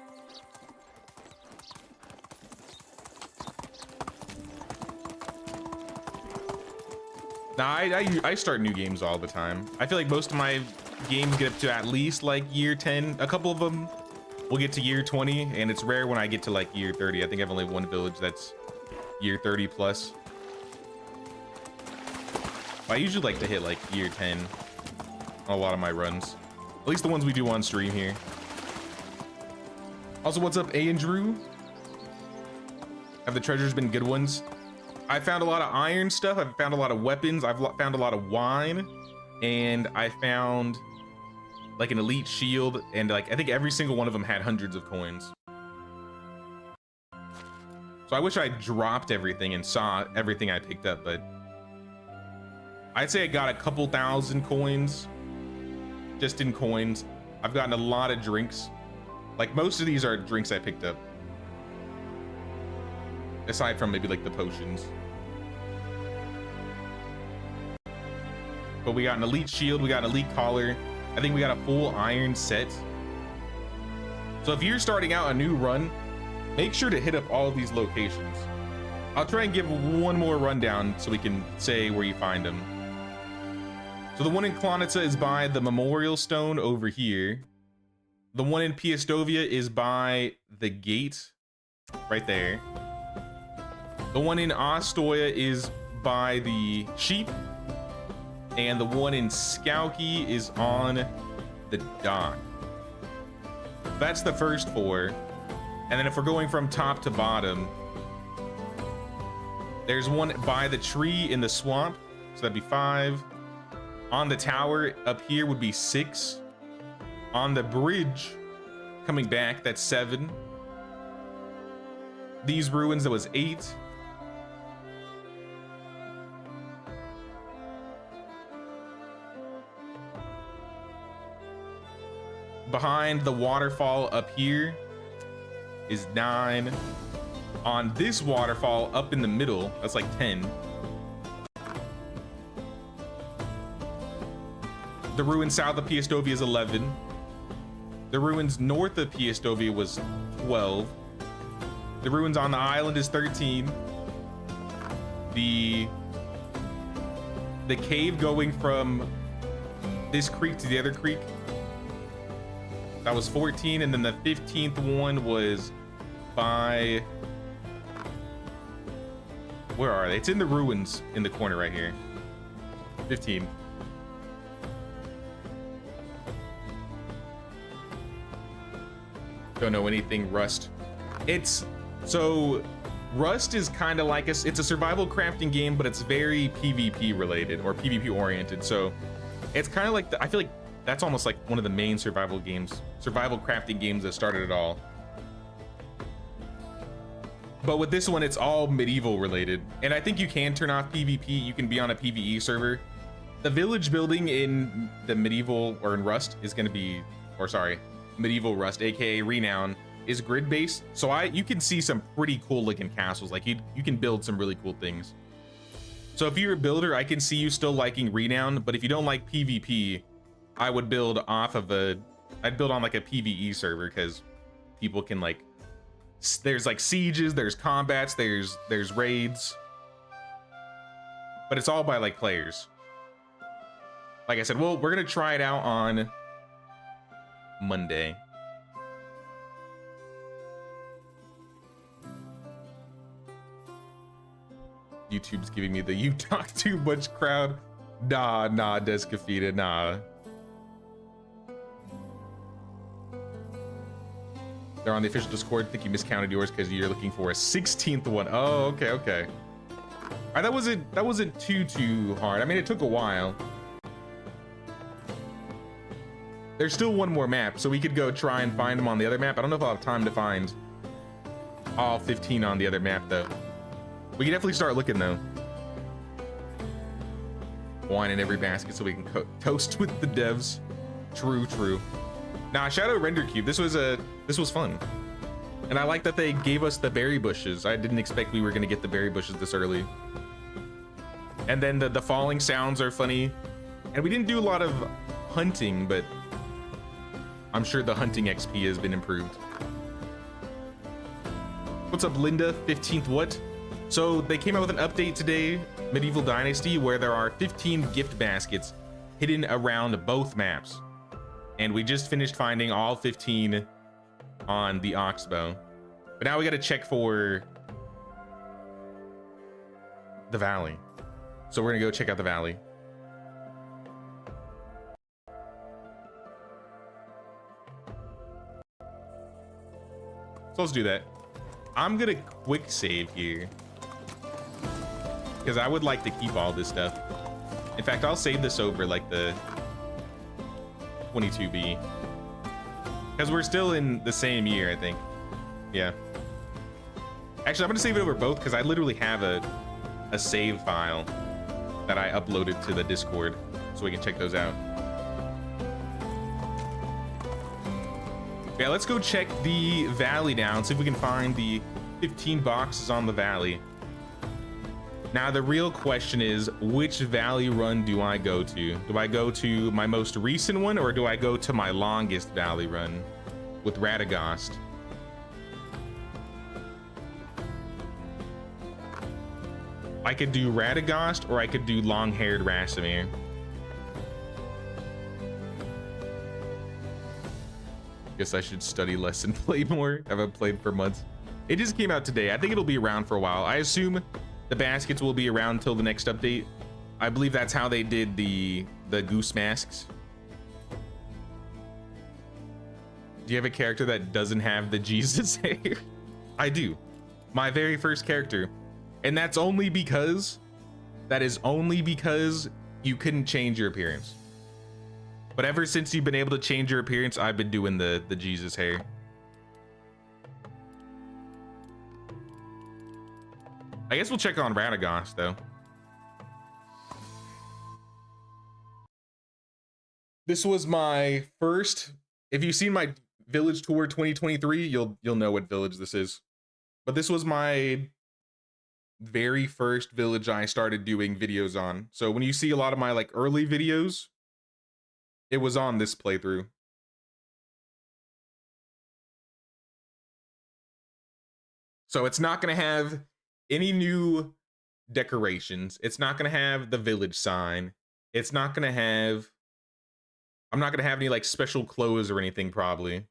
Nah, I start new games all the time. I feel like most of my games get up to at least like year 10. A couple of them will get to year 20, and it's rare when I get to like year 30. I think I have only one village that's year 30 plus. I usually like to hit like year 10 on a lot of my runs. At least the ones we do on stream here. Also, what's up, Andrew? Have the treasures been good ones? I found a lot of iron stuff. I've found a lot of weapons. I've found a lot of wine, and I found like an elite shield, and like I think every single one of them had hundreds of coins. So I wish I dropped everything and saw everything I picked up, but I'd say I got a couple thousand coins just in coins. I've gotten a lot of drinks. Like most of these are drinks I picked up, aside from maybe like the potions. But we got an elite shield, we got an elite collar. I think we got a full iron set. So if you're starting out a new run, make sure to hit up all of these locations. I'll try and give one more rundown so we can say where you find them. So the one in Klonitsa is by the memorial stone over here. The one in Piastovia is by the gate right there. The one in Ostoya is by the sheep. And the one in Skauki is on the dock. That's the first four. And then if we're going from top to bottom, there's one by the tree in the swamp. So that'd be 5. On the tower up here would be 6. On the bridge coming back, that's 7. These ruins, that was 8. Behind the waterfall up here is 9. On this waterfall up in the middle, that's like 10. The ruin south of Piastovia is 11. The ruins north of Piastovia was 12. The ruins on the island is 13. The cave going from this creek to the other creek, that was 14, and then the 15th one was by... Where are they? It's in the ruins in the corner right here. 15. Don't know anything Rust. So Rust is kind of like it's a survival crafting game, but it's very PvP related or PvP oriented. So it's kind of like I feel like that's almost like one of the main survival crafting games that started it all. But with this one, it's all medieval related. And I think you can turn off PvP. You can be on a PvE server. The village building in the medieval or in Rust is going to be, or sorry, medieval Rust, aka Renown, is grid based. So you can see some pretty cool looking castles. Like you can build some really cool things. So if you're a builder, I can see you still liking Renown. But if you don't like PvP, I would build off of I'd build on like a PvE server, because people can like, there's like sieges, there's combats, there's raids, but it's all by like players. Like I said, well, we're gonna try it out on Monday. YouTube's giving me the "you talk too much" crowd. Nah, Descafita, nah. They're on the official Discord. I think you miscounted yours because you're looking for a 16th one. Oh, okay. All right, that wasn't too hard. I mean, it took a while. There's still one more map, so we could go try and find them on the other map. I don't know if I'll have time to find all 15 on the other map, though. We can definitely start looking, though. Wine in every basket so we can toast with the devs. True. Nah, Shadow Render Cube. This was fun, and I like that they gave us the berry bushes. I didn't expect we were gonna get the berry bushes this early. And then the falling sounds are funny, and we didn't do a lot of hunting, but I'm sure the hunting XP has been improved. What's up, Linda? 15th what? So they came out with an update today, Medieval Dynasty, where there are 15 gift baskets hidden around both maps. And we just finished finding all 15 on the Oxbow. But now we gotta check for the valley. So we're gonna go check out the valley. So let's do that. I'm gonna quick save here because I would like to keep all this stuff. In fact, I'll save this over like the 22B because we're still in the same year, I think. Yeah. Actually, I'm gonna save it over both because I literally have a save file that I uploaded to the Discord so we can check those out. Yeah, let's go check the valley down, see if we can find the 15 boxes on the valley. Now, the real question is, which valley run do I go to? Do I go to my most recent one, or do I go to my longest valley run with Radagast? I could do Radagast, or I could do long-haired Rasimir. Guess I should study less and play more. I haven't played for months. It just came out today. I think it'll be around for a while. I assume the baskets will be around till the next update. I believe that's how they did the goose masks. Do you have a character that doesn't have the Jesus hair? I do. My very first character. And that's only because, you couldn't change your appearance. But ever since you've been able to change your appearance, I've been doing the Jesus hair. I guess we'll check on Radagast though. This was my first, if you've seen my village tour 2023, you'll know what village this is. But this was my very first village I started doing videos on. So when you see a lot of my like early videos, it was on this playthrough. So it's not going to have any new decorations. It's not going to have the village sign. It's not going to have, I'm not going to have any like special clothes or anything probably.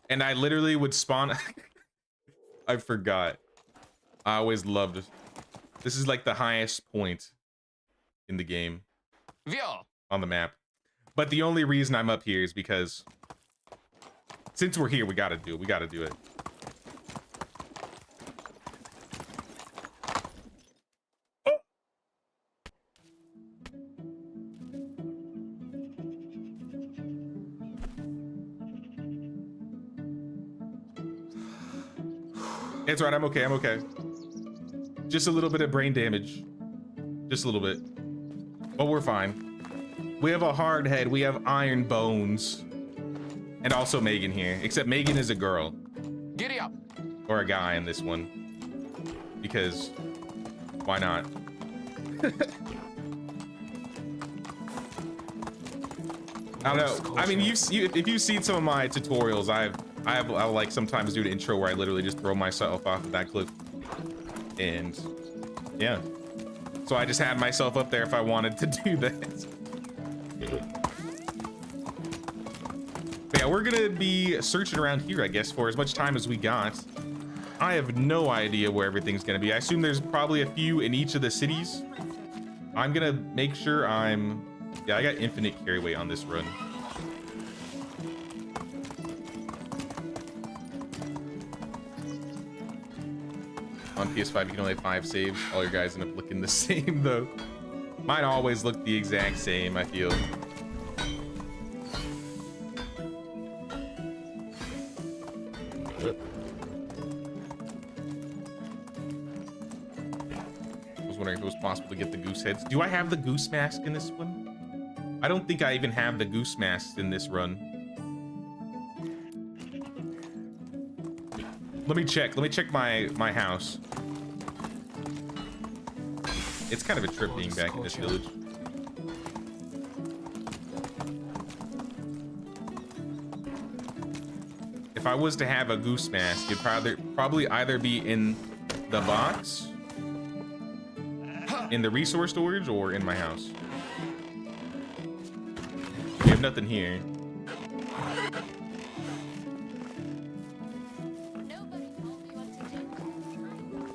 And I literally would spawn. I forgot. I always loved. This is like the highest point in the game on the map. But the only reason I'm up here is because since we're here, we gotta do it. Oh! It's right, I'm okay. Just a little bit of brain damage. Just a little bit. But we're fine. We have a hard head. We have iron bones. And also Megan here. Except Megan is a girl. Giddy up. Or a guy in this one. Because why not? I don't know. I mean, if you've seen some of my tutorials, I'll like sometimes do an intro where I literally just throw myself off of that cliff. And yeah, so I just had myself up there if I wanted to do that. But yeah, we're gonna be searching around here, I guess, for as much time as we got. I have no idea where everything's gonna be. I assume there's probably a few in each of the cities. I'm gonna make sure yeah, I got infinite carry weight on this run. On PS5, you can only have 5 saves. All your guys end up looking the same, though. Mine always look the exact same, I feel. I was wondering if it was possible to get the goose heads. Do I have the goose mask in this one? I don't think I even have the goose mask in this run. Let me check my house. It's kind of a trip being back in this village. If I was to have a goose mask, it'd probably either be in the box, in the resource storage, or in my house. We have nothing here.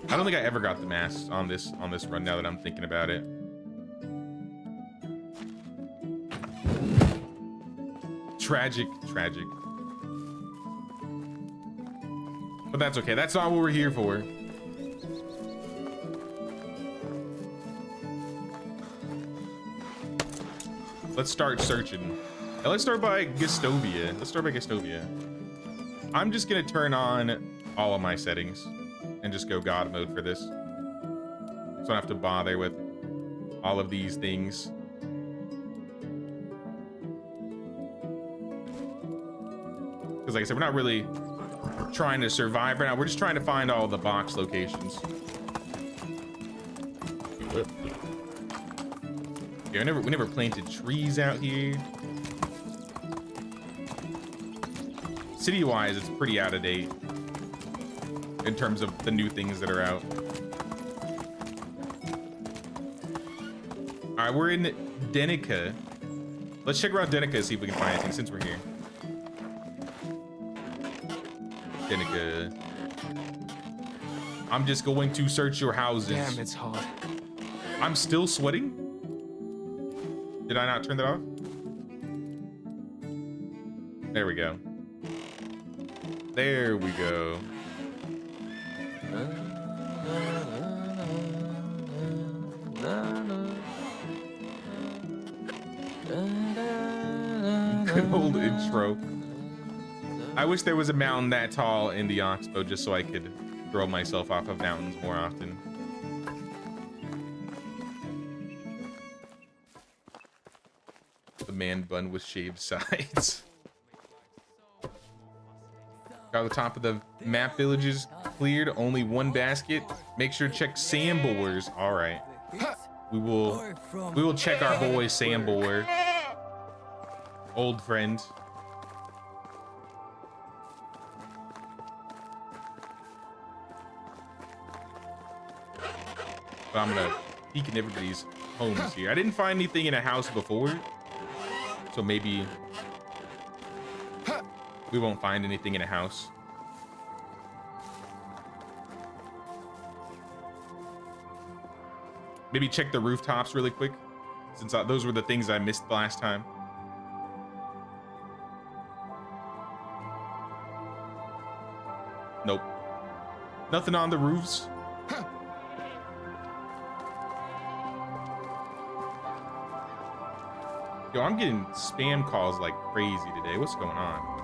I don't think I ever got the masks on this run now that I'm thinking about it. Tragic. But that's okay. That's not what we're here for. Let's start searching. Now let's start by Gastovia. I'm just gonna turn on all of my settings and just go God mode for this. So I don't have to bother with all of these things. Because like I said, we're not really trying to survive right now. We're just trying to find all the box locations. Yeah, we never planted trees out here. City-wise, it's pretty out of date in terms of the new things that are out. All right, we're in Denica. Let's check around Denica and see if we can find anything since we're here. Denica. I'm just going to search your houses. Damn, it's hot. I'm still sweating? Did I not turn that off? There we go. There we go. Good old intro. I wish there was a mountain that tall in the Oxbow just so I could throw myself off of mountains more often. The man bun with shaved sides. Got the top of the map villages cleared. Only one basket. Make sure to check Sambors. All right. We will check our boy Sambor. Old friend. But I'm gonna peek in everybody's homes here. I didn't find anything in a house before, so maybe we won't find anything in a house. Maybe check the rooftops really quick, since those were the things I missed last time. Nope. Nothing on the roofs. Yo, I'm getting spam calls like crazy today. What's going on?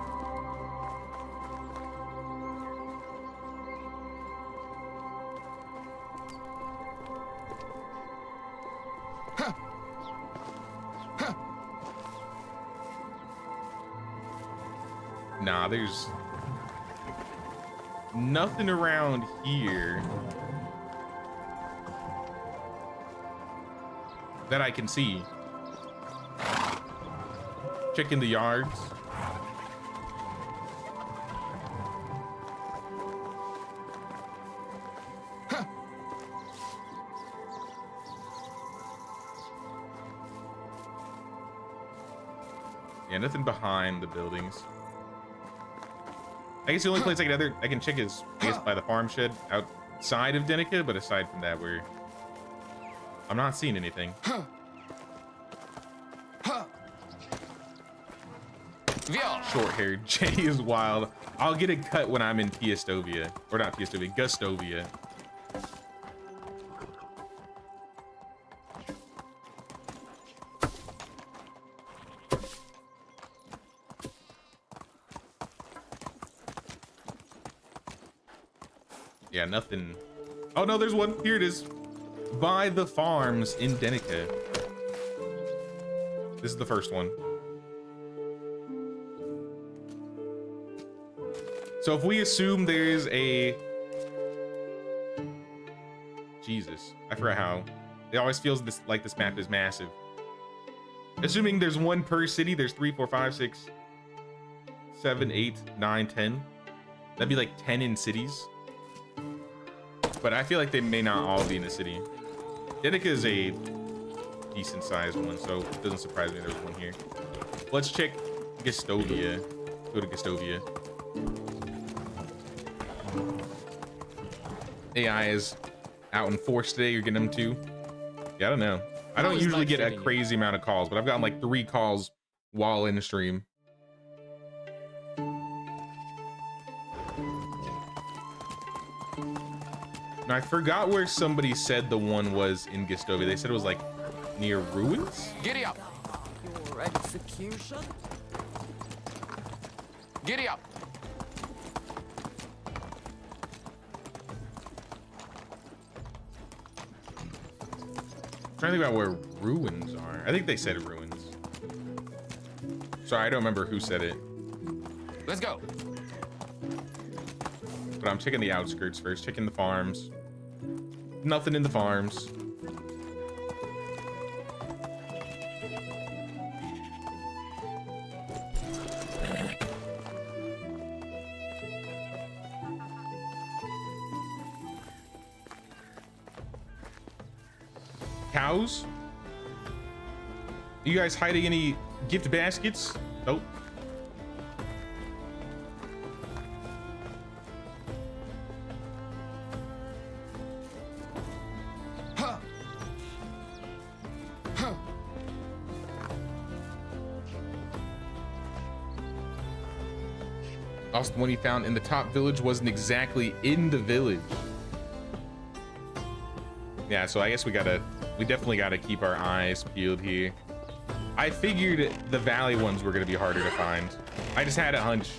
Nah, there's nothing around here that I can see. Checking the yards. Yeah, nothing behind the buildings. I guess the only place I can check is, I guess, by the farm shed outside of Denica, but aside from that, I'm not seeing anything. Short-haired Jay is wild. I'll get it cut when I'm in Piestovia. Or not Piestovia, Gustovia. Yeah, nothing. Oh no, there's one. Here it is. By the farms in Denica. This is the first one. So if we assume there's a... Jesus, I forgot how It always feels like this map is massive. Assuming there's one per city, there's 3, 4, 5, 6, 7, 8, 9, 10. That'd be like 10 in cities. But I feel like they may not all be in a city. Danica is a decent sized one, so it doesn't surprise me there's one here. Let's check Gestovia. Go to Gestovia. AI is out in force today. You're getting them too? Yeah, I don't know. I don't usually get a crazy amount of calls, but I've gotten like 3 calls while in the stream. Now, I forgot where somebody said the one was in Gestovia. They said it was like near ruins? Giddy up. Your execution? Giddy up. I'm trying to think about where ruins are. I think they said ruins. Sorry, I don't remember who said it. Let's go. But I'm checking the outskirts first, checking the farms. Nothing in the farms. Cows? You guys hiding any gift baskets? Nope. Also, the one he found in the top village wasn't exactly in the village. Yeah, so I guess we definitely gotta keep our eyes peeled here. I figured the valley ones were gonna be harder to find. I just had a hunch.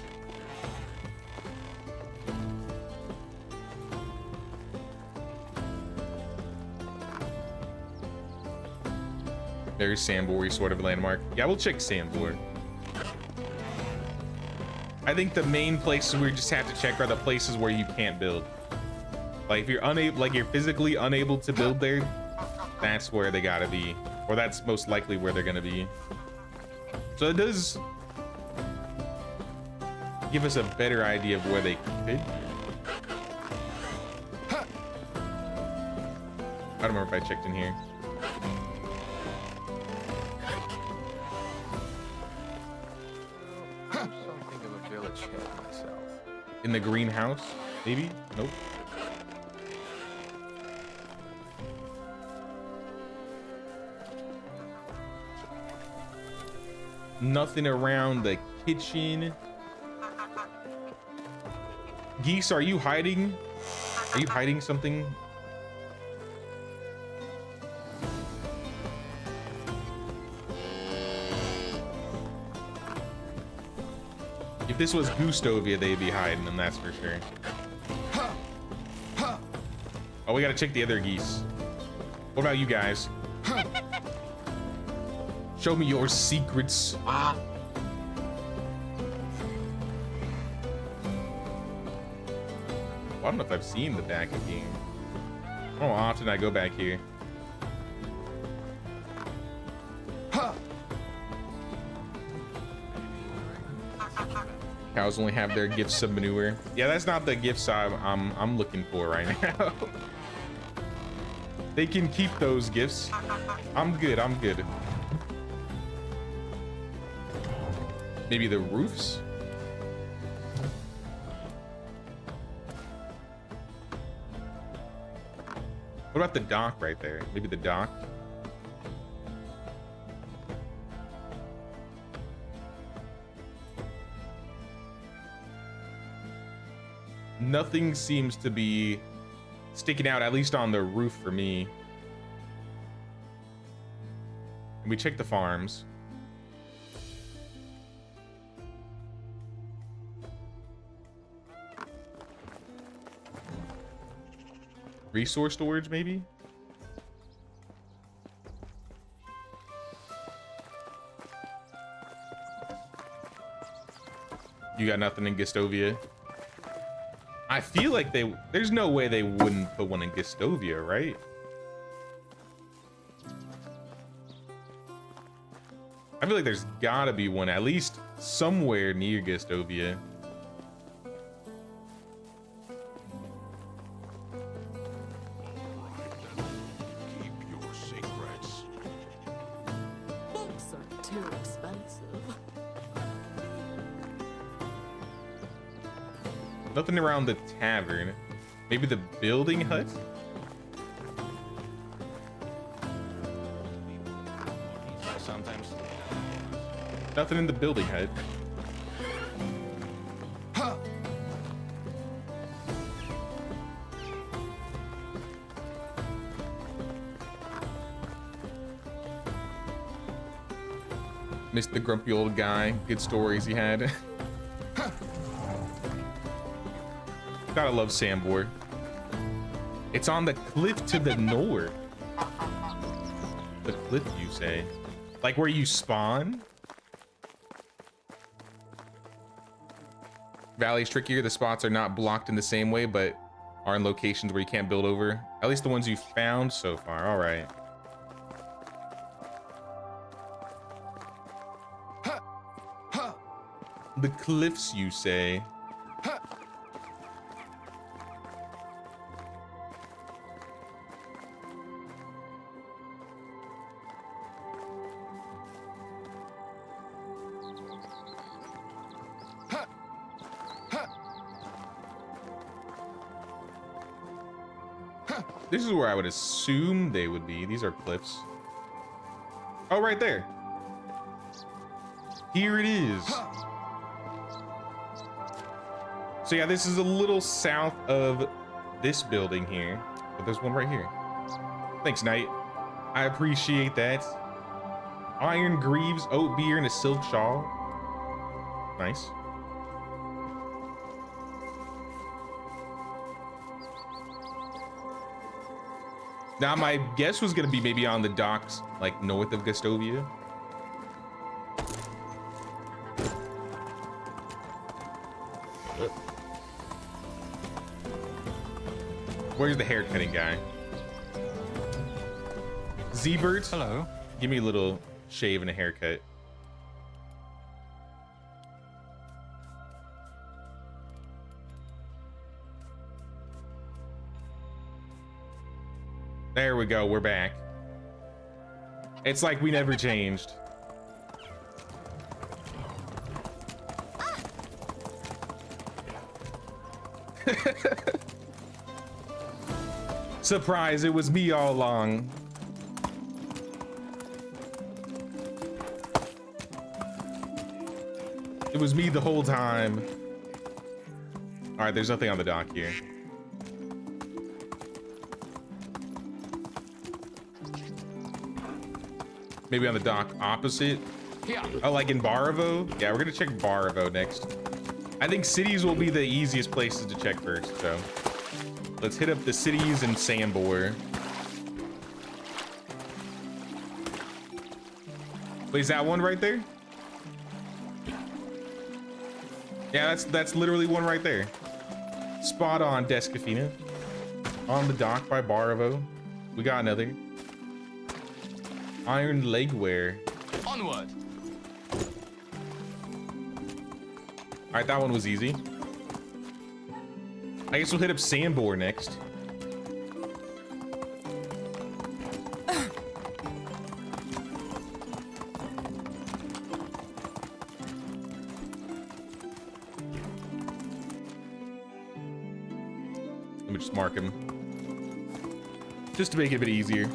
There's Sambor, sort of landmark. Yeah, we'll check Sambor. I think the main places we just have to check are the places where you can't build. Like if you're unable, like you're physically unable to build there, that's where they gotta be, or that's most likely where they're gonna be. So it does give us a better idea of where they could be. I don't remember if I checked in here. In the greenhouse, maybe? Nope. Nothing around the kitchen. Geese, are you hiding? Are you hiding something? If this was Gustovia, they'd be hiding them, that's for sure. Oh, we gotta check the other geese. What about you guys? Show me your secrets. Well, I don't know if I've seen the back of game. How often I go back here. Cows only have their gifts of manure. Yeah, that's not the gifts I'm looking for right now. They can keep those gifts. I'm good, I'm good. Maybe the roofs? What about the dock right there? Maybe the dock? Nothing seems to be sticking out, at least on the roof for me. And we check the farms. Resource storage, maybe? You got nothing in Gestovia? I feel like there's no way they wouldn't put one in Gestovia, right? I feel like there's gotta be one at least somewhere near Gustovia. Keep your secrets. Books are too expensive. Nothing around the tavern. Maybe the building hut? Sometimes. Nothing in the building hut. Missed the grumpy old guy. Good stories he had. Gotta love Sambor. It's on the cliff to the north. The cliff, you say? Like where you spawn? Valley's trickier. The spots are not blocked in the same way, but are in locations where you can't build over. At least the ones you found so far. All right. The cliffs, you say? This is where I would assume they would be. These are cliffs. Oh, right there. Here it is. So yeah, this is a little south of this building here, but there's one right here. Thanks, Knight. I appreciate that. Iron greaves, oat beer, and a silk shawl. Nice. Now, my guess was gonna be maybe on the docks, like north of Gustovia. Where's the haircutting guy? Z-Bert? Hello. Give me a little shave and a haircut. There we go, we're back. It's like we never changed. Surprise, it was me all along. It was me the whole time. All right, there's nothing on the dock here. Maybe on the dock opposite. Oh, like in Baravo? Yeah, we're gonna check Baravo next. I think cities will be the easiest places to check first, so let's hit up the cities and Sambor. Wait, is that one right there? Yeah, that's literally one right there. Spot on, Descafina. On the dock by Baravo. We got another. Iron legwear. Onward. All right, that one was easy. I guess we'll hit up Sambor next. Let me just mark him. Just to make it a bit easier.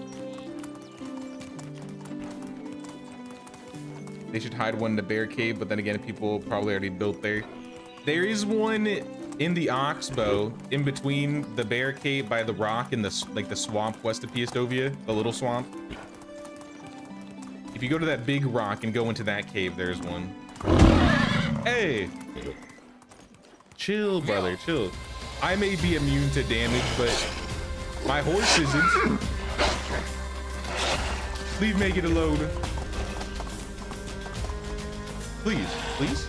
They should hide one in the bear cave, but then again, people probably already built there. There is one in the Oxbow, in between the bear cave by the rock and the swamp west of Piastovia, the little swamp. If you go to that big rock and go into that cave, there's one. Hey! Chill, brother, chill. I may be immune to damage, but my horse isn't. Please make it alone. Please, please.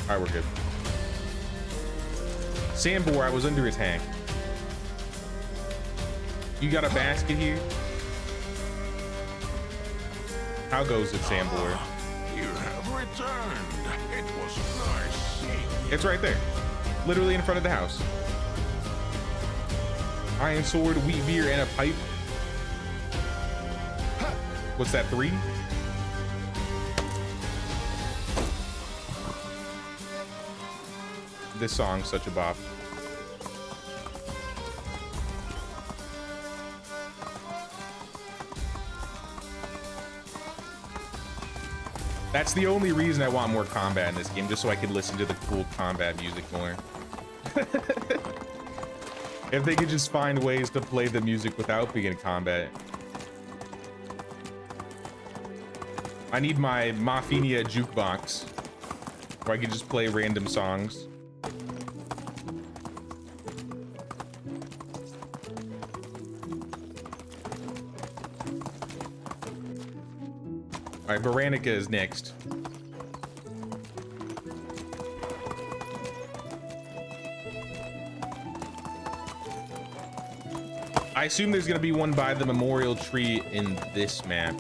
All right, we're good. Sambor, I was under attack. You got a basket here? How goes it, Sambor? You have returned. It was nice seeing you. It's right there. Literally in front of the house. Iron sword, wheat beer, and a pipe. What's that, 3? This song's such a bop. That's the only reason I want more combat in this game, just so I can listen to the cool combat music more. If they could just find ways to play the music without being in combat. I need my Mafinia jukebox, where I can just play random songs. All right, Baranica is next. I assume there's gonna be one by the memorial tree in this map,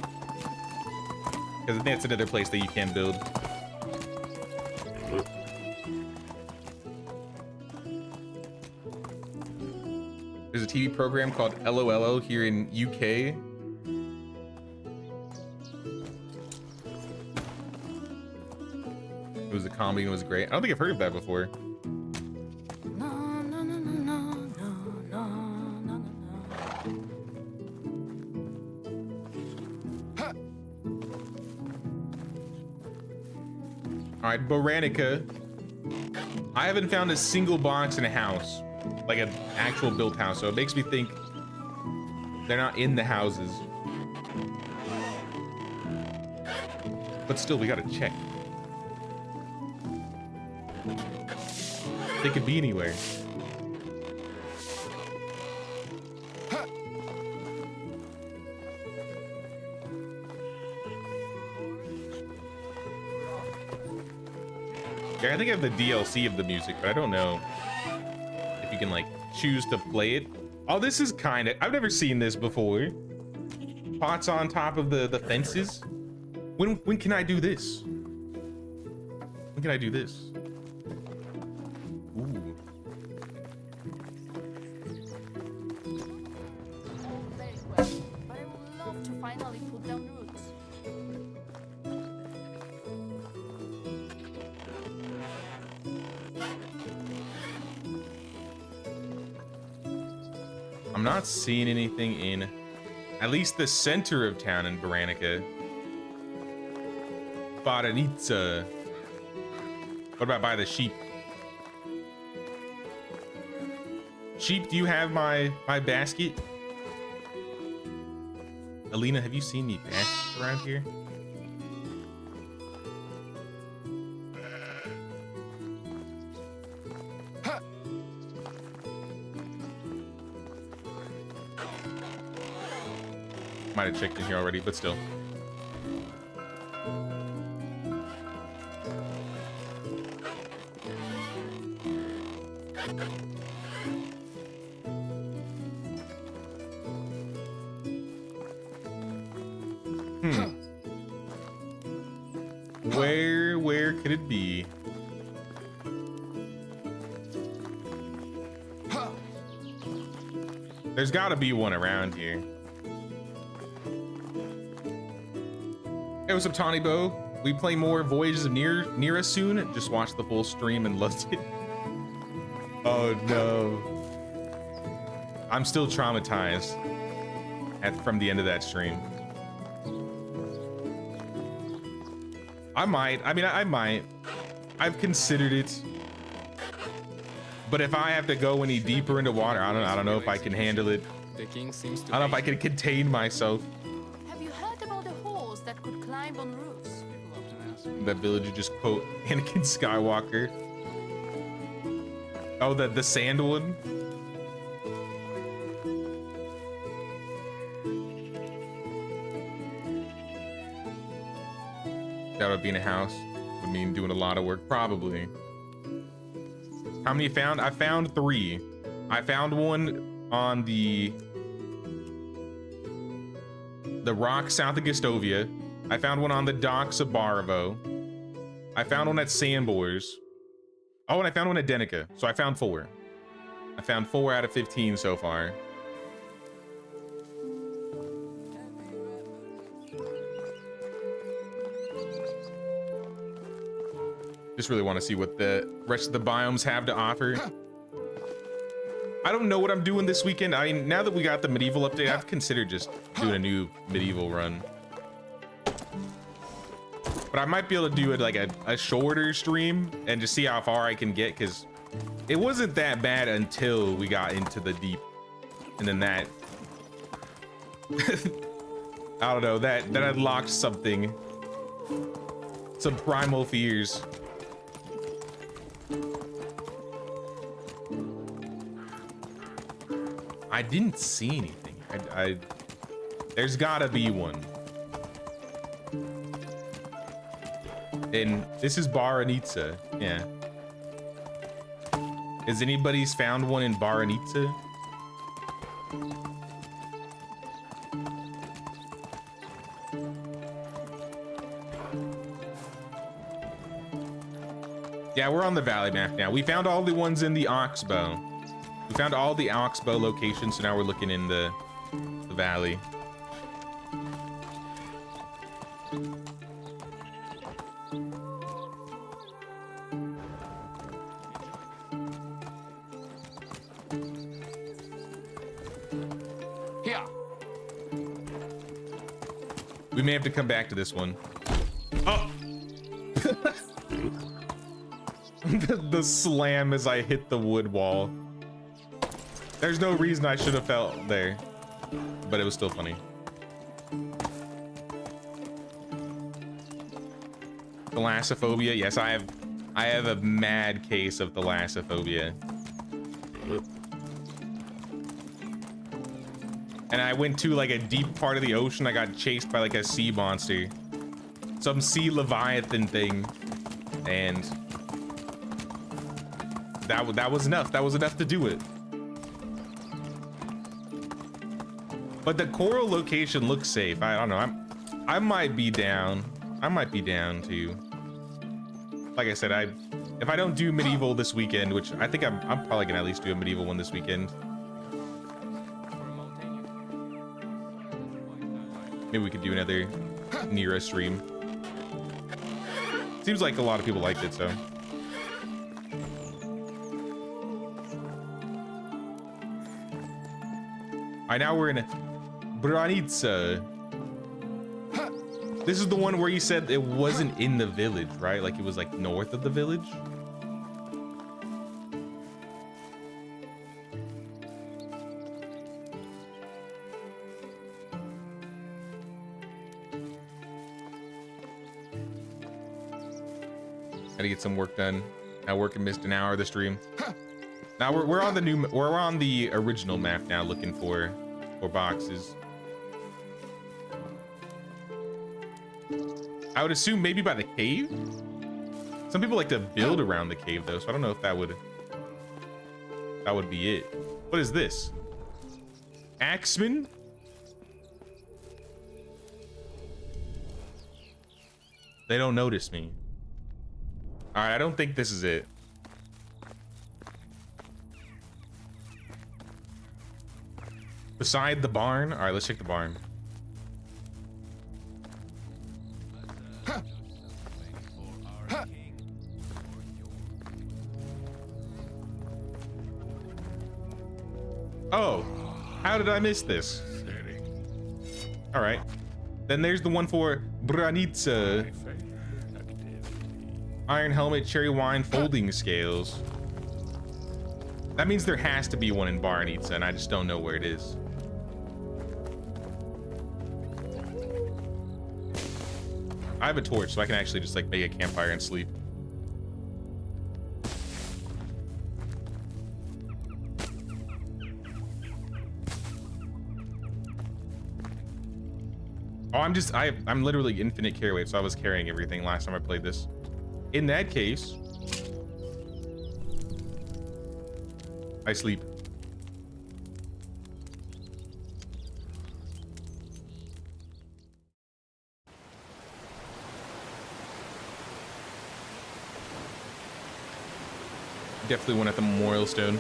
because I think that's another place that you can build. There's a TV program called LOLO here in UK. It was a comedy and it was great. I don't think I've heard of that before. All right, Baranica. I haven't found a single box in a house, like an actual built house, so it makes me think they're not in the houses. But still, we gotta check. They could be anywhere. Yeah, I think I have the DLC of the music, but I don't know if you can like choose to play it. Oh, this is kind of, I've never seen this before. Pots on top of the fences. When can I do this? When can I do this? Ooh. Very well, but I would love to finally put down roots. I'm not seeing anything in at least the center of town in Baranica. Baranitsa. What about by the sheep? Sheep, do you have my basket? Alina, have you seen any baskets around here? Might have checked in here already, but still. Where could it be? There's gotta be one around here. Hey, what's up, Tawny Bow? We play more Voyages of Near us soon. Just watched the full stream and loved it. Oh no. I'm still traumatized from the end of that stream. I might. I've considered it. But if I have to go any deeper into water, I don't know if I can handle it. The king seems to I don't know if I can contain myself. Have you heard about the holes that could climb on roofs? That villager just quote Anakin Skywalker. Oh, the sand one? That would be in a house. Would mean doing a lot of work, probably. How many you found? I found 3. I found one on the rock south of Gastovia. I found one on the docks of Barvo. I found one at Sandboars. Oh, and I found one at Denica. So I found 4. I found 4 out of 15 so far. Just really want to see what the rest of the biomes have to offer. I don't know what I'm doing this weekend. I mean, now that we got the medieval update, I've considered just doing a new medieval run. But I might be able to do it like a shorter stream and just see how far I can get, because it wasn't that bad until we got into the deep. And then that I don't know, that unlocked something. Some primal fears. I didn't see anything. There's gotta be one. And this is Baranitsa. Yeah. Has anybody's found one in Baranitsa? Yeah, we're on the valley map now. We found all the ones in the Oxbow. We found all the Oxbow locations, so now we're looking in the valley. Here. We may have to come back to this one. Oh! the slam as I hit the wood wall. There's no reason I should have felt there, but it was still funny. Thalassophobia. Yes, I have a mad case of thalassophobia. And I went to like a deep part of the ocean. I got chased by like a sea monster, some sea leviathan thing, and that was enough. That was enough to do it. But the coral location looks safe. I don't know. I might be down. I might be down too. Like I said, if I don't do medieval this weekend, which I think I'm probably gonna at least do a medieval one this weekend. Maybe we could do another Nira stream. Seems like a lot of people liked it, so. All right, now we're in Branitsa. This is the one where you said it wasn't in the village, right? Like it was like north of the village. Gotta get some work done. Now working missed an hour of the stream. Now we're on the original map now, looking for boxes. I would assume maybe by the cave. Some people like to build around the cave though, so I don't know if that would be it. What is this? Axeman? They don't notice me. All right, I don't think this is it. Beside the barn? All right, let's check the barn. Oh, how did I miss this? All right, then there's the one for Branitsa. Iron helmet, cherry wine, folding scales. That means there has to be one in Baranitsa, and I just don't know where it is. I have a torch, so I can actually just like make a campfire and sleep. Oh, I'm literally infinite carry weight, so I was carrying everything last time I played this. In that case, I sleep. Definitely one at the Memorial Stone.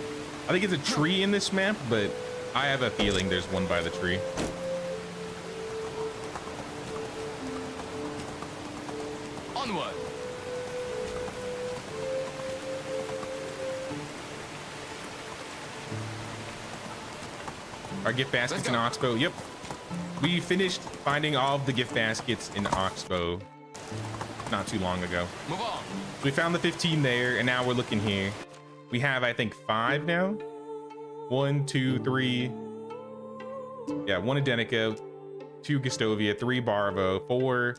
I think it's a tree in this map, but I have a feeling there's one by the tree. Onward. Our gift baskets in Oxbow. Yep. We finished finding all of the gift baskets in Oxbow not too long ago. Move on. We found the 15 there, and now we're looking here. We have, I think, 5 now. 1, 2, 3. Yeah, 1 Adenica, 2 Gustovia, 3 Barvo, 4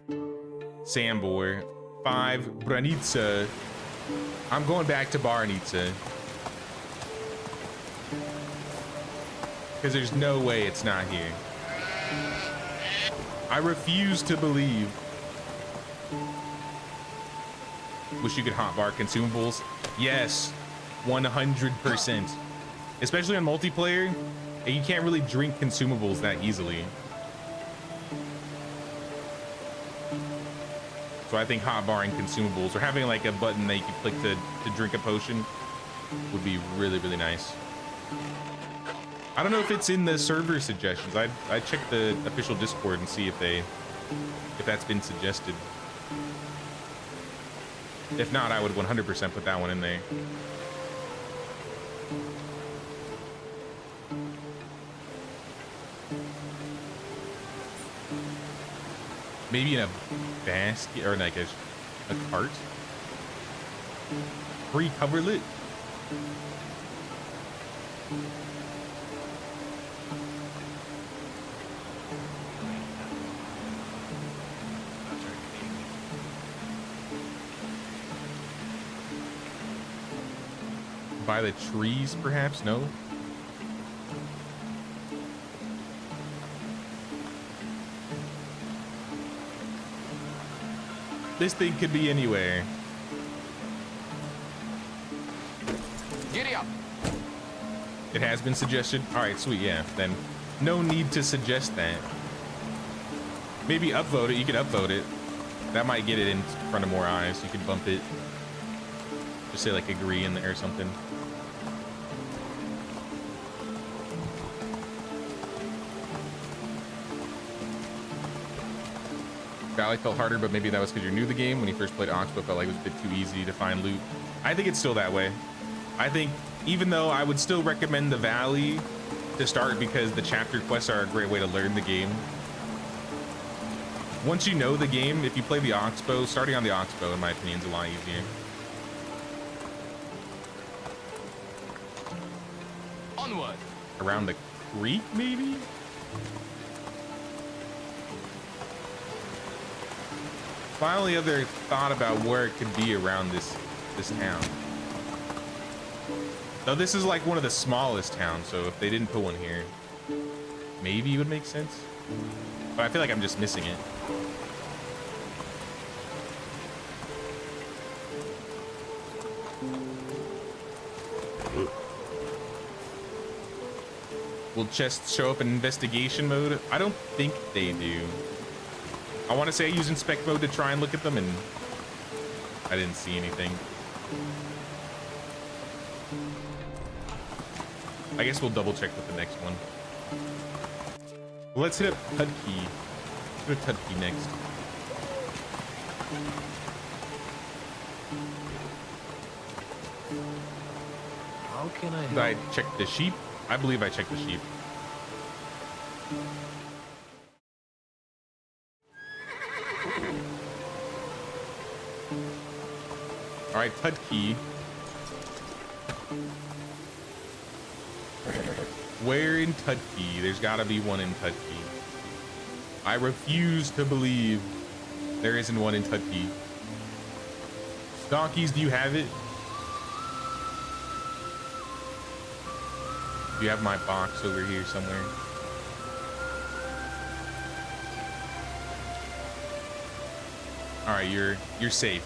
Sambor, 5 Branica. I'm going back to Branica. Because there's no way it's not here. I refuse to believe. Wish you could hotbar consumables. Yes, 100%. Especially on multiplayer, you can't really drink consumables that easily. So I think hotbarring consumables or having like a button that you can click to drink a potion would be really, really nice. I don't know if it's in the server suggestions. I'd check the official Discord and see if that's been suggested. If not, I would 100% put that one in there. Maybe in a basket or like a cart. Free coverlet. By the trees, perhaps? No? This thing could be anywhere. Giddy up. It has been suggested. All right, sweet, yeah. Then no need to suggest that. Maybe upvote it. You could upvote it. That might get it in front of more eyes. You could bump it. Just say like agree in there or something. Valley felt harder, but maybe that was because you're new to the game. When you first played Oxbow, felt like it was a bit too easy to find loot. I think it's still that way. I think even though I would still recommend the Valley to start because the chapter quests are a great way to learn the game. Once you know the game, if you play the Oxbow, starting on the Oxbow, in my opinion, is a lot easier. Onward. Around the creek, maybe? Finally, ever thought about where it could be around this town. Though this is like one of the smallest towns, so if they didn't put one here, maybe it would make sense. But I feel like I'm just missing it. Will chests show up in investigation mode? I don't think they do. I want to say I use inspect mode to try and look at them, and I didn't see anything. I guess we'll double check with the next one. Let's hit up Tudkey. Let's hit Tudkey next. How can I Did help? I check the sheep? I believe I checked the sheep. All right, Tudkey. Where in Tudkey? There's got to be one in Tudkey. I refuse to believe there isn't one in Tudkey. Donkeys, do you have it? Do you have my box over here somewhere? All right, you're safe.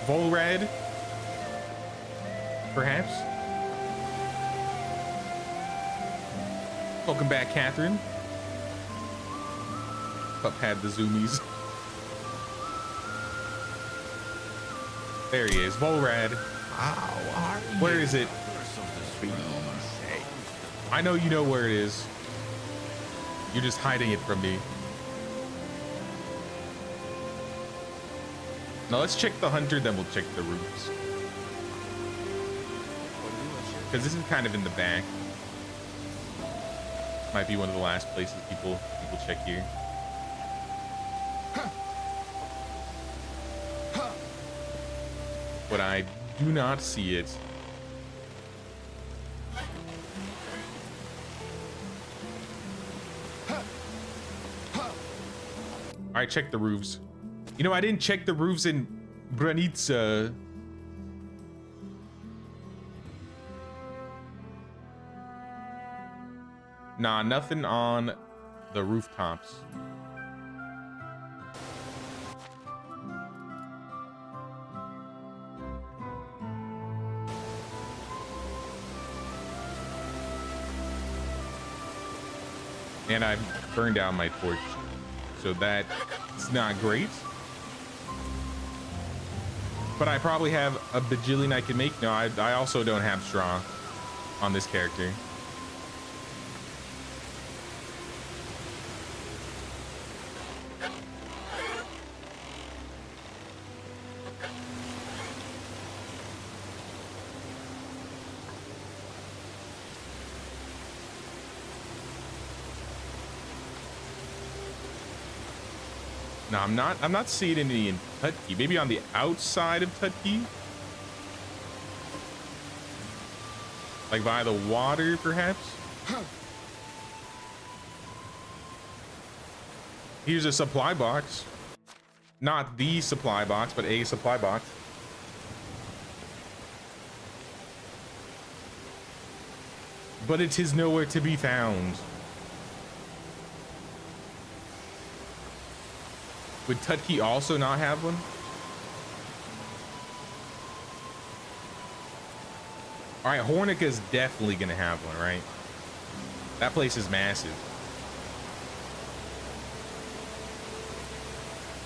Volrad, perhaps. Welcome back, Catherine. Pup had the zoomies. There he is, Volrad. How are you? Where is it? Be safe. I know you know where it is. You're just hiding it from me. Now let's check the hunter, then we'll check the roofs. Because this is kind of in the back. Might be one of the last places people check here. But I do not see it. All right, check the roofs. You know, I didn't check the roofs in Branica. Nah, nothing on the rooftops. And I burned down my torch, so that's not great. But I probably have a bajillion I can make. No, I also don't have straw on this character. No, I'm not seeing any in Tutki. Maybe on the outside of Tutki? Like by the water, perhaps? Here's a supply box. Not the supply box, but a supply box. But it is nowhere to be found. Would Tutki also not have one? All right, Hornica is definitely gonna have one, right? That place is massive.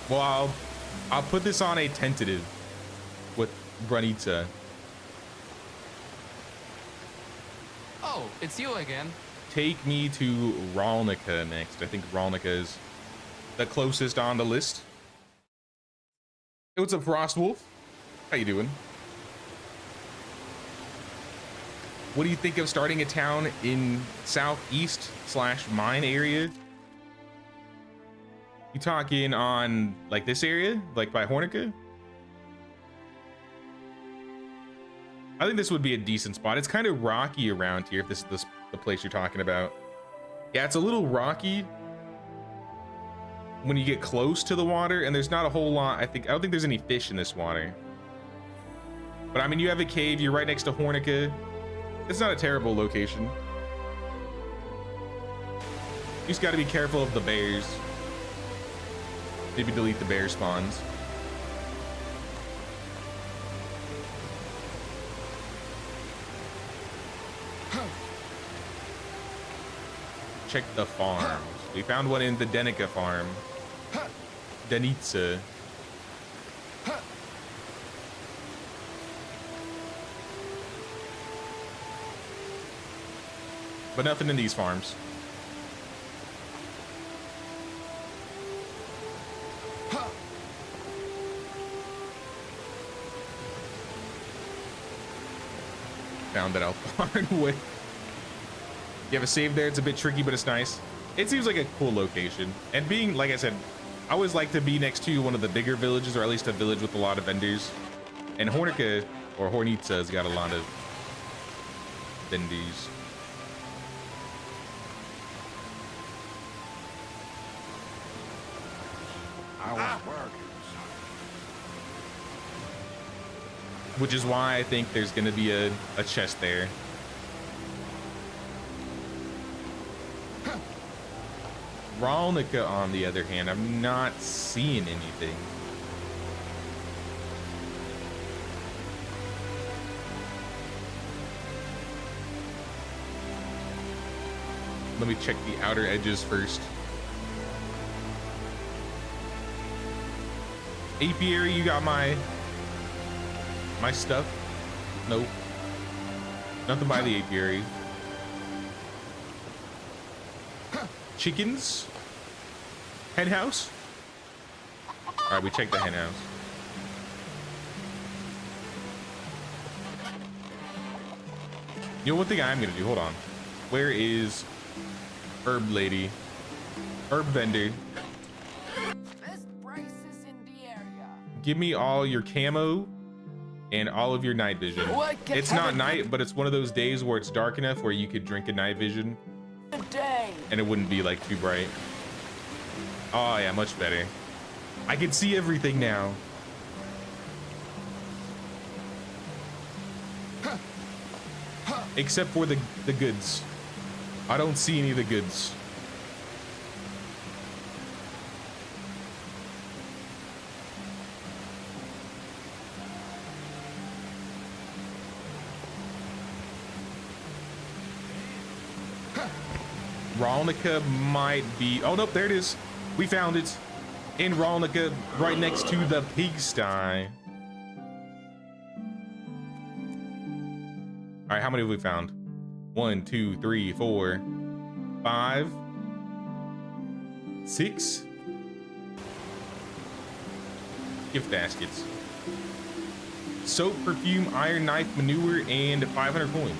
Well, I'll put this on a tentative with Branica. Oh, it's you again. Take me to Ralnica next. I think Ralnica is the closest on the list. Hey, what's up, Frostwolf? How you doing? What do you think of starting a town in southeast / mine area? You talking on like this area, like by Hornica? I think this would be a decent spot. It's kind of rocky around here, if this is the place you're talking about. Yeah, it's a little rocky when you get close to the water, and there's not a whole lot. I don't think there's any fish in this water. But I mean, you have a cave, you're right next to Hornica. It's not a terrible location. You just got to be careful of the bears. Maybe delete the bear spawns. Check the farms. We found one in the Denica farm. Denica. But nothing in these farms. Found that out the hard way. You have a save there. It's a bit tricky, but it's nice. It seems like a cool location. And being, like I said, I always like to be next to one of the bigger villages, or at least a village with a lot of vendors. And Hornica, or Hornica, has got a lot of vendors. I was working. Which is why I think there's going to be a chest there. Ralnica, on the other hand, I'm not seeing anything. Let me check the outer edges first. Apiary, you got my My stuff? Nope. Nothing by the apiary. Chickens? Hen house? All right, we checked the hen house. You know, one thing I'm gonna do, hold on. Where is herb lady? Herb vendor. Best prices in the area. Give me all your camo and all of your night vision. What can It's not happen night, but it's one of those days where it's dark enough where you could drink a night vision today? and it wouldn't be like too bright. Oh yeah, much better. I can see everything now. Except for the goods. I don't see any of the goods. Ralnica might be. Oh nope, there it is. We found it in Ralnica, right next to the pigsty. All right, how many have we found? 1, 2, 3, 4, 5, 6 gift baskets. Soap, perfume, iron knife, manure, and 500 coins.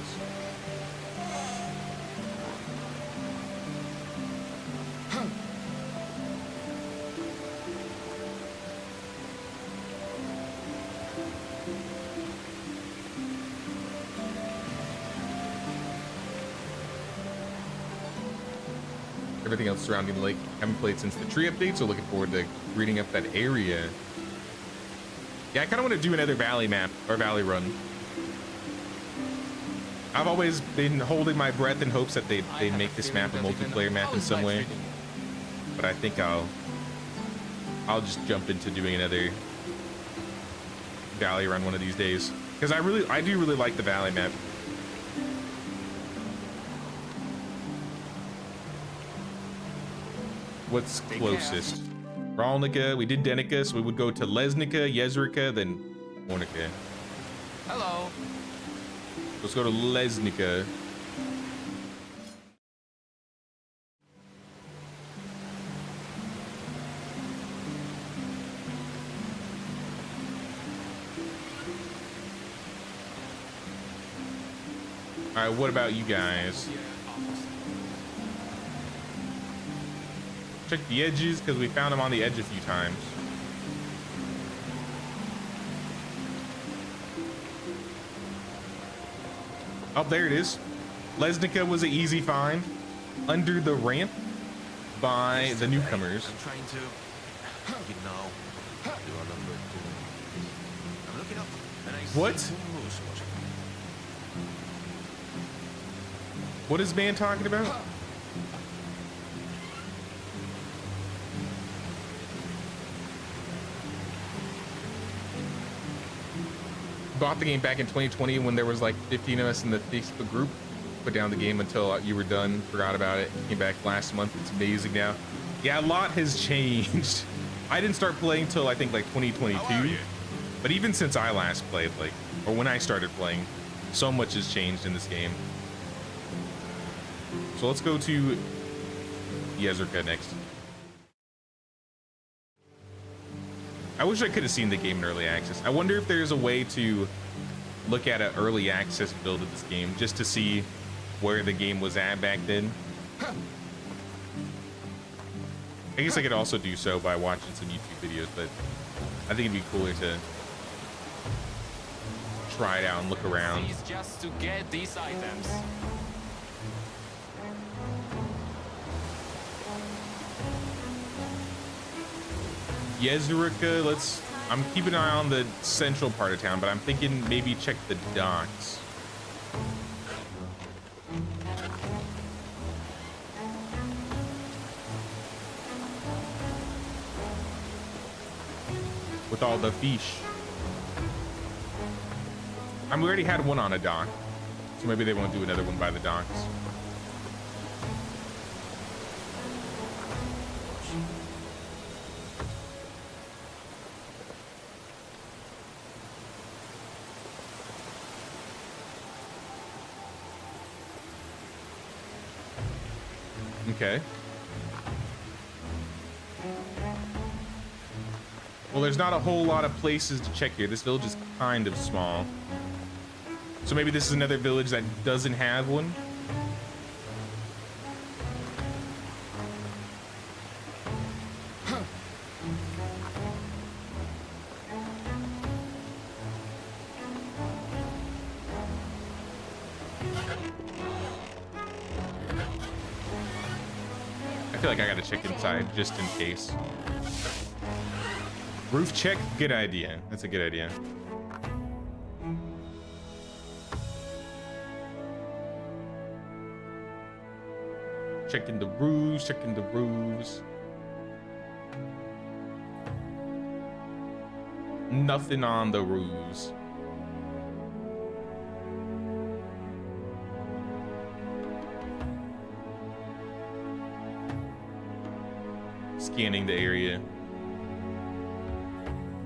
Everything else surrounding the lake haven't played since the tree update, so looking forward to reading up that area. Yeah, I kind of want to do another valley map or valley run. I've always been holding my breath in hopes that they make this map a multiplayer map in some way, but I think I'll just jump into doing another valley run one of these days, because I do really like the valley map. What's closest? Ralnica, we did Denica, so we would go to Lesnica, Yezrika, then Ornica. Hello. Let's go to Lesnica. All right, what about you guys? Check the edges, because we found them on the edge a few times. Oh, there it is. Lesnica was an easy find. Under the ramp by the newcomers. I'm trying to, you know, do a number two. I'm looking up and I What? see two moose watching. What is man talking about? Bought the game back in 2020 when there was like 15 of us in the Facebook group. Put down the game until you were done, forgot about it. Came back last month. It's amazing now. Yeah, a lot has changed. I didn't start playing till I think like 2022. But even since I last played, like, or when I started playing, so much has changed in this game. So let's go to Yezrika next. I wish I could have seen the game in early access. I wonder if there's a way to look at an early access build of this game just to see where the game was at back then. I guess I could also do so by watching some YouTube videos, but I think it'd be cooler to try it out and look around. It's just to get these items. Yezrika, I'm keeping an eye on the central part of town, but I'm thinking maybe check the docks. With all the fish. We already had one on a dock, so maybe they won't do another one by the docks. Okay. Well, there's not a whole lot of places to check here. This village is kind of small. So maybe this is another village that doesn't have one. I feel like I gotta check inside just in case. Roof check, good idea. That's a good idea. Checking the roofs, checking the roofs. Nothing on the roofs. Scanning the area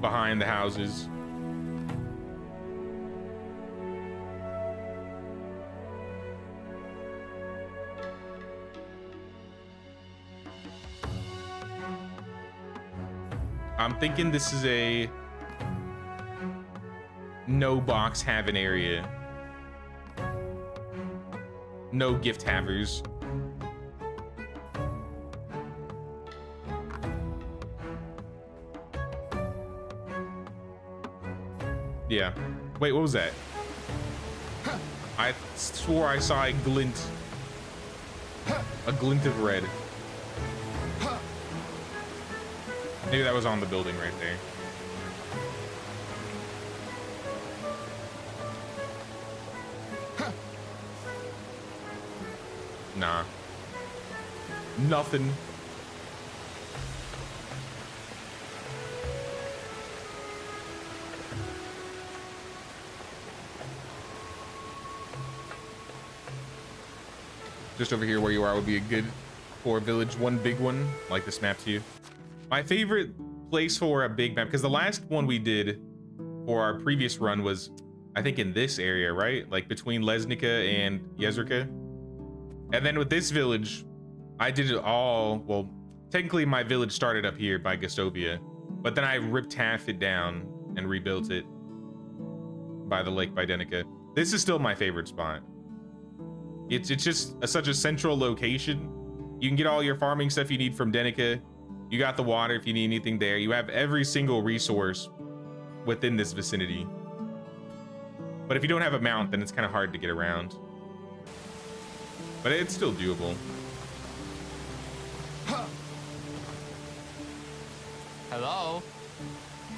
behind the houses. I'm thinking this is a no box having area. No gift havers. Yeah. Wait, what was that? I swore I saw a glint. A glint of red. Maybe that was on the building right there. Nah. Nothing. Just over here where you are would be a good for a village, one big one, like this map to you. My favorite place for a big map, because the last one we did for our previous run was, I think, in this area, right? Like between Lesnica and Yezrika. And then with this village, I did it all, well, technically my village started up here by Gustovia, but then I ripped half it down and rebuilt it by the lake by Denica. This is still my favorite spot. It's just such a central location. You can get all your farming stuff you need from Denica. You got the water if you need anything there. You have every single resource within this vicinity. But if you don't have a mount, then it's kind of hard to get around. But it's still doable. Hello?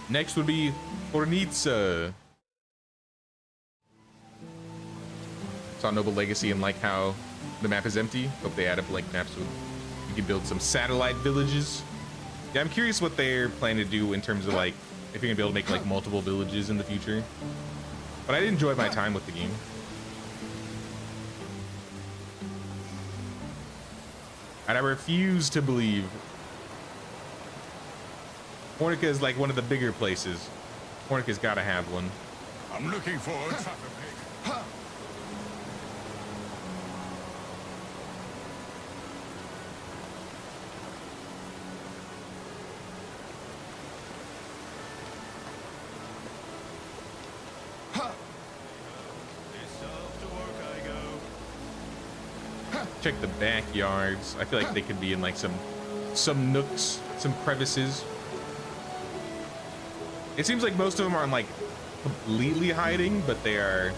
Next would be Hornitsa. Saw Noble Legacy and like how the map is empty. Hope they add a blank map so you can build some satellite villages. Yeah, I'm curious what they're planning to do in terms of like if you're gonna be able to make like multiple villages in the future. But I did enjoy my time with the game. And I refuse to believe Hornica is like one of the bigger places. Hornica's gotta have one. I'm looking for a trapper pig. Check the backyards. I feel like they could be in like some nooks, some crevices. It seems like most of them aren't like completely hiding, but they are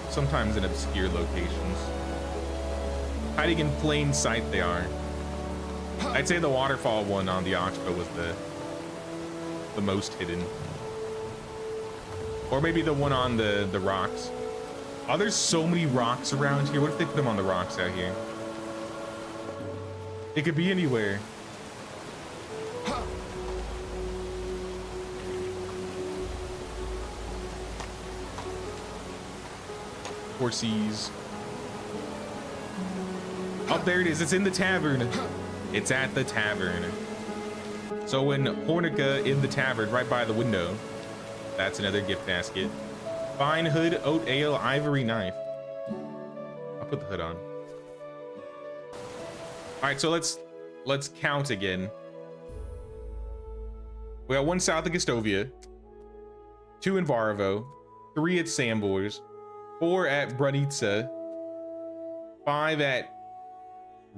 sometimes in obscure locations. Hiding in plain sight they are. I'd say the waterfall one on the Oxbow was the most hidden. Or maybe the one on the rocks. Oh, there's so many rocks around here. What if they put them on the rocks out here? It could be anywhere. Horsies. Oh, there it is. It's in the tavern. It's at the tavern. So when Hornica in the tavern, right by the window, that's another gift basket. Fine hood, oat ale, ivory knife. I'll put the hood on. All right, so let's count again. We got 1 south of Gastovia, 2 in Varvo, 3 at Sambors, 4 at Branica, 5 at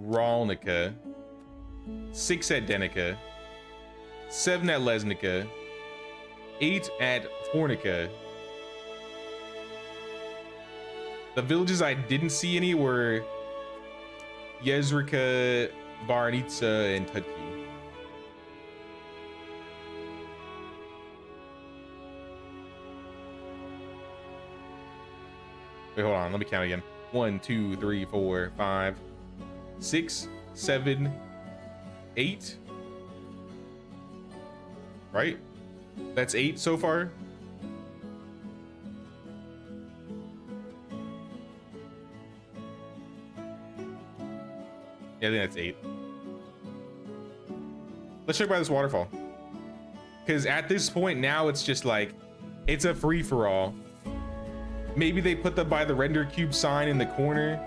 Ralnica, 6 at Denica, 7 at Lesnica, 8 at Fornica. The villages I didn't see any were Yezrika, Varnica, and Tudki. Wait, hold on. Let me count again. 1, 2, 3, 4, 5, 6, 7, 8. Right? That's 8 so far. Yeah, I think that's 8. Let's check by this waterfall. Because at this point now, it's just like, it's a free-for-all. Maybe they put them by the render cube sign in the corner.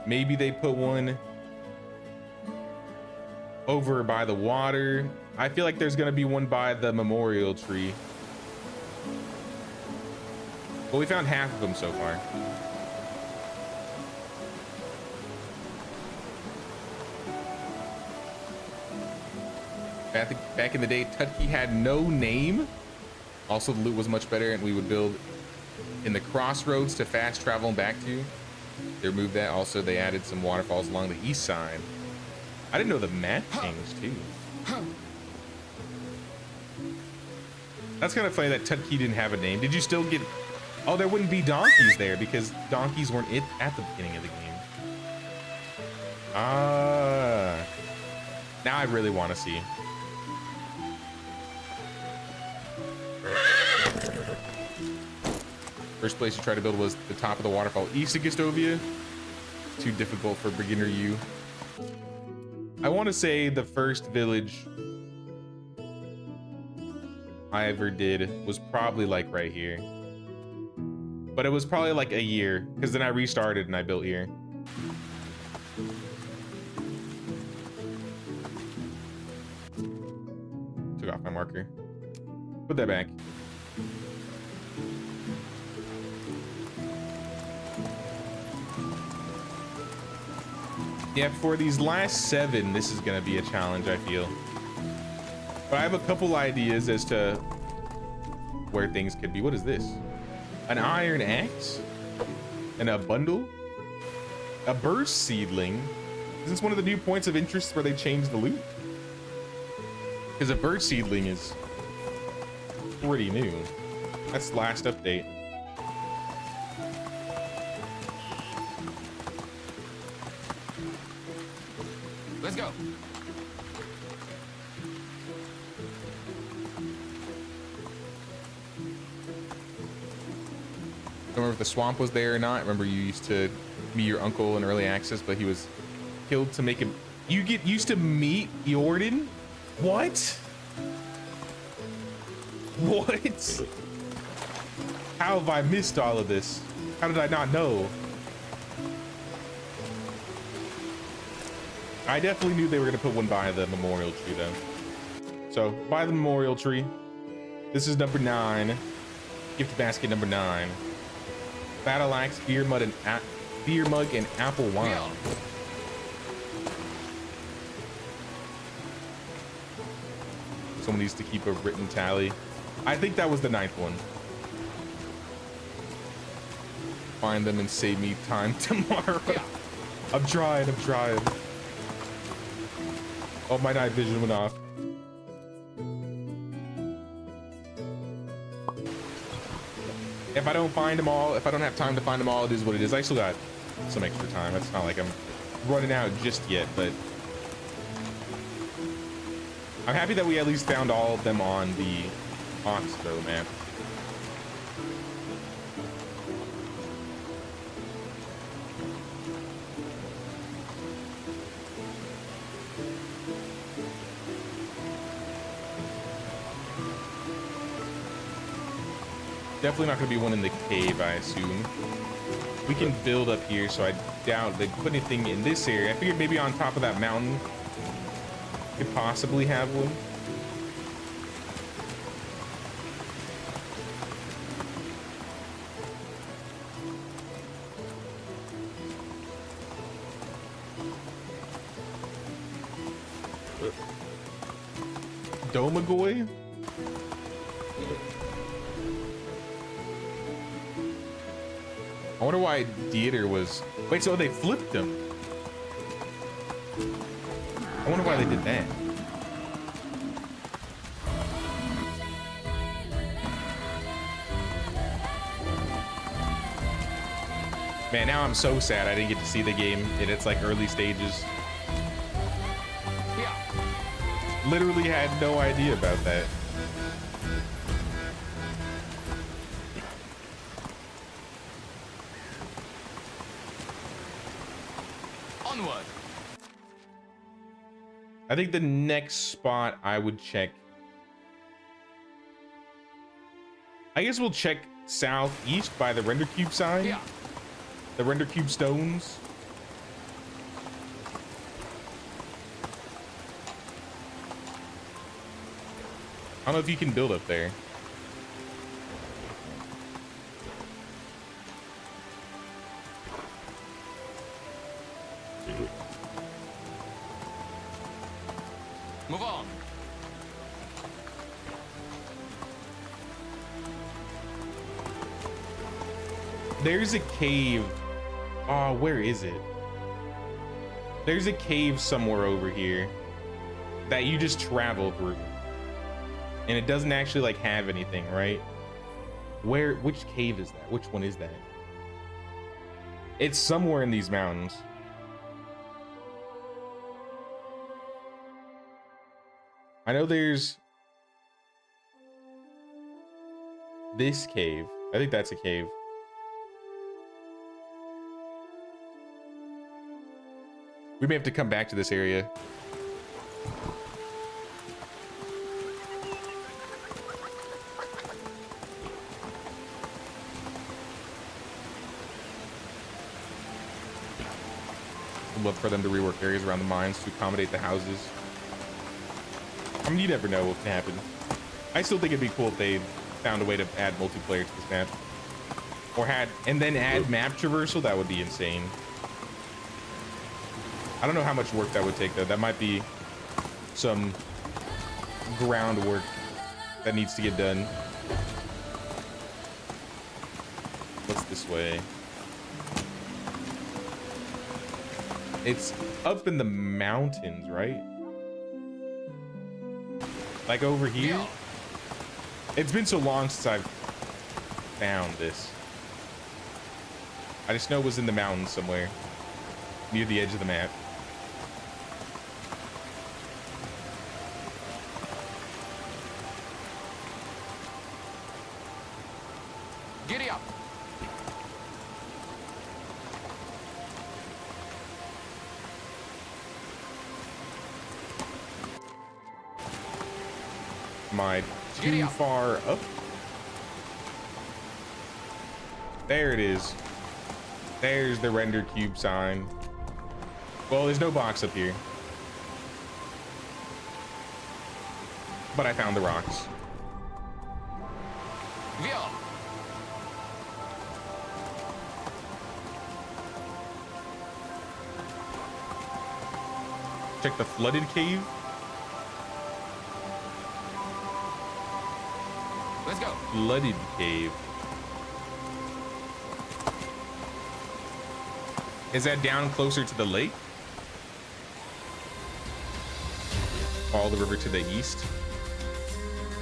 Maybe they put one over by the water. I feel like there's gonna be one by the memorial tree. But we found half of them so far. Back in the day, Tutki had no name. Also, the loot was much better, and we would build in the crossroads to fast travel back to. They removed that. Also, they added some waterfalls along the east side. I didn't know the map changed too. That's kind of funny that Tutki didn't have a name. Did you still get? Oh, there wouldn't be donkeys there because donkeys weren't at the beginning of the game. Ah, now I really want to see. First place you tried to build was the top of the waterfall east of Gastovia. Too difficult for beginner you. I want to say the first village I ever did was probably like right here. But it was probably like a year because then I restarted and I built here. Took off my marker. Put that back. Yeah, for these last 7, this is gonna be a challenge, I feel. But I have a couple ideas as to where things could be. What is this? An iron axe? And a bundle? A burst seedling? Is this one of the new points of interest where they changed the loot? Because a burst seedling is pretty new. That's the last update. Let's go. Don't remember if the swamp was there or not. Remember you used to meet your uncle in early access, but he was killed to make him. You get used to meet Jordan? What? What? How have I missed all of this? How did I not know? I definitely knew they were gonna put one by the memorial tree though. So by the memorial tree, this is number 9. Gift basket number 9. Battle axe, beer mug, and apple wine. Yeah. Someone needs to keep a written tally. I think that was the 9th one. Find them and save me time tomorrow. Yeah. I'm trying. Oh, my night vision went off. If I don't find them all, if I don't have time to find them all, it is what it is. I still got some extra time. It's not like I'm running out just yet, but I'm happy that we at least found all of them on the Oxbow map. Definitely not going to be one in the cave, I assume. We can build up here, so I doubt they put anything in this area. I figured maybe on top of that mountain could possibly have one. Domagoy? I wonder why Dieter was... Wait, so they flipped him. I wonder why they did that. Man, now I'm so sad I didn't get to see the game in its like early stages. Literally had no idea about that. Onward. I think the next spot I would check, I guess we'll check southeast by the render cube sign. Yeah. The render cube stones. I don't know if you can build up there. Move on. There's a cave. Oh, where is it? There's a cave somewhere over here that you just travel through. And it doesn't actually like have anything, right? Which cave is that? Which one is that? It's somewhere in these mountains. I know there's this cave. I think that's a cave. We may have to come back to this area. I'd love for them to rework areas around the mines to accommodate the houses. I mean, you never know what can happen. I still think it'd be cool if they found a way to add multiplayer to this map. Or and then add map traversal. That would be insane. I don't know how much work that would take though. That might be some groundwork that needs to get done. What's this way? It's up in the mountains, right? Like over here? It's been so long since I've found this. I just know it was in the mountains somewhere, near the edge of the map. Giddy up. Am I too far up? There it is. There's the render cube sign. Well, there's no box up here. But I found the rocks. Via. Check the flooded cave. Let's go. Flooded cave. Is that down closer to the lake? Follow the river to the east.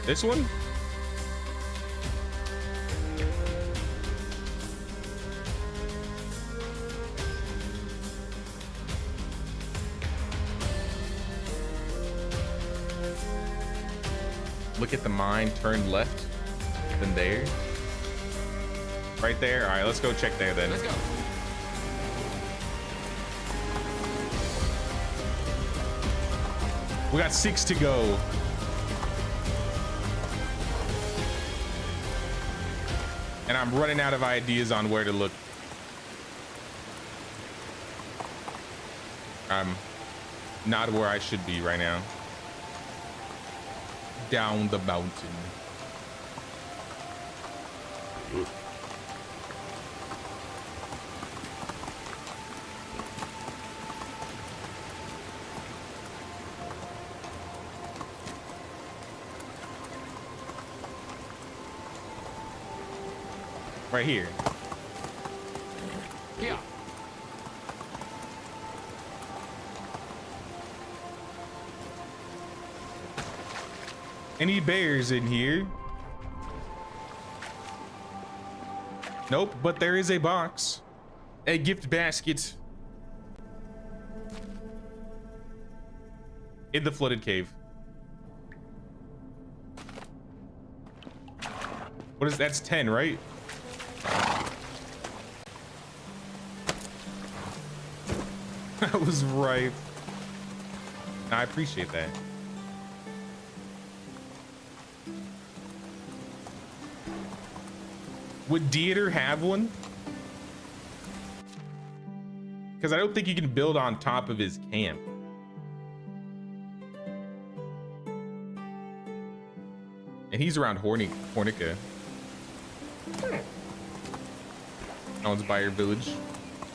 This one? Look at the mine, turn left, then there. Right there? All right, let's go check there then. Let's go. We got 6 to go. And I'm running out of ideas on where to look. I'm not where I should be right now. Down the mountain. Right here. Here. Any bears in here? Nope, but there is a box. A gift basket. In the flooded cave. What is that's 10, right? I was right. I appreciate that. Would Dieter have one? Because I don't think you can build on top of his camp. And he's around Hornica. Owns by your village.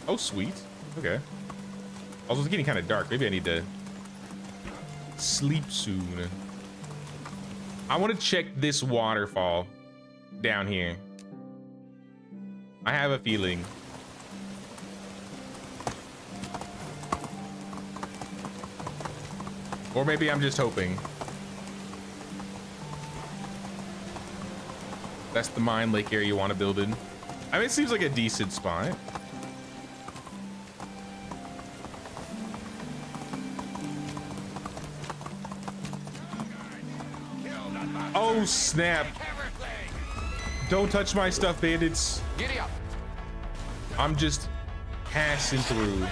Oh, sweet. Okay. Also, it's getting kind of dark. Maybe I need to sleep soon. I want to check this waterfall down here. I have a feeling. Or maybe I'm just hoping. That's the mine lake area you want to build in. I mean, it seems like a decent spot. Oh, snap. Don't touch my stuff, bandits. Giddy up. I'm just passing through.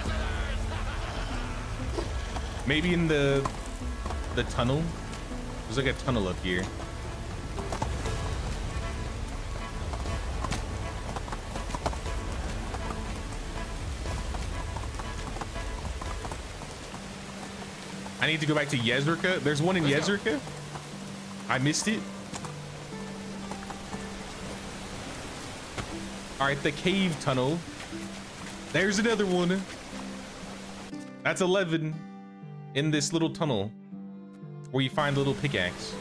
Maybe in the tunnel. There's like a tunnel up here. I need to go back to Yezrika. There's one in Yezrika. I missed it. All right, the cave tunnel. There's another one. That's 11 in this little tunnel where you find the little pickaxe.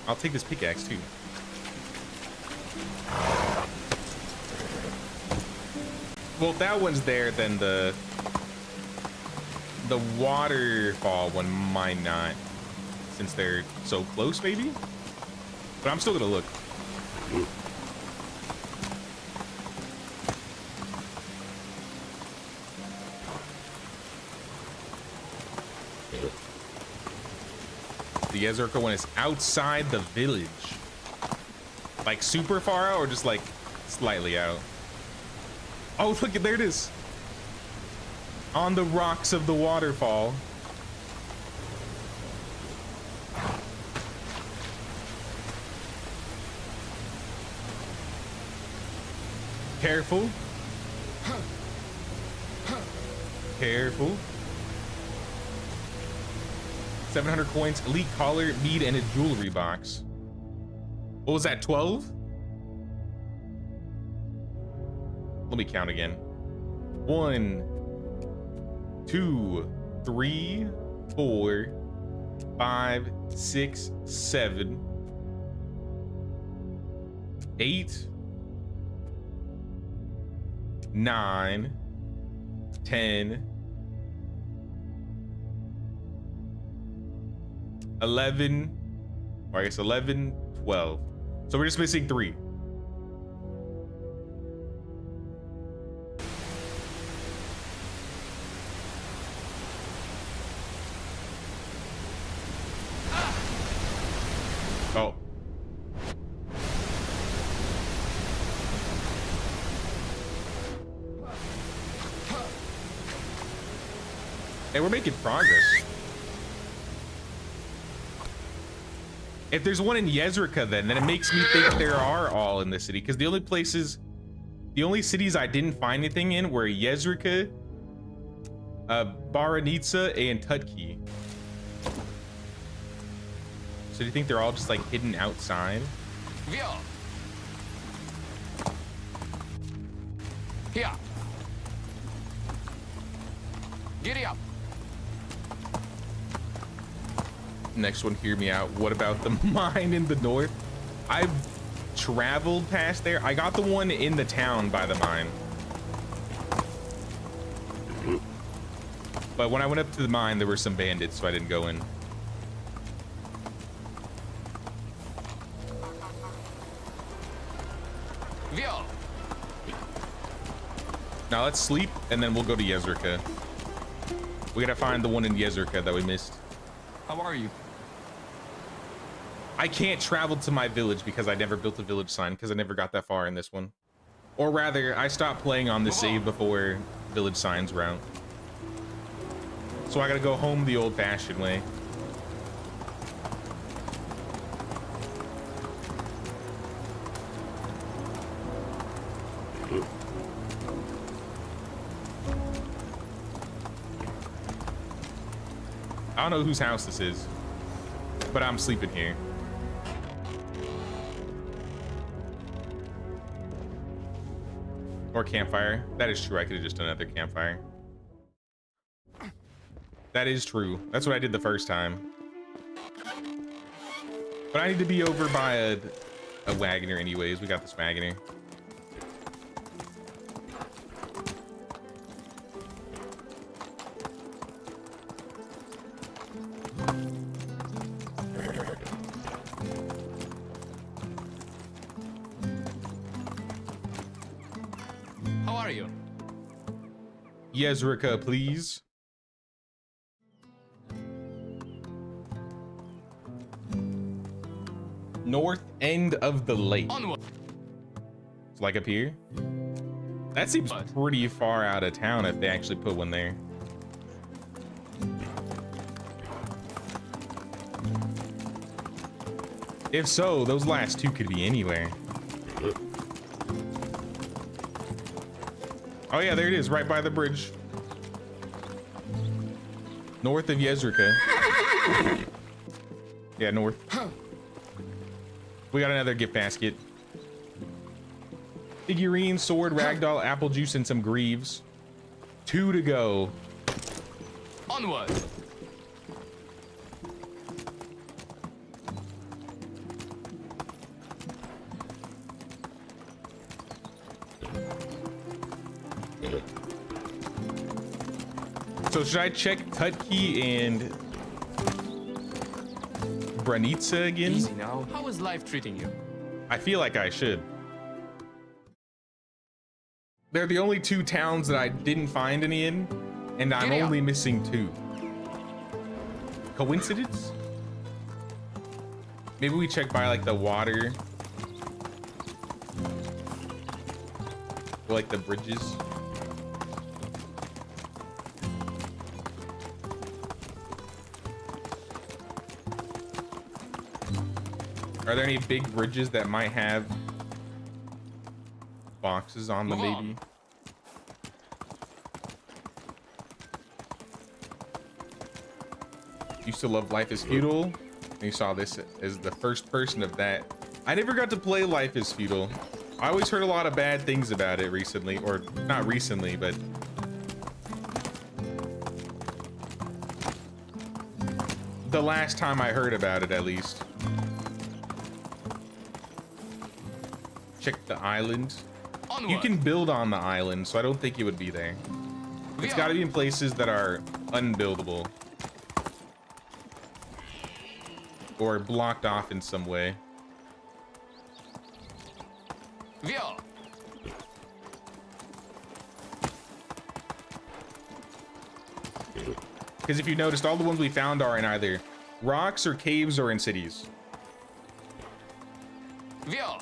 I'll take this pickaxe too. Well, if that one's there, then the waterfall one might not, since they're so close, maybe. But I'm still gonna look. The Yezrika one is outside the village. Like super far out or just like slightly out? Oh, look, there it is. On the rocks of the waterfall. Careful. Careful. 700 coins, elite collar, mead, and a jewelry box. What was that, 12? Let me count again. 1, 2, 3, 4, 5, 6, 7, 8, 9, 10, 11, or I guess 11, 12. So we're just missing 3. Oh. Hey, we're making progress. If there's one in Yezrika, then it makes me think there are all in the city, because the only places The only cities I didn't find anything in were Yezrika, Baranitsa, and Tutki. So do you think they're all just like hidden outside? Via. Here. Giddy up. Next one, hear me out. What about the mine in the north? I've traveled past there. I got the one in the town by the mine. But when I went up to the mine, there were some bandits, so I didn't go in. Via. Now let's sleep, and then we'll go to Yezrika. We gotta find the one in Yezrika that we missed. How are you? I can't travel to my village because I never built a village sign because I never got that far in this one. Or rather, I stopped playing on the save before village signs were out. So I gotta go home the old-fashioned way. I don't know whose house this is, but I'm sleeping here. Or campfire. That is true. I could have just done another campfire. That is true. That's what I did the first time. But I need to be over by a wagoner anyways. We got this wagoner. How are you? Yezrika, please. North end of the lake. Onward. It's like up here. That seems pretty far out of town if they actually put one there. If so, those last two could be anywhere. Oh yeah, there it is, right by the bridge. North of Yezrika. Yeah, north. We got another gift basket. Figurine, sword, ragdoll, apple juice, and some greaves. 2 to go. Onward. So should I check Tutki and Branitsa again? Easy now. How is life treating you? I feel like I should. They're the only 2 towns that I didn't find any in, and I'm only missing 2. Coincidence? Maybe we check by like the water. Or like the bridges. Are there any big bridges that might have boxes on them, maybe? Used to love Life is Feudal. And you saw this as the first person of that. I never got to play Life is Feudal. I always heard a lot of bad things about it recently, or not recently, but the last time I heard about it, at least. Check the island. Onward. You can build on the island, so I don't think it would be there. It's got to be in places that are unbuildable or blocked off in some way. Via. Because if you noticed, all the ones we found are in either rocks or caves or in cities. Via.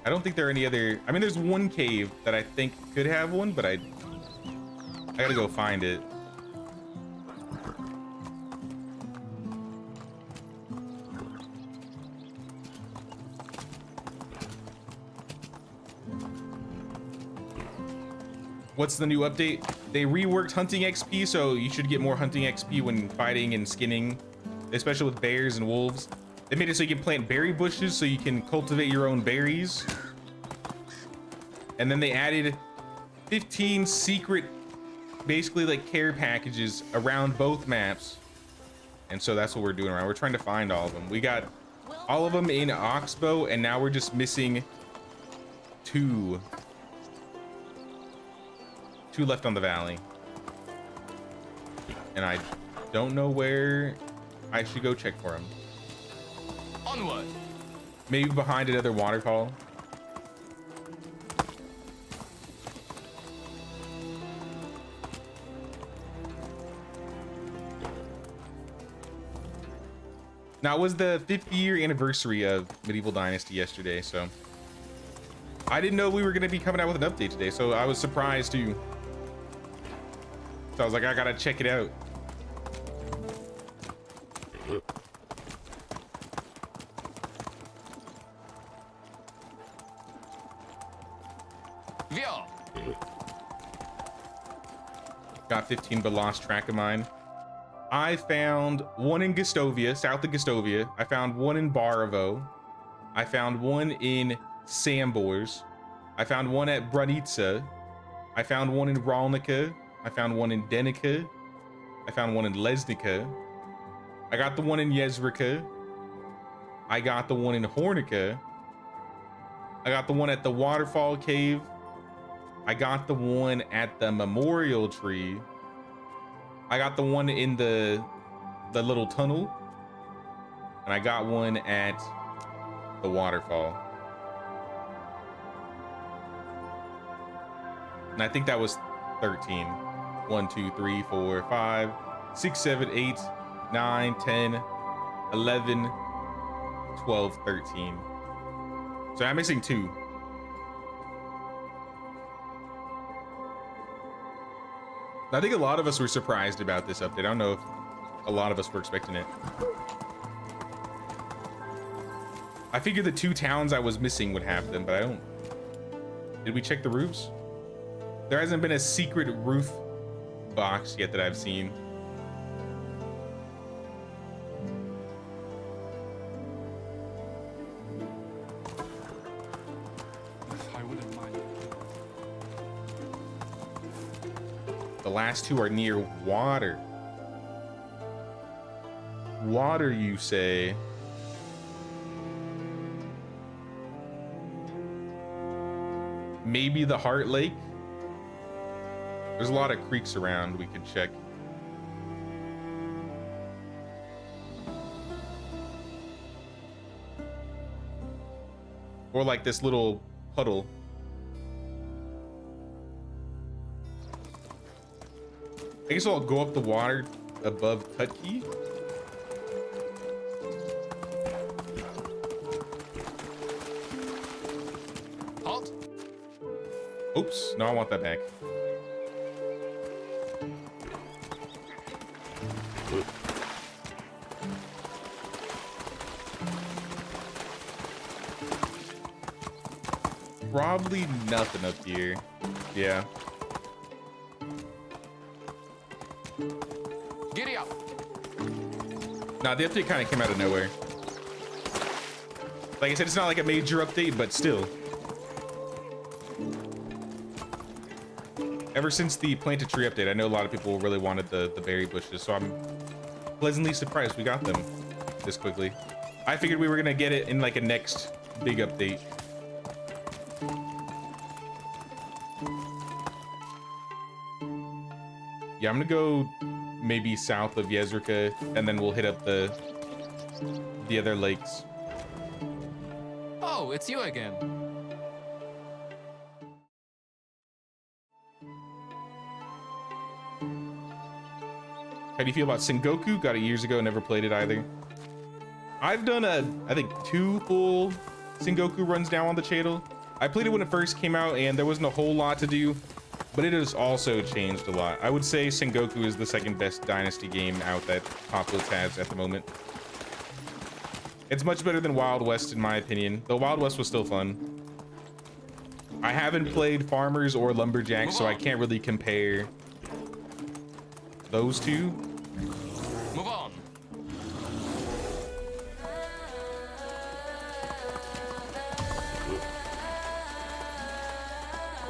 I don't think there are any other. I mean, there's one cave that I think could have one, but I gotta go find it. What's the new update? They reworked hunting XP, so you should get more hunting XP when fighting and skinning, especially with bears and wolves. They made it so you can plant berry bushes so you can cultivate your own berries. And then they added 15 secret, basically like care packages around both maps. And so that's what we're doing around. We're trying to find all of them. We got all of them in Oxbow, and now we're just missing two left on the valley. And I don't know where I should go check for them. Onward. Maybe behind another waterfall. Now, it was the 50-year anniversary of Medieval Dynasty yesterday, so I didn't know we were going to be coming out with an update today, so I was surprised too. So I was like, I gotta check it out. Vio. Got 15 but lost track of mine. I found one in Gustovia, south of Gustovia. I found one in Baravo. I found one in Sambors. I found one at Branica. I found one in Rolnica. I found one in Denica. I found one in Lesnica. I got the one in Yezrica. I got the one in Hornica. I got the one at the Waterfall Cave. I got the one at the Memorial Tree. I got the one in the little tunnel. And I got one at the waterfall. And I think that was 13. 1, 2, 3, 4, 5, 6, 7, 8, 9, 10, 11, 12, 13. So I'm missing 2. I think a lot of us were surprised about this update. I don't know if a lot of us were expecting it. I figured the 2 towns I was missing would have them, but I don't. Did we check the roofs? There hasn't been a secret roof box yet that I've seen. I wouldn't mind. The last 2 are near water. Water, you say? Maybe the Heart Lake? There's a lot of creeks around we could check. Or like this little puddle. I guess I'll go up the water above Tutkey. Halt. Oops, no, I want that back. Probably nothing up here. Yeah. Giddy up. Nah, the update kind of came out of nowhere. Like I said, it's not like a major update, but still. Ever since the planted tree update, I know a lot of people really wanted the berry bushes, so I'm pleasantly surprised we got them this quickly. I figured we were gonna get it in like a next big update. Yeah, I'm gonna go maybe south of Yezrica, and then we'll hit up the other lakes. Oh, it's you again. How do you feel about Sengoku? Got it years ago, never played it either. I've done I think 2 full Sengoku runs now on the channel. I played it when it first came out and there wasn't a whole lot to do, but it has also changed a lot. I would say Sengoku is the 2nd best Dynasty game out that Populous has at the moment. It's much better than Wild West in my opinion, though Wild West was still fun. I haven't played farmers or lumberjacks, so I can't really compare those two. Move on.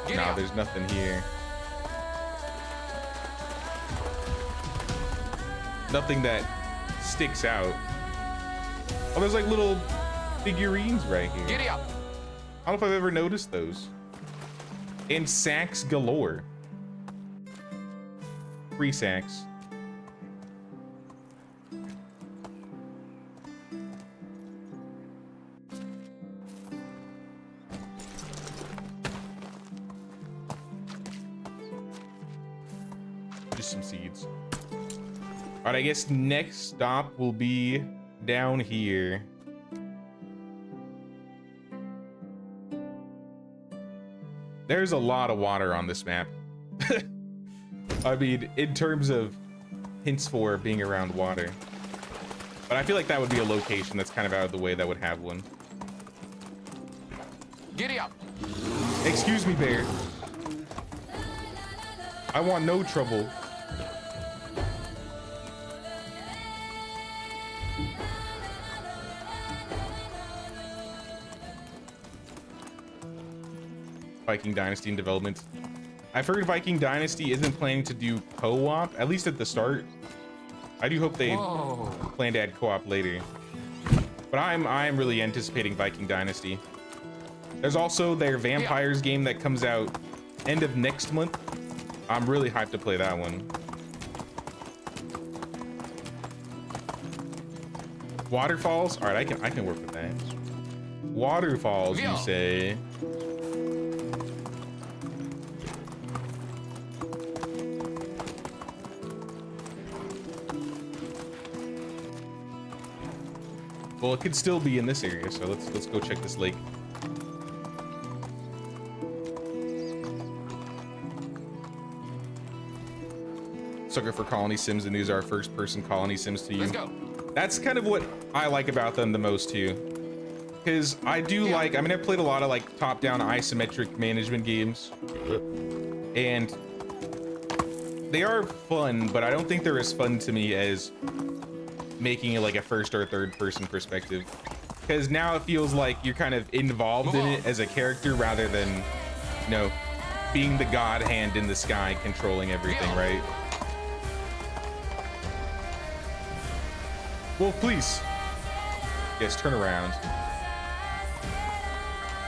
Giddy Nah, up. there's nothing here. Nothing that sticks out. Oh, there's like little figurines right here. Giddy up. I don't know if I've ever noticed those. And sacks galore. Free sacks. Just some seeds. All right, I guess next stop will be down here. There's a lot of water on this map. I mean, in terms of hints for being around water. But I feel like that would be a location that's kind of out of the way that would have one. Giddy up. Excuse me, bear. I want no trouble. Viking Dynasty in development. I've heard Viking Dynasty isn't planning to do co-op, at least at the start. I do hope they Whoa. plan to add co-op later. But I'm really anticipating Viking Dynasty. There's also their vampires game that comes out end of next month. I'm really hyped to play that one. Waterfalls? All right, I can work with that. Waterfalls, you say? Well, it could still be in this area, so let's go check this lake. Sucker for colony sims, and these are first-person colony sims to you. Let's go. That's kind of what I like about them the most too, because I do like. I mean, I've played a lot of like top-down isometric management games, and they are fun, but I don't think they're as fun to me as making it like a first or third person perspective, because now it feels like you're kind of involved in it as a character rather than, you know, being the god hand in the sky controlling everything, right? Wolf, please. Yes, turn around.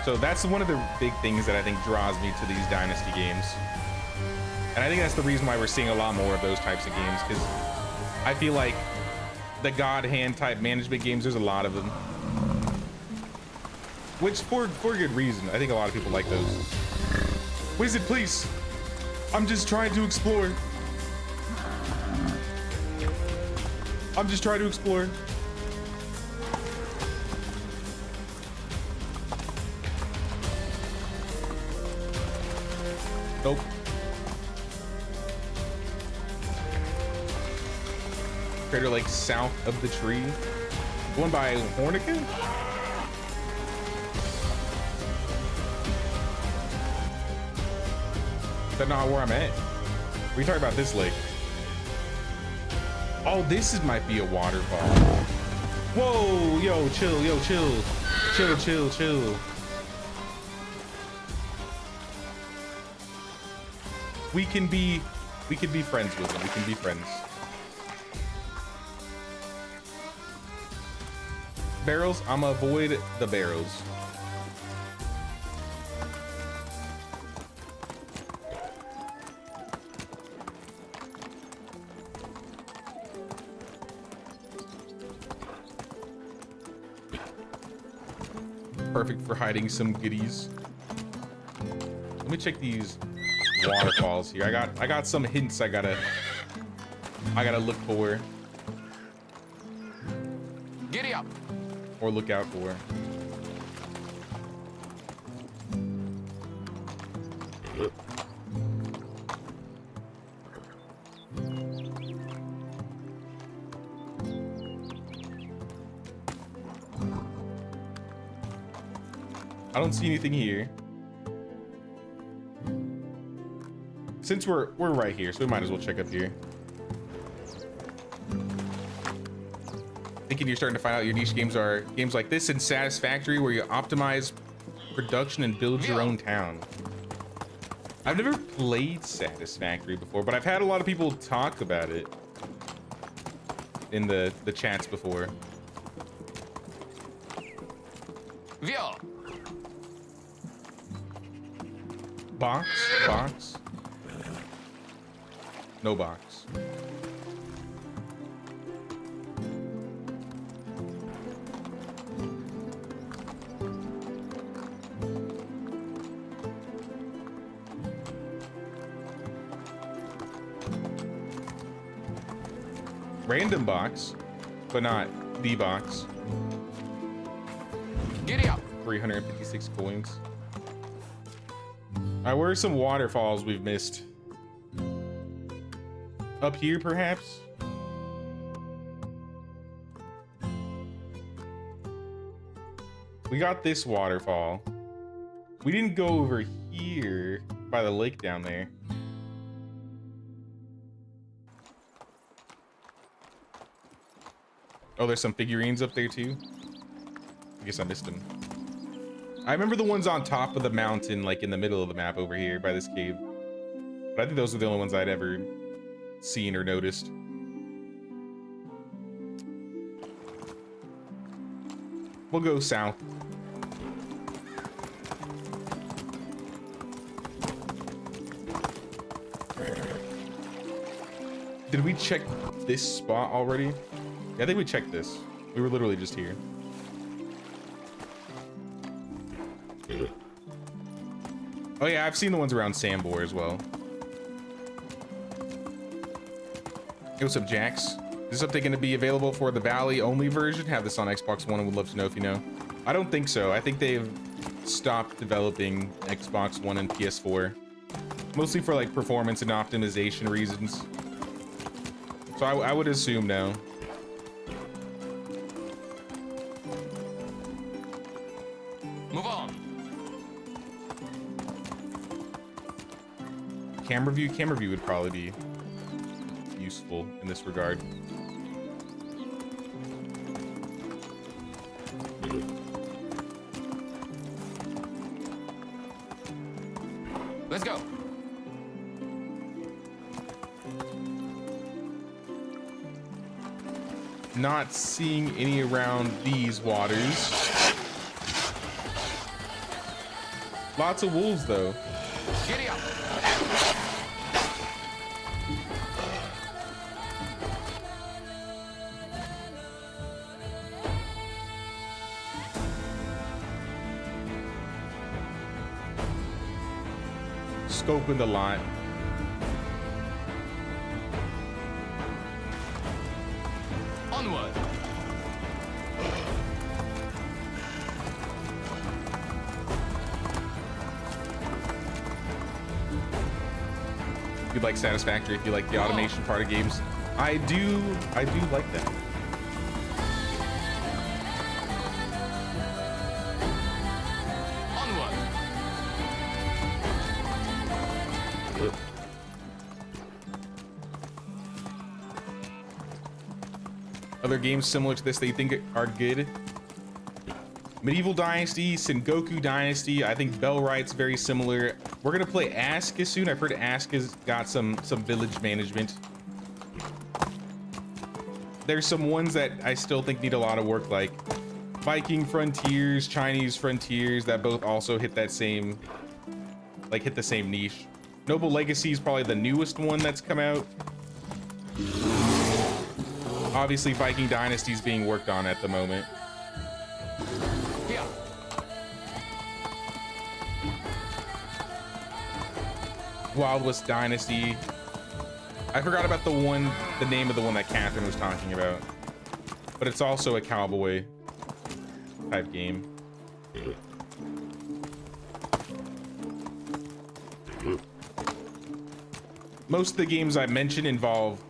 So that's one of the big things that I think draws me to these Dynasty games, and I think that's the reason why we're seeing a lot more of those types of games, because I feel like the god hand type management games, there's a lot of them, which for good reason. I think a lot of people like those. Wizard, please. I'm just trying to explore. I'm just trying to explore. Nope. Crater Lake south of the tree. Going by Hornica? Is that not where I'm at? We talking about this lake. Oh, might be a waterfall. Whoa, yo, chill, chill. Chill. We can be friends with them. We can be friends. Barrels, I'ma avoid the barrels. Perfect for hiding some goodies. Let me check these waterfalls here. I got some hints I gotta look for. Giddy up. Or look out for. I don't see anything here. since we're right here, so we might as well check up here. Thinking you're starting to find out your niche games are games like this and Satisfactory, where you optimize production and build your own town. I've never played Satisfactory before, but I've had a lot of people talk about it in the chats before. Vio. Box? No box. Random box, but not the box. Giddy up. 356 coins. All right, where are some waterfalls we've missed? Up here, perhaps? We got this waterfall. We didn't go over here by the lake down there. Oh, there's some figurines up there too. I guess I missed them. I remember the ones on top of the mountain, like in the middle of the map over here by this cave. But I think those are the only ones I'd ever seen or noticed. We'll go south. Did we check this spot already? Yeah, I think we checked this. We were literally just here. Oh yeah, I've seen the ones around Sambor as well. Hey, what's up, Jax? Is this update going to be available for the Valley only version? Have this on Xbox One and would love to know if you know. I don't think so. I think they've stopped developing Xbox One and PS4. Mostly for like performance and optimization reasons. So I would assume no. Move on. Camera view would probably be useful in this regard. Let's go. Not seeing any around these waters. Lots of wolves though. Giddy up. Scoping the lot. Onward. If you like Satisfactory, if you like the automation part of games, I do like that. Onward. Other games similar to this that you think are good? Medieval Dynasty, Sengoku Dynasty. I think Bellwright's very similar. We're gonna play Aska soon. I've heard Aska's got some village management. There's some ones that I still think need a lot of work, like Viking Frontiers, Chinese Frontiers, that both also hit that same, like hit the same niche. Noble Legacy is probably the newest one that's come out. Obviously, Viking Dynasty is being worked on at the moment. Here. Wild West Dynasty. I forgot about the name of the one that Catherine was talking about. But it's also a cowboy type game. Most of the games I mentioned involve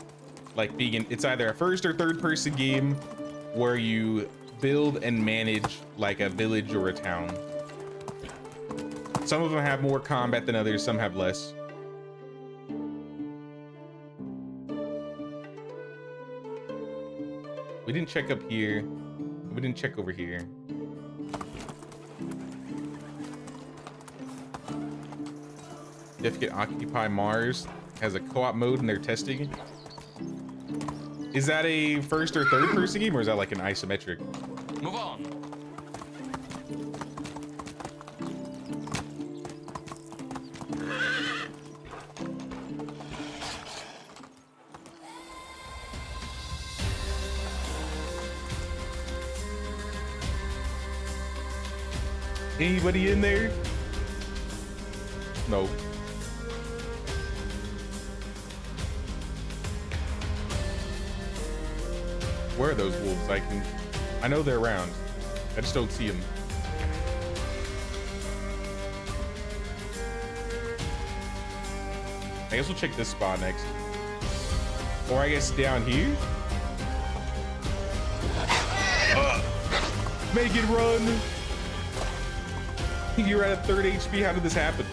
like it's either a first or third person game where you build and manage like a village or a town. Some of them have more combat than others, some have less. We didn't check up here. We didn't check over here. Certificate Occupy Mars has a co-op mode and they're testing. Is that a first or third person game, or is that like an isometric? Move on. Anybody in there? No. Where are those wolves? I know they're around. I just don't see them. I guess we'll check this spot next. Or I guess down here? Make it run! You're at a 3rd HP. How did this happen?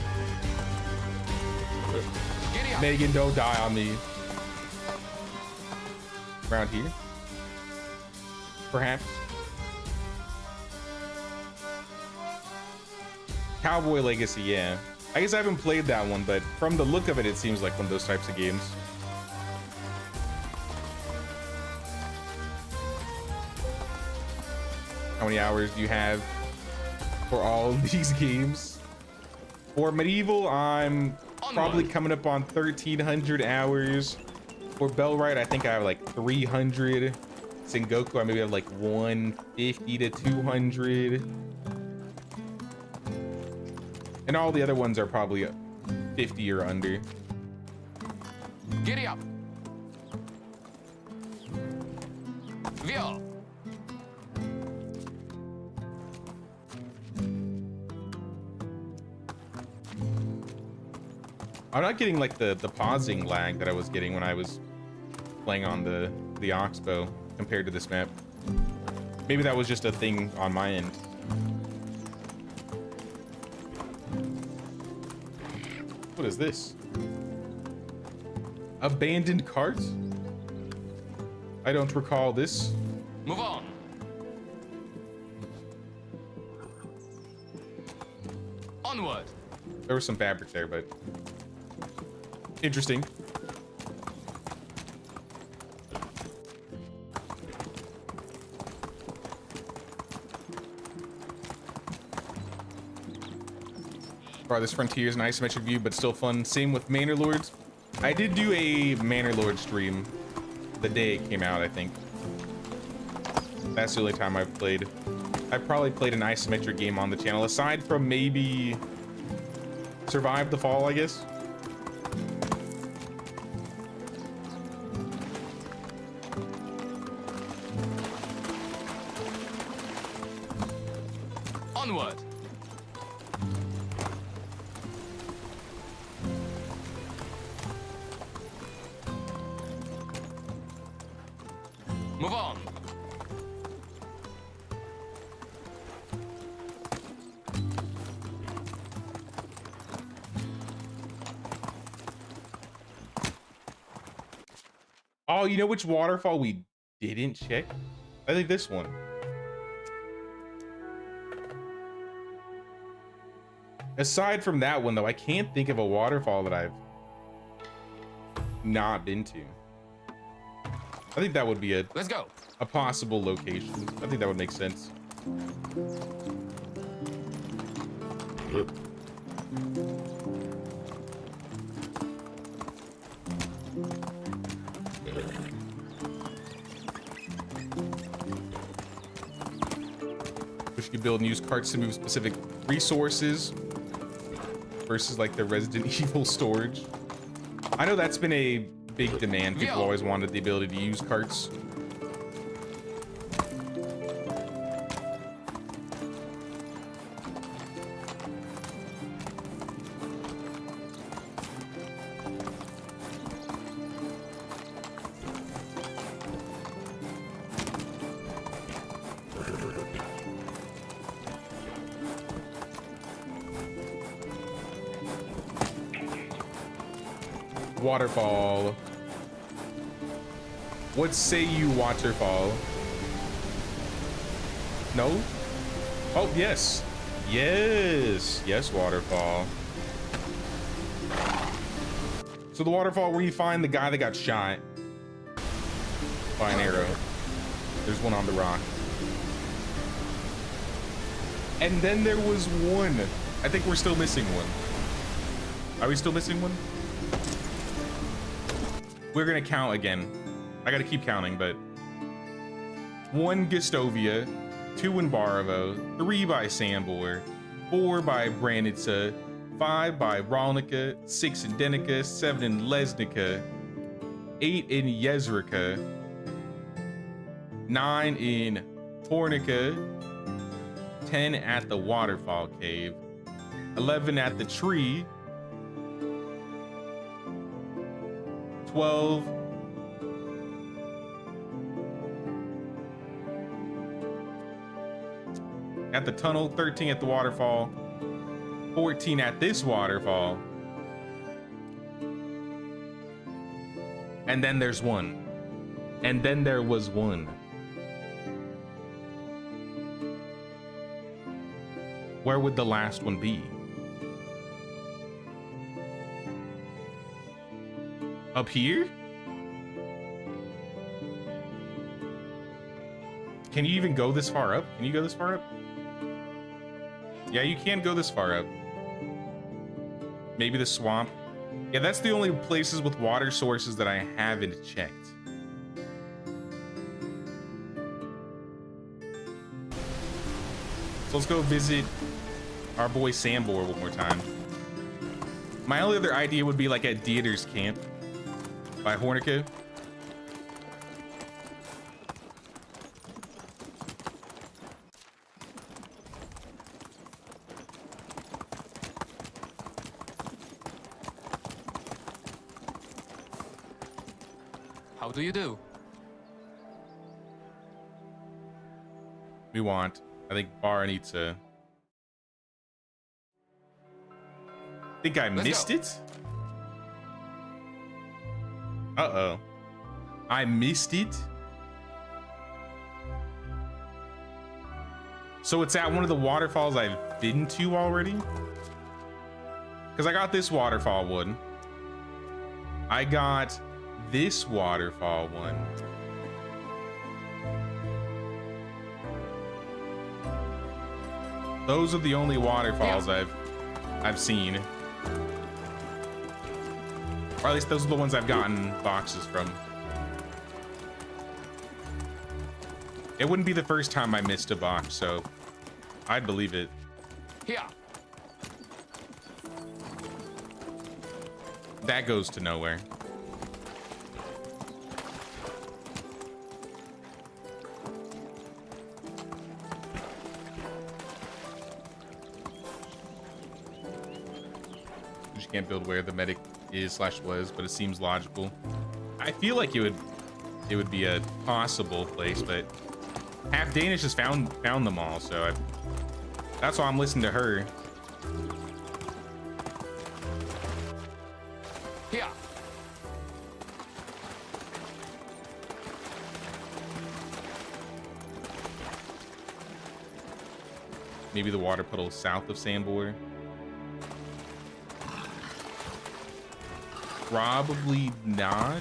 Giddy up. Megan, don't die on me. Around here? Perhaps. Cowboy Legacy, yeah. I guess I haven't played that one, but from the look of it, it seems like one of those types of games. How many hours do you have for all of these games? For Medieval, I'm probably coming up on 1,300 hours. For Bellwright, I think I have like 300. Sengoku, I maybe have like 150 to 200. And all the other ones are probably 50 or under. Giddy up. Vio. I'm not getting like the pausing lag that I was getting when I was playing on the Oxbow compared to this map. Maybe that was just a thing on my end. What is this? Abandoned cart? I don't recall this. Move on. Onward. There was some fabric there, but interesting. Farthest Frontier is an isometric view, but still fun. Same with Manor Lords. I did do a Manor Lord stream the day it came out, I think. That's the only time I've played. I probably played an isometric game on the channel, aside from maybe Survive the Fall, I guess. Onward. Move on. Oh, you know which waterfall we didn't check? I think this one. Aside from that one, though, I can't think of a waterfall that I've not been to. I think that would be Let's go. a possible location. I think that would make sense. Wish you could build and use carts to move specific resources versus like the Resident Evil storage. I know that's been a big demand. People always wanted the ability to use carts. Waterfall. What say you, waterfall? No? Oh, yes. Yes. Yes, waterfall. So the waterfall where you find the guy that got shot by an arrow. There's one on the rock. And then there was one. I think we're still missing one. Are we still missing one? We're gonna count again. I gotta keep counting, but 1 Gustovia, 2 in Baravo, 3 by Sambor, 4 by Branitza, 5 by Rolnica, 6 in Denica, 7 in Lesnica, 8 in Yezrika, 9 in Tornica, 10 at the Waterfall Cave, 11 at the tree, 12 at the tunnel, 13 at the waterfall, 14 at this waterfall, and then there's one. And then there was one. Where would the last one be? Up here? Can you even go this far up? Can you go this far up? Yeah, you can go this far up. Maybe the swamp. Yeah, that's the only places with water sources that I haven't checked. So let's go visit our boy Sambor one more time. My only other idea would be like at Dieter's Camp by Hornica. How do you do? We want, I think Bar needs to. I think I missed it. Uh-oh. I missed it. So it's at one of the waterfalls I've been to already? Because I got this waterfall one. I got this waterfall one. Those are the only waterfalls I've seen. Or at least those are the ones I've gotten boxes from. It wouldn't be the first time I missed a box, so I'd believe it. Here. That goes to nowhere. You just can't build where the medic is / was, but it seems logical. I feel like it would be a possible place, but Half Danish has found them all, so that's why I'm listening to her. Here. Maybe the water puddle south of Sambor. Probably not.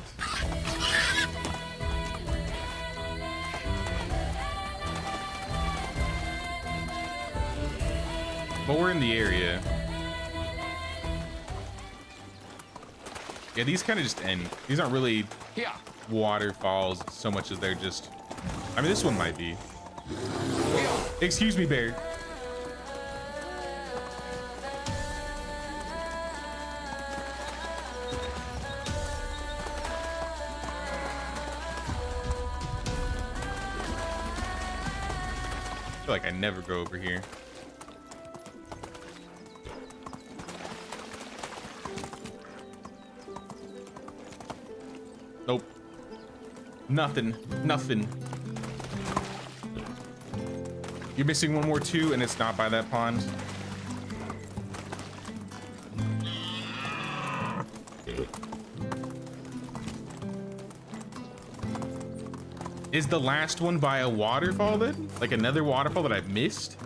But we're in the area. Yeah, these kind of just end. These aren't really waterfalls so much as they're just... I mean, this one might be. Excuse me, bear. I feel like I never go over here. Nope. Nothing. Nothing. You're missing one more too, and it's not by that pond. Is the last one by a waterfall then? Like another waterfall that I've missed?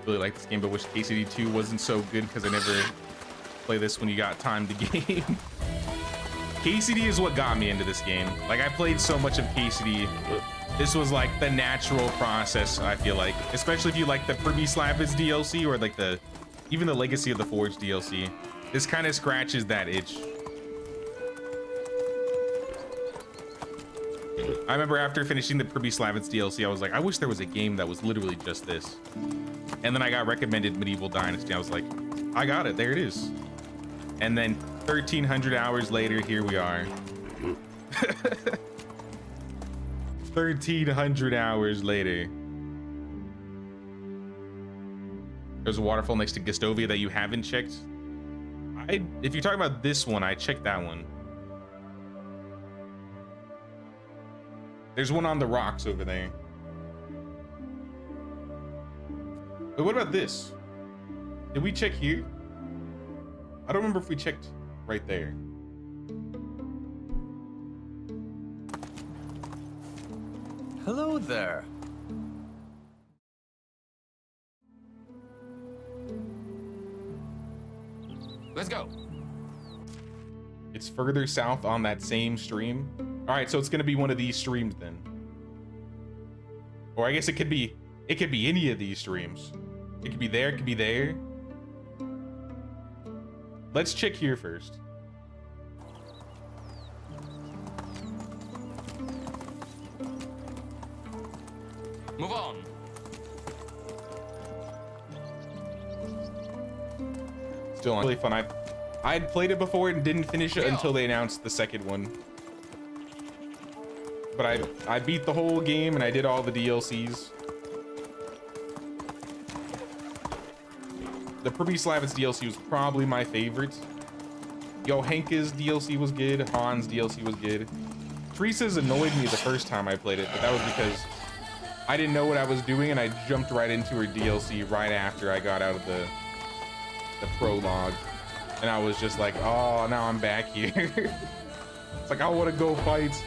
Really like this game, but wish KCD 2 wasn't so good because I never play this when you got time to game. KCD is what got me into this game. Like, I played so much of KCD. This was like the natural process, I feel like. Especially if you like the Privy Slavitz DLC or like even the Legacy of the Forge DLC. This kind of scratches that itch. I remember after finishing the Privy Slavitz DLC, I was like, I wish there was a game that was literally just this. And then I got recommended Medieval Dynasty. I was like, I got it, there it is. And then 1,300 hours later, here we are. 1,300 hours later. There's a waterfall next to Gustovia that you haven't checked. If you're talking about this one, I checked that one. There's one on the rocks over there. But what about this? Did we check here? I don't remember if we checked right there. Hello there. Let's go. It's further south on that same stream. All right, so it's gonna be one of these streams then. Or I guess it could be any of these streams. It could be there, it could be there. Let's check here first. Move on. Still really fun. I'd played it before and didn't finish it until they announced the second one. But I beat the whole game and I did all the DLCs. The Privy Slavitz DLC was probably my favorite. Henke's DLC was good. Han's DLC was good. Teresa's annoyed me the first time I played it, but that was because I didn't know what I was doing and I jumped right into her DLC right after I got out of the prologue. And I was just like, oh, now I'm back here. It's like, I want to go fight.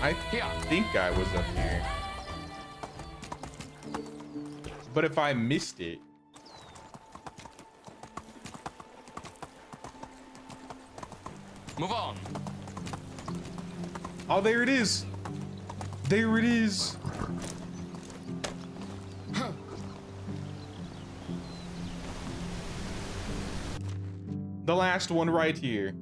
I think I was up here. But if I missed it, Move on. oh, there it is. There it is. The last one right here.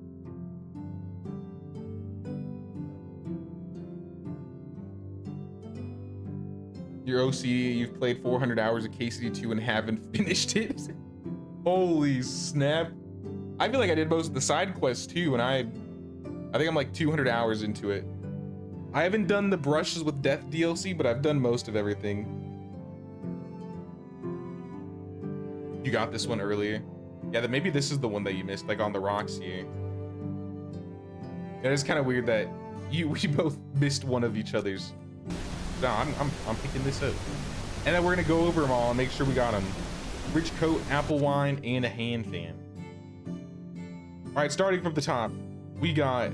Your OCD, you've played 400 hours of KCD 2 and haven't finished it. Holy snap. I feel like I did most of the side quests too, and I think I'm like 200 hours into it. I haven't done the Brushes with Death DLC, but I've done most of everything. You got this one earlier. Yeah, that maybe this is the one that you missed, like on the rocks here. It is kind of weird that we both missed one of each other's. No, I'm picking this up. And then we're gonna go over them all and make sure we got them. Rich coat, apple wine, and a hand fan. All right, starting from the top, we got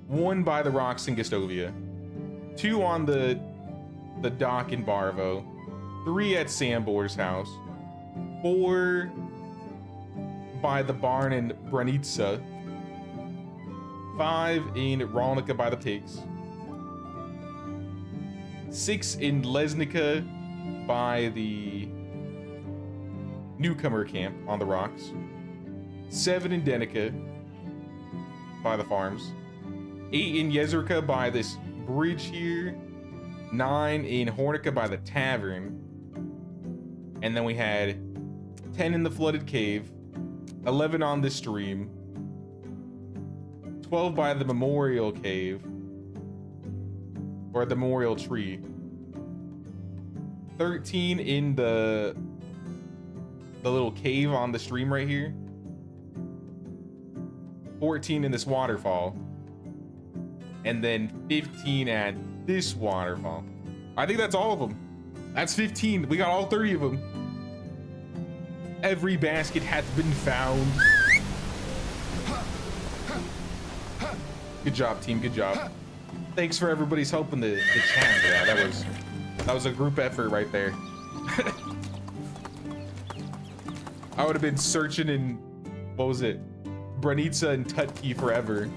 one by the rocks in Gustovia, 2 on the dock in Barvo, 3 at Sambor's house, 4 by the barn in Branitsa, 5 in Rolnica by the pigs, 6 in Lesnica by the newcomer camp on the rocks, 7 in Denica by the farms, 8 in Yezerka by this bridge here, 9 in Hornica by the tavern, and then we had 10 in the flooded cave, 11 on the stream, 12 by the memorial cave. Or the memorial tree. 13 in the little cave on the stream right here. 14 in this waterfall. And then 15 at this waterfall. I think that's all of them. That's 15. We got all 30 of them. Every basket hath been found. Good job, team. Good job. Thanks for everybody's help in the chat for that. That was a group effort right there. I would have been searching in, what was it? Branitsa and Tutki forever.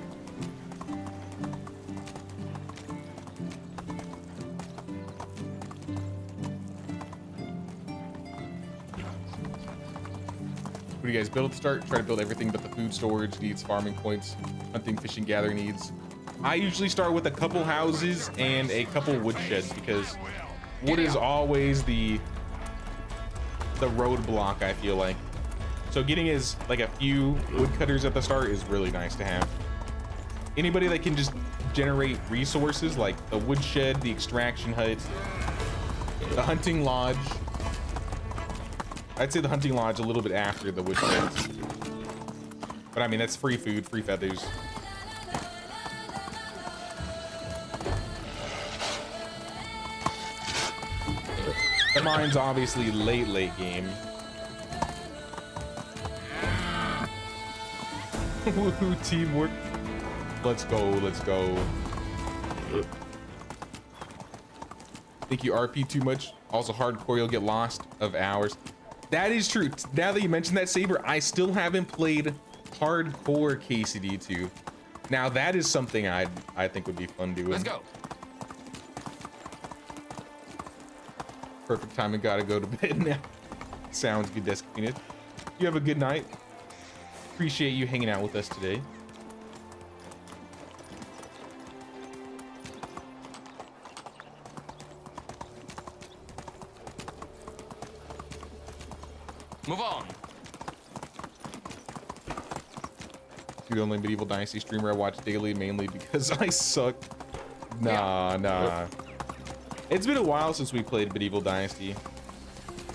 What do you guys build to start? Try to build everything but the food storage needs, farming points, hunting, fishing, gathering needs. I usually start with a couple houses and a couple woodsheds because wood is always the roadblock, I feel like. So getting is like a few woodcutters at the start is really nice to have. Anybody that can just generate resources like the woodshed, the extraction hut, the hunting lodge. I'd say the hunting lodge a little bit after the woodsheds. But I mean, that's free food, free feathers. The mine's obviously late game. Woohoo, teamwork. Let's go, let's go. Think you RP too much? Also hardcore, you'll get lost of hours. That is true. Now that you mentioned that, Saber, I still haven't played hardcore KCD2. Now that is something I think would be fun doing. Let's go. Perfect timing, gotta go to bed now. Sounds good, Desk Peanut. You have a good night. Appreciate you hanging out with us today. Move on. You're the only Medieval Dynasty streamer I watch daily, mainly because I suck. Nah. It's been a while since we played Medieval Dynasty.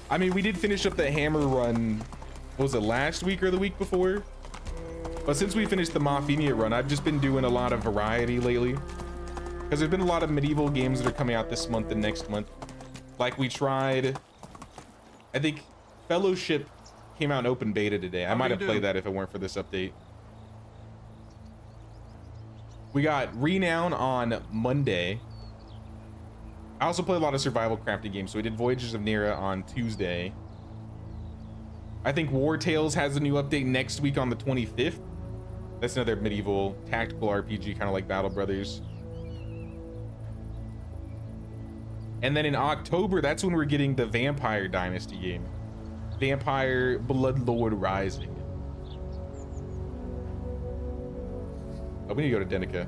I mean, we did finish up the hammer run, what was it, last week or the week before? But since we finished the Maffinia run, I've just been doing a lot of variety lately. Because there's been a lot of medieval games that are coming out this month and next month. Like we tried, I think Fellowship came out in open beta today. I might have played that if it weren't for this update. We got Renown on Monday. I also play a lot of survival crafting games, so we did Voyages of Nera on Tuesday. I think War Tales has a new update next week on the 25th. That's another medieval tactical RPG, kind of like Battle Brothers. And then in October, that's when we're getting the Vampire Dynasty game. Vampire Bloodlord Rising. Oh, we need to go to Denica.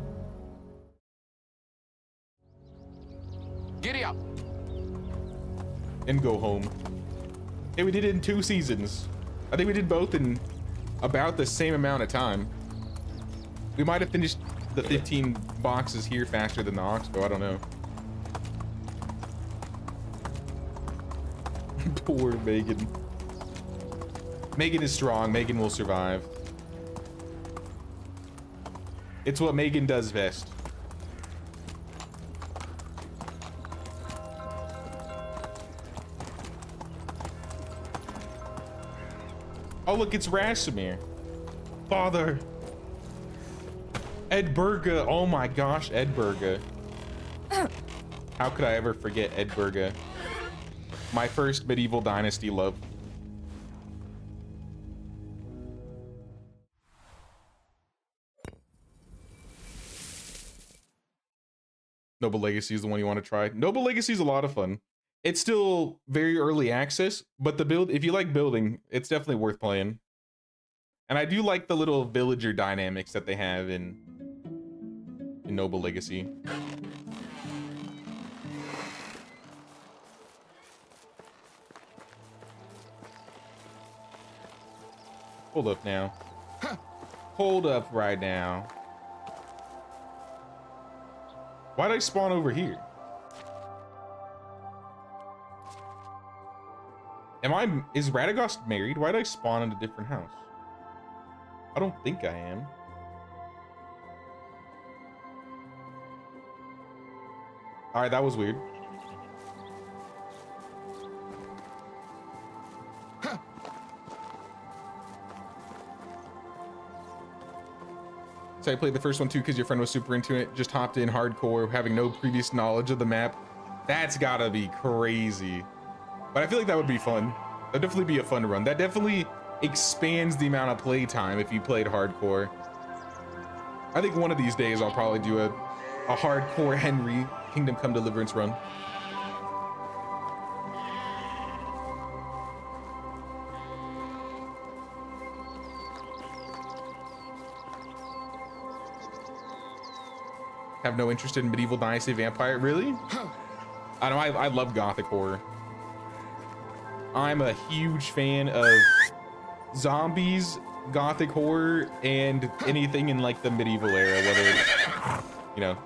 Giddy up. And go home. Hey, we did it in 2 seasons. I think we did both in about the same amount of time. We might have finished the 15 boxes here faster than the Oxbow, I don't know. Poor Megan. Megan is strong. Megan will survive. It's what Megan does best. Oh, look, it's Rasimir. Father. Ed Burga. Oh my gosh, Ed Burga. How could I ever forget Ed Burga? My first Medieval Dynasty love. Noble Legacy is the one you want to try. Noble Legacy is a lot of fun. It's still very early access, but the build, if you like building, it's definitely worth playing. And I do like the little villager dynamics that they have in Noble Legacy. Hold up now. Hold up right now. Why'd I spawn over here? Is Radagast married? Why'd I spawn in a different house? I don't think I am. All right, that was weird. So I played the first one too because your friend was super into it, just hopped in hardcore, having no previous knowledge of the map. That's gotta be crazy. But I feel like that would be fun. That'd definitely be a fun run. That definitely expands the amount of play time if you played hardcore. I think one of these days I'll probably do a hardcore Henry Kingdom Come Deliverance run. Have no interest in Medieval Dynasty Vampire, really? I know, I love Gothic horror. I'm a huge fan of zombies, Gothic horror, and anything in like the medieval era, whether it's, you know,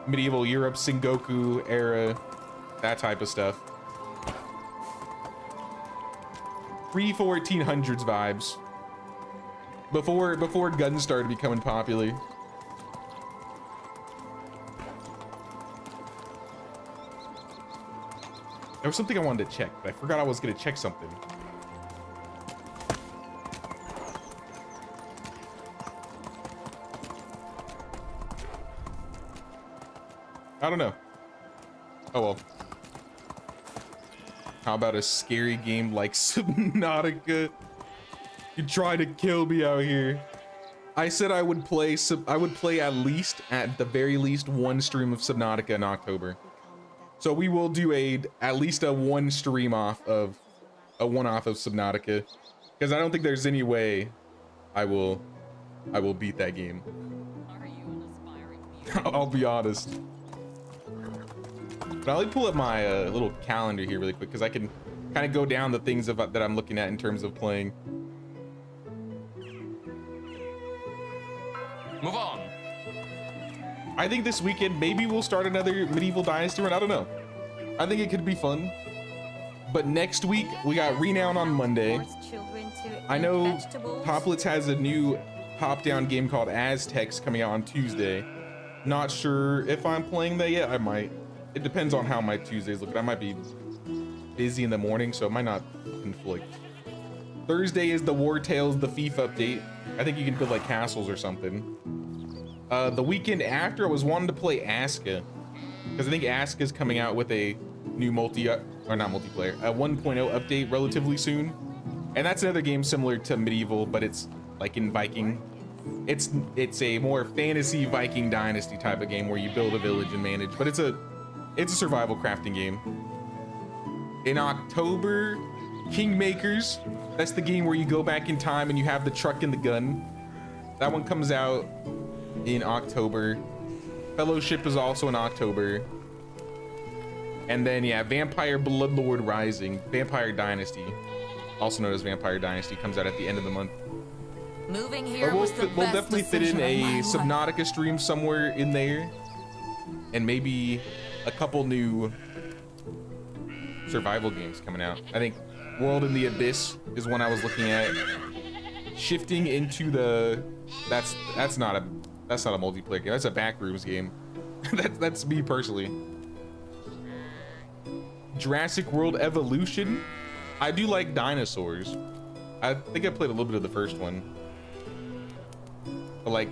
medieval Europe, Sengoku era, that type of stuff. Pre-1400s vibes. Before guns started becoming popular. There was something I wanted to check, but I forgot I was gonna check something. I don't know. Oh well. How about a scary game like Subnautica? You trying to kill me out here. I said I would play at the very least one stream of Subnautica in October. So we will do at least a one stream-off of one-off of Subnautica, because I don't think there's any way I will beat that game. I'll be honest. But I'll pull up my little calendar here really quick, because I can kind of go down the things that I'm looking at in terms of playing. Move on. I think this weekend maybe we'll start another Medieval Dynasty run. I don't know. I think it could be fun. But next week we got Renown on Monday. I know Toplitz has a new top-down game called Aztecs coming out on Tuesday. Not sure if I'm playing that yet. I might. It depends on how my Tuesdays look. I might be busy in the morning, so it might not conflict. Thursday is the War Tales, the Thief update. I think you can build like castles or something. The weekend after, I was wanting to play Aska, because I think Aska is coming out with a new not multiplayer, a 1.0 update relatively soon. And that's another game similar to Medieval, but it's like in Viking. It's a more fantasy Viking dynasty type of game where you build a village and manage, but it's a survival crafting game. In October, Kingmakers. That's the game where you go back in time and you have the truck and the gun. That one comes out in October. Fellowship is also in October. And then yeah, Vampire Bloodlord Rising, Vampire Dynasty, also known as Vampire Dynasty, comes out at the end of the month. Moving here We'll was the best definitely fit in decision of my a life. Subnautica stream somewhere in there, and maybe a couple new survival games coming out. I think World in the Abyss is one I was looking at. Shifting into the that's not a multiplayer game. That's a backrooms game. that's me personally. Jurassic World Evolution. I do like dinosaurs. I think I played a little bit of the first one. But like,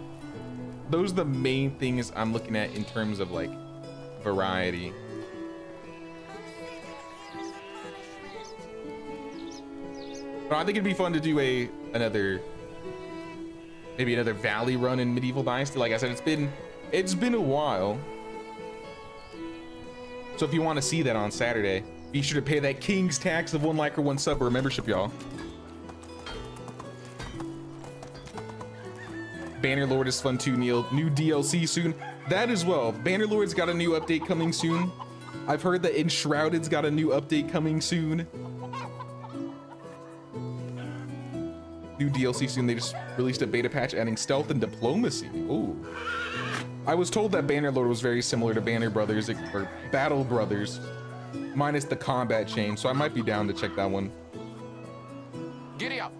those are the main things I'm looking at in terms of like variety. But I think it'd be fun to do maybe another Valley run in Medieval Dynasty. Like I said, it's been a while. So if you want to see that on Saturday, be sure to pay that king's tax of 1 like or 1 sub or membership, y'all. Bannerlord is fun too, Neil. New DLC soon. That as well. Bannerlord's got a new update coming soon. I've heard that Enshrouded's got a new update coming soon. New DLC soon. They just released a beta patch adding stealth and diplomacy. Ooh. I was told that Bannerlord was very similar to Banner Brothers or Battle Brothers, minus the combat change. So I might be down to check that one. Giddy up.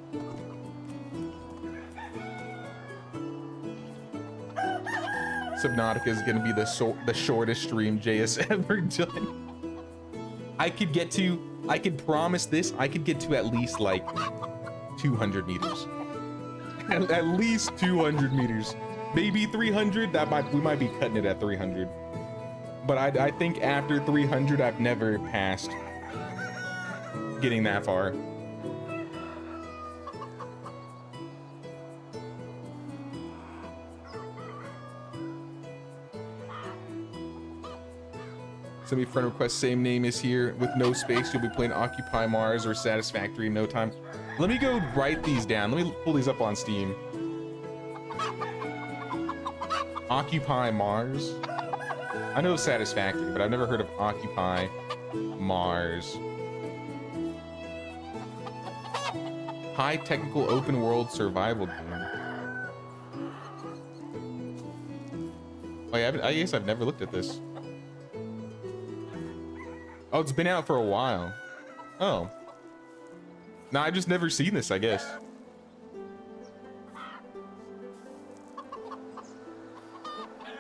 Subnautica is gonna be the shortest stream JS ever done. I could promise this, I could get to at least like 200 meters. At least 200 meters. Maybe 300, we might be cutting it at 300. But I think after 300, I've never passed getting that far. Send me friend request, same name is here with no space. You'll be playing Occupy Mars or Satisfactory in no time. Let me go write these down. Let me pull these up on Steam. Occupy Mars. I know Satisfactory, but I've never heard of Occupy Mars. High technical open world survival game. Oh yeah, I guess I've never looked at this. Oh, it's been out for a while. Oh. No, I've just never seen this, I guess.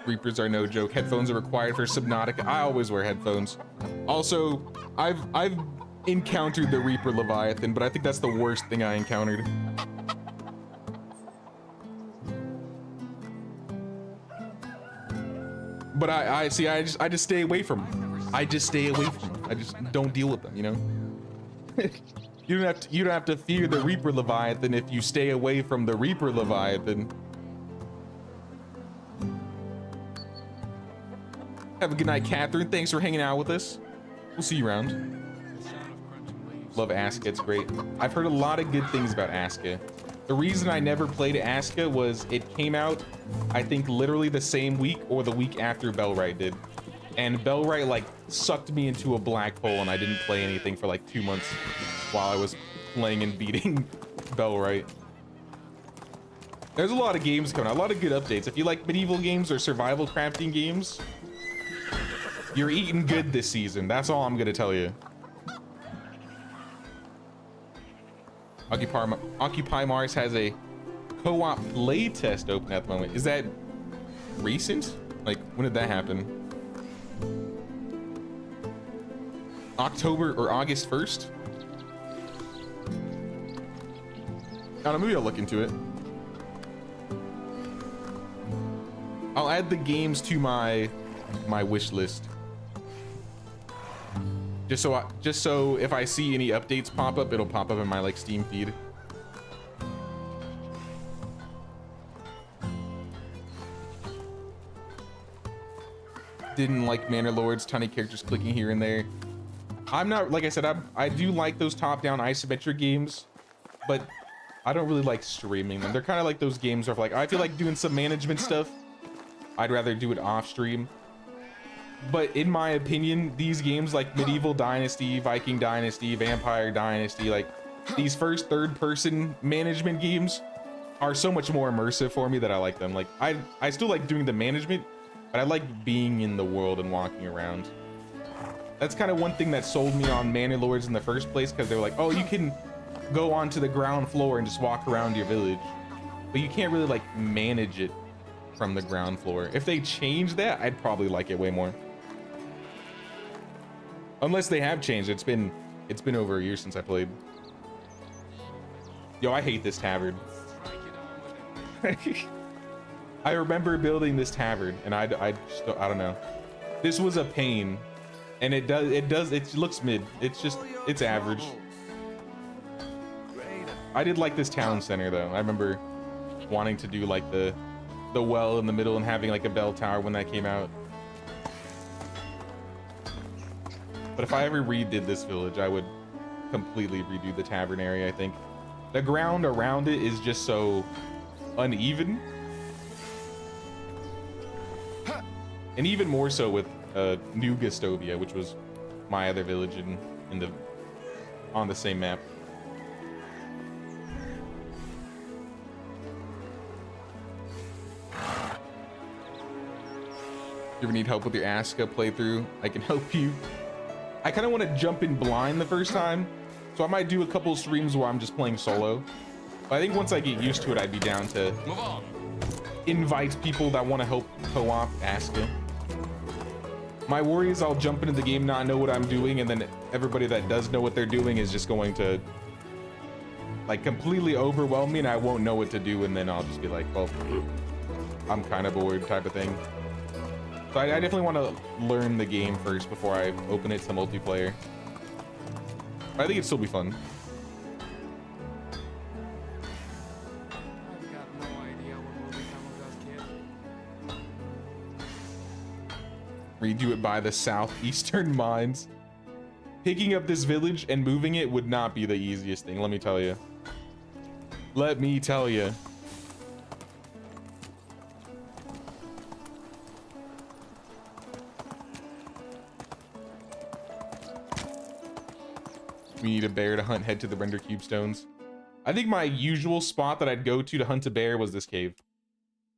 Reapers are no joke. Headphones are required for Subnautica. I always wear headphones. Also, I've encountered the Reaper Leviathan, but I think that's the worst thing I encountered. But I just stay away from them. I just stay away from them. I just don't deal with them, you know? You don't have to fear the Reaper Leviathan if you stay away from the Reaper Leviathan. Have a good night, Catherine. Thanks for hanging out with us. We'll see you around. Love Aska, it's great. I've heard a lot of good things about Aska. The reason I never played Aska was it came out, I think, literally the same week or the week after Bellwright did. And Bellwright, like, sucked me into a black hole and I didn't play anything for like 2 months while I was playing and beating Bellwright. There's a lot of games coming out, a lot of good updates. If you like medieval games or survival crafting games, you're eating good this season. That's all I'm gonna tell you. Occupy Mars has a co-op playtest open at the moment. Is that recent? Like, when did that happen? October or August 1st? I don't know, maybe I'll look into it. I'll add the games to my wish list. Just so if I see any updates pop up, it'll pop up in my like Steam feed. Didn't like Manor Lords, tiny characters clicking here and there. I'm not, like I said, I do like those top-down isometric games, but I don't really like streaming them. They're kind of like those games where if, like, I feel like doing some management stuff, I'd rather do it off stream. But in my opinion, these games like Medieval Dynasty, Viking Dynasty, Vampire Dynasty, like these first third-person management games are so much more immersive for me that I like them. Like, I still like doing the management, but I like being in the world and walking around. That's kind of one thing that sold me on Manor Lords in the first place, because they were like, oh, you can go onto the ground floor and just walk around your village, but you can't really like manage it from the ground floor. If they change that, I'd probably like it way more. Unless they have changed. It's been over a year since I played. Yo, I hate this tavern. I remember building this tavern and I don't know. This was a pain. And it looks mid. It's average. I did like this town center though. I remember wanting to do like the well in the middle and having like a bell tower when that came out. But if I ever redid this village, I would completely redo the tavern area, I think. The ground around it is just so uneven. And even more so with New Gastovia, which was my other village on the same map. you ever need help with your Aska playthrough, I can help you. I kind of want to jump in blind the first time, so I might do a couple of streams where I'm just playing solo. But I think once I get used to it, I'd be down to invite people that want to help co-op Aska. My worry is I'll jump into the game, not know what I'm doing, and then everybody that does know what they're doing is just going to like completely overwhelm me, and I won't know what to do, and then I'll just be like, well, I'm kind of bored type of thing. So I definitely want to learn the game first before I open it to multiplayer. But I think it'd still be fun. I've got no idea what will become of that kid. Redo it by the southeastern mines. Picking up this village and moving it would not be the easiest thing, let me tell you. Let me tell you. We need a bear to hunt, head to the render cube stones. I think my usual spot that I'd go to hunt a bear was this cave.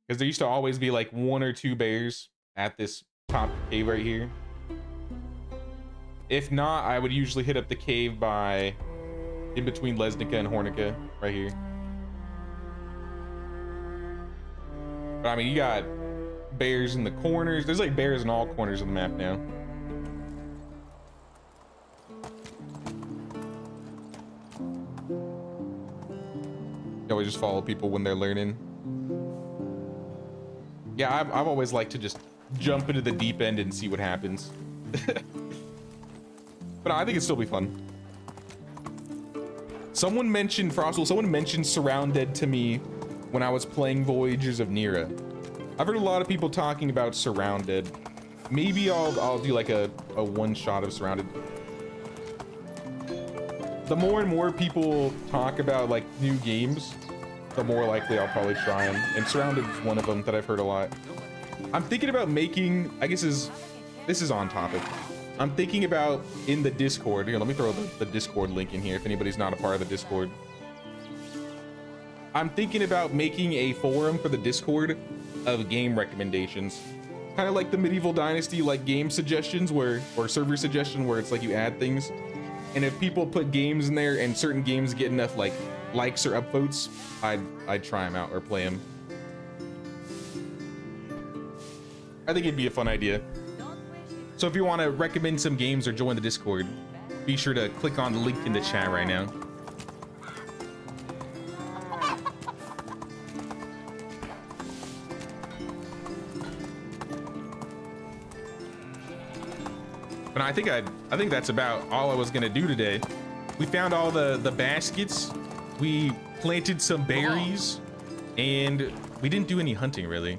Because there used to always be like 1 or 2 bears at this top cave right here. If not, I would usually hit up the cave by in between Lesnica and Hornica right here. But I mean, you got bears in the corners. There's like bears in all corners of the map now. You always just follow people when they're learning. Yeah, I've always liked to just jump into the deep end and see what happens. But I think it'd still be fun. Someone mentioned Frostal, someone mentioned Surrounded to me when I was playing Voyagers of Nira. I've heard a lot of people talking about Surrounded. Maybe I'll do like a one shot of Surrounded. The more and more people talk about like new games, the more likely I'll probably try them. And Surrounded is one of them that I've heard a lot. I'm thinking about making, I guess this is on topic. I'm thinking about in the Discord, here, let me throw the Discord link in here if anybody's not a part of the Discord. I'm thinking about making a forum for the Discord of game recommendations. Kind of like the Medieval Dynasty, like game suggestions or server suggestion where it's like you add things. And if people put games in there and certain games get enough like likes or upvotes, I'd try them out or play them. I think it'd be a fun idea. So if you want to recommend some games or join the Discord, be sure to click on the link in the chat right now. But I think that's about all I was gonna do today. We found all the baskets, we planted some berries, and we didn't do any hunting really.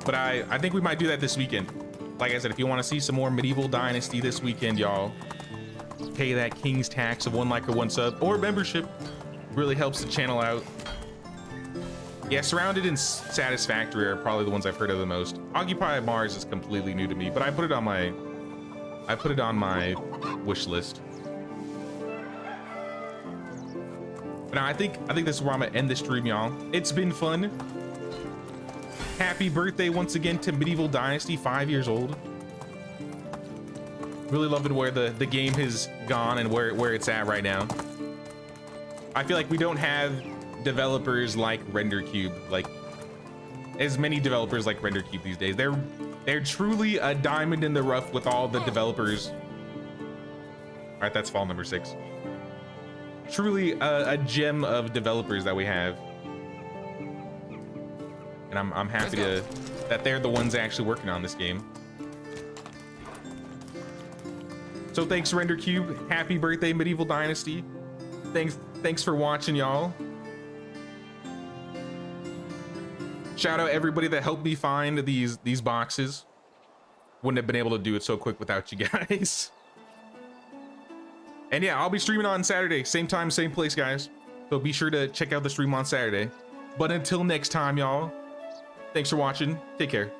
But I think we might do that this weekend. Like I said, if you want to see some more Medieval Dynasty this weekend, y'all, pay that king's tax of 1 like or 1 sub or membership. Really helps the channel out. Yeah, Surrounded and Satisfactory are probably the ones I've heard of the most. Occupy Mars is completely new to me, but I put it on my wish list. But now I think this is where I'm gonna end the stream, y'all. It's been fun. Happy birthday once again to Medieval Dynasty, 5 years old. Really loving where the game has gone and where it's at right now. I feel like we don't have developers like RenderCube, like as many developers like RenderCube these days. They're truly a diamond in the rough with all the developers. All right, that's fall number 6. Truly a gem of developers that we have. And I'm happy that they're the ones actually working on this game. So thanks, RenderCube. Happy birthday, Medieval Dynasty. Thanks for watching, y'all. Shout out everybody that helped me find these boxes. Wouldn't have been able to do it so quick without you guys. And yeah, I'll be streaming on Saturday, same time, same place, guys. So be sure to check out the stream on Saturday. But until next time, y'all, thanks for watching. Take care.